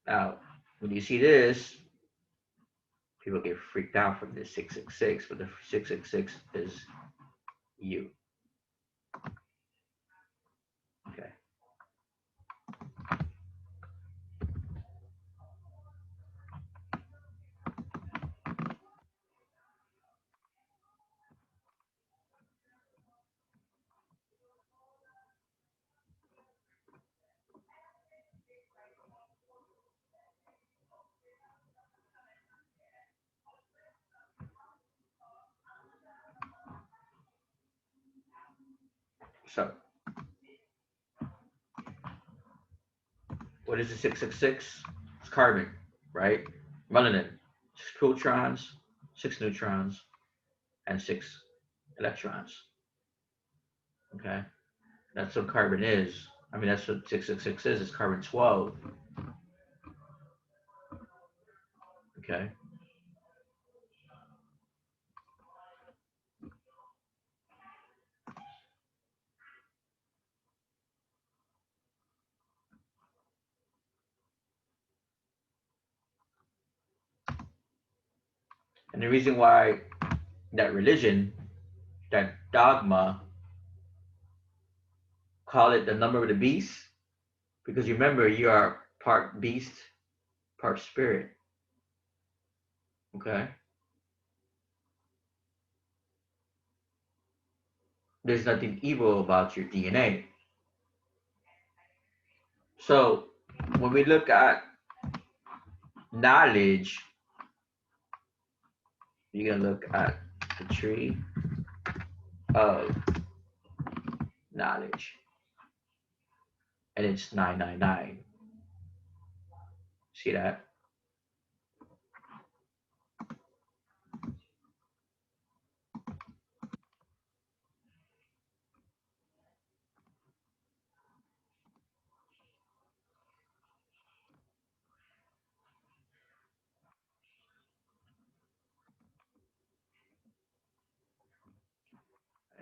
Now, when you see this, people get freaked out from this 666, but the 666 is you. Okay. So, what is the 666? It's carbon, right? Melanin, 6 protons, 6 neutrons, and 6 electrons. Okay. That's what carbon is. I mean, that's what 666 is. It's carbon 12. Okay. And the reason why that religion, that dogma, call it the number of the beast, because remember, you are part beast, part spirit. Okay. There's nothing evil about your DNA. So when we look at knowledge, you're gonna look at the tree of knowledge, and it's 999. See that?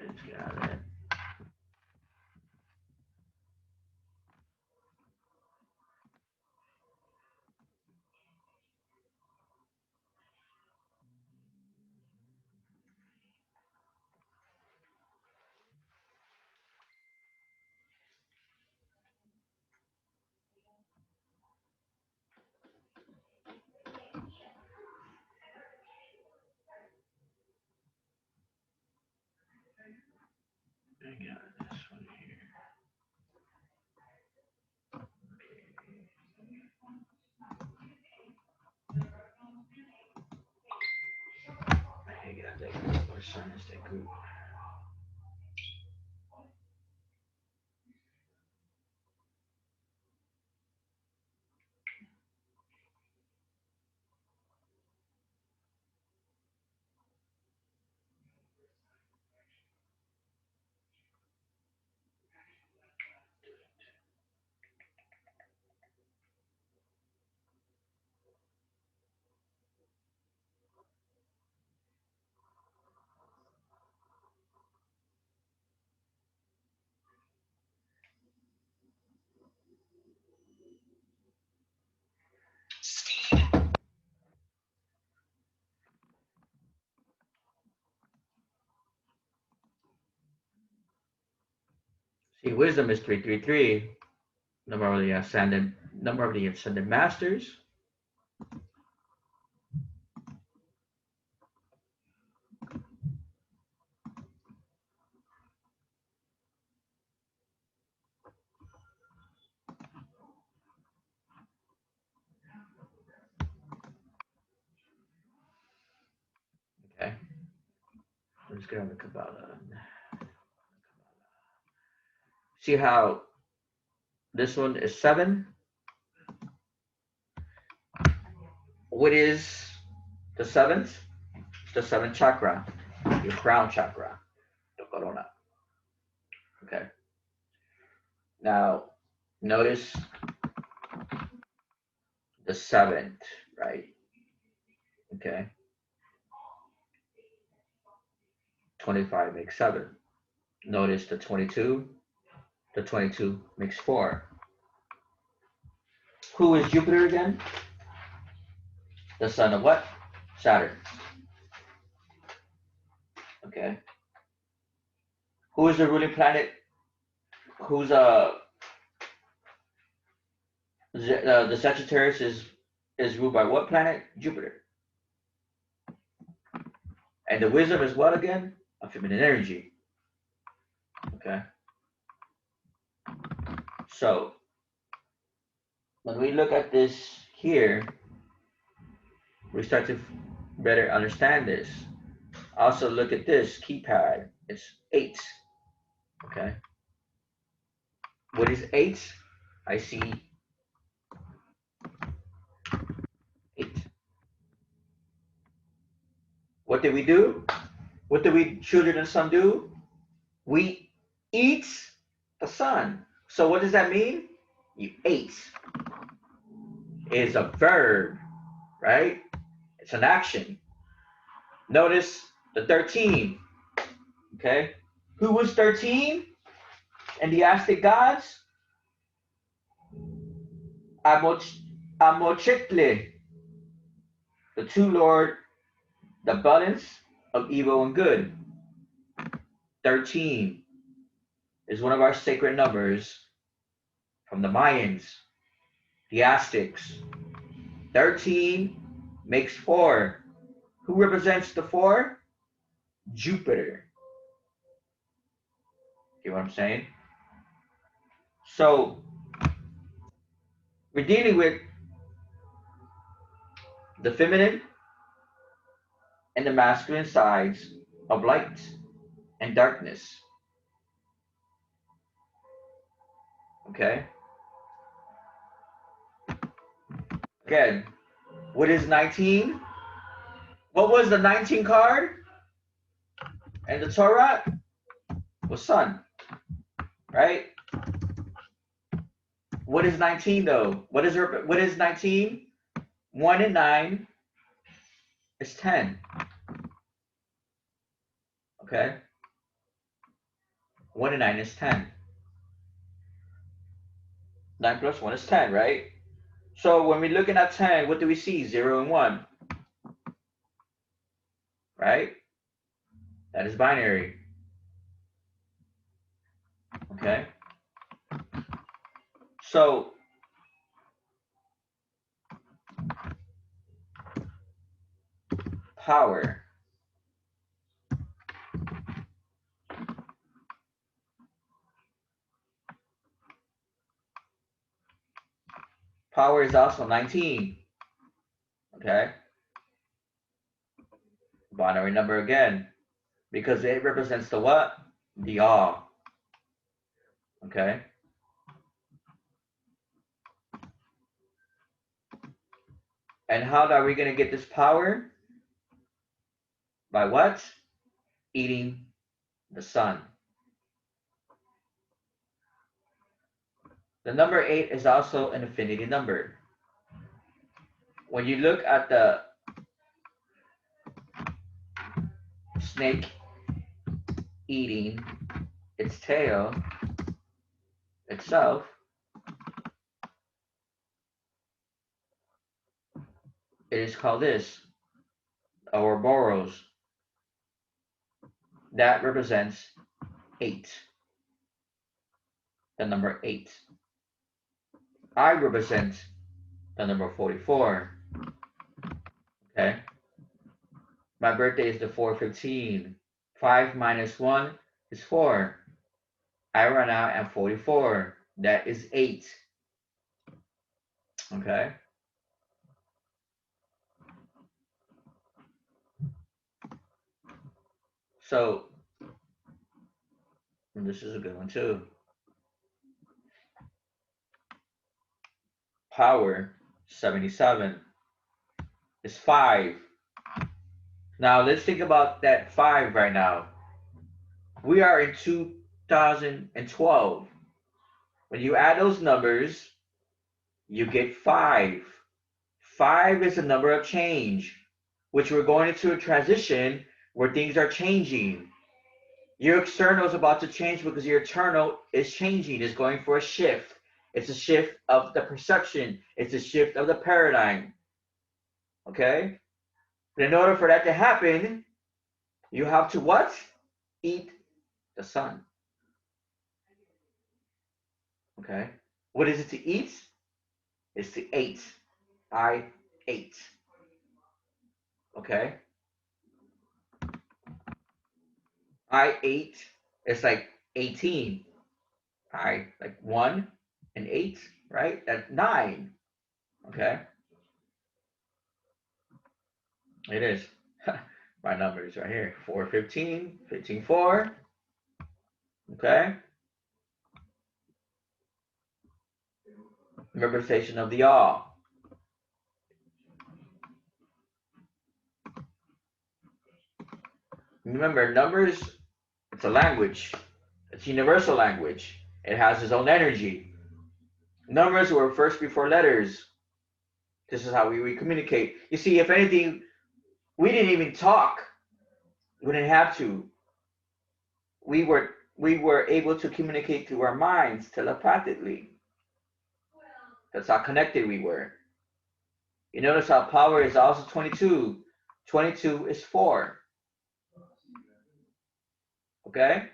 Let's get out of that. I got this one here. I got that group. What sign is that group? See, wisdom is 333. Number of the ascended masters. Okay. Let's get on the Kabbalah. See how this one is 7? What is the 7th? The 7th chakra, your crown chakra, the corona. Okay. Now, notice the 7th, right? Okay. 25 makes 7. Notice the 22. The 22 makes 4. Who is Jupiter again? The son of what? Saturn. Okay. Who is the ruling planet? Who's the Sagittarius is ruled by what planet? Jupiter. And the wisdom is what again? A feminine energy. Okay. So when we look at this here, we start to better understand this. Also look at this keypad. It's 8. Okay. What is 8? I see 8. What did we do? What do we children of the sun do? We eat the sun. So what does that mean? You ate. Is a verb, right? It's an action. Notice the 13. Okay. Who was 13? And the Aztec gods? Amochitle, the two Lord, the balance of evil and good. 13 is one of our sacred numbers from the Mayans, the Aztecs. 13 makes 4. Who represents the 4? Jupiter. You know what I'm saying? So we're dealing with the feminine and the masculine sides of light and darkness. Okay? Again, what is 19? What was the 19 card? And the Torah was sun, right? What is 19 though? What is 19? 1 and 9 is 10. Okay? 1 and 9 is 10. 9 plus 1 is 10, right? So when we're looking at 10, what do we see? 0 and 1. Right? That is binary. Okay? So power. Power is also 19. Okay? Binary number again. Because it represents the what? The all. Okay? And how are we going to get this power? By what? Eating the sun. The number 8 is also an infinity number. When you look at the snake eating its tail itself, it is called this, Ouroboros. That represents 8. the number 8. I represent the number 44. Okay? My birthday is the 4/15. 5 minus 1 is 4. I run out at 44. That is 8. Okay? So, this is a good one too. Power 77 is 5. Now, let's think about that 5 right now. We are in 2012. When you add those numbers, you get 5. 5 is a number of change, which we're going into a transition where things are changing. Your external is about to change because your internal is changing. It's going for a shift. It's a shift of the perception. It's a shift of the paradigm. Okay? But in order for that to happen, you have to what? Eat the sun. Okay? What is it to eat? It's to eat. I ate. Okay? I ate. It's like 18. I like 1 and 8, right? That's 9. Okay? It is. My numbers right here. 4/15, 15/4. Okay? Representation of the all. Remember, numbers, it's a language. It's universal language. It has its own energy. Numbers were first before letters. This is how we communicate. You see, if anything, we didn't even talk. We didn't have to. We were able to communicate through our minds telepathically. That's how connected we were. You notice how power is also 22. 22 is 4. Okay?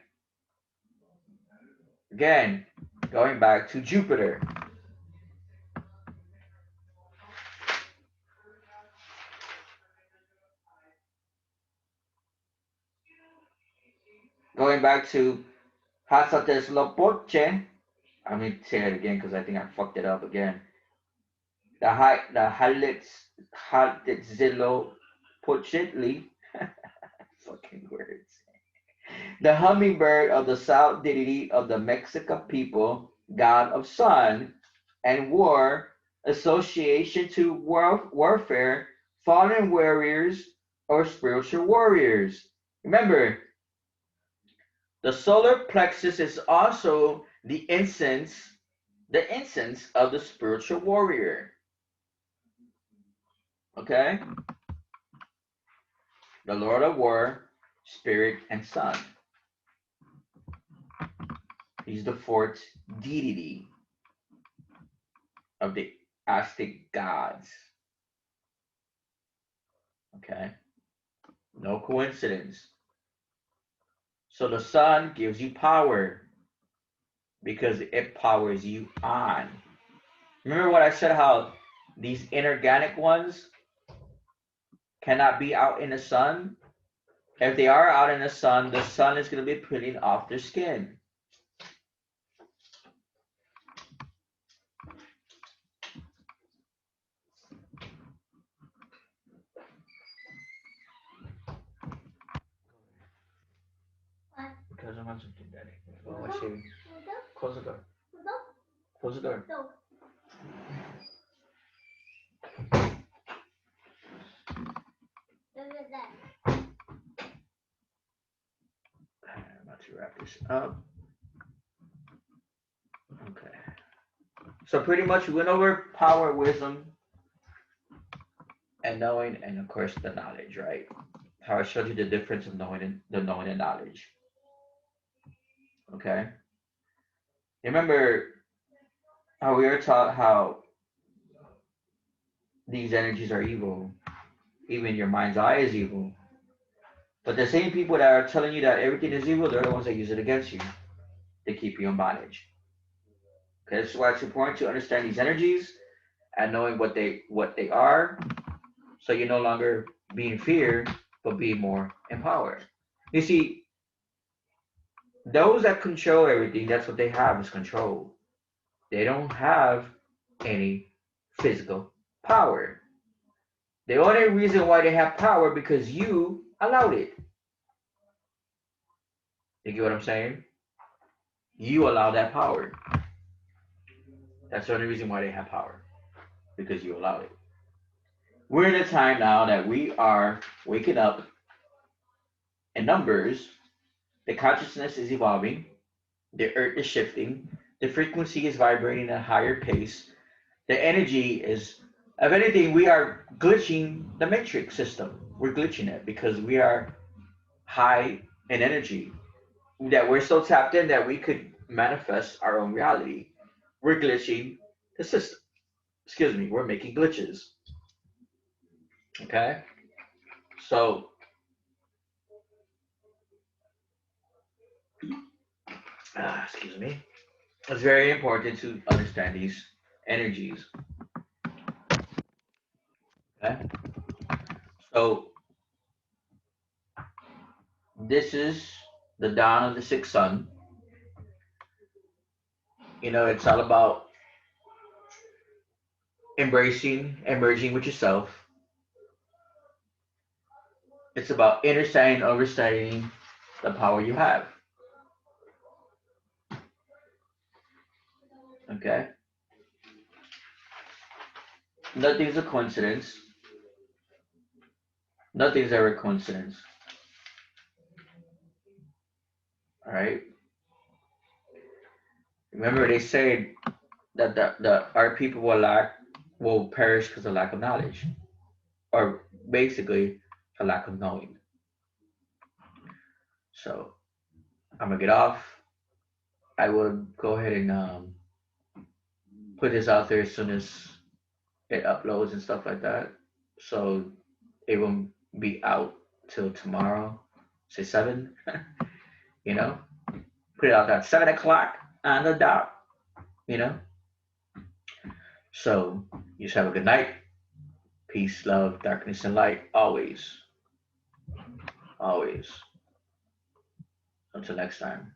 Again, going back to Jupiter. Going back to Hatzatezlopoche. I'm going to say it again because I think I fucked it up again. The Hatzatezlopochtli. Fucking words. The hummingbird of the south deity of the Mexican people, god of sun and war, association to warfare, fallen warriors, or spiritual warriors. Remember, the solar plexus is also the incense of the spiritual warrior. Okay? The Lord of War, Spirit, and Sun. He's the fourth deity of the Aztec gods. Okay? No coincidence. So the sun gives you power because it powers you on. Remember what I said, how these inorganic ones cannot be out in the sun? If they are out in the sun is going to be peeling off their skin. Because I'm on something, Daddy. Oh, I see. Close the door. Close the door. I'm about to wrap this up. Okay. So pretty much we went over power, wisdom, and knowing, and of course the knowledge, right? How I showed you the difference of knowing and knowledge. Okay. Remember how we were taught how these energies are evil. Even your mind's eye is evil. But the same people that are telling you that everything is evil, they're the ones that use it against you to keep you in bondage. Okay, that's why it's important to understand these energies and knowing what they are, so you no longer be in fear, but be more empowered. You see, those that control everything, that's what they have is control. They don't have any physical power. The only reason why they have power because you allowed it. You get what I'm saying? You allow that power. That's the only reason why they have power because you allowed it. We're in a time now that we are waking up in numbers. The consciousness is evolving. The earth is shifting. The frequency is vibrating at a higher pace. The energy is, if anything, we are glitching the matrix system. We're glitching it because we are high in energy. That we're so tapped in that we could manifest our own reality. We're glitching the system. Excuse me, we're making glitches. Okay? So, excuse me. It's very important to understand these energies. Okay? So, this is the dawn of the sixth sun. It's all about embracing, emerging with yourself. It's about understanding, understanding the power you have. Okay? Nothing's a coincidence. Nothing's ever a coincidence. All right? Remember, they say that our people will perish because of lack of knowledge, or basically a lack of knowing. So I'm gonna get off. I would go ahead and put this out there as soon as it uploads and stuff like that. So it won't be out till tomorrow, say 7. you know, Put it out at 7 o'clock on the dot. You know. So you just have a good night. Peace, love, darkness, and light. Always, always. Until next time.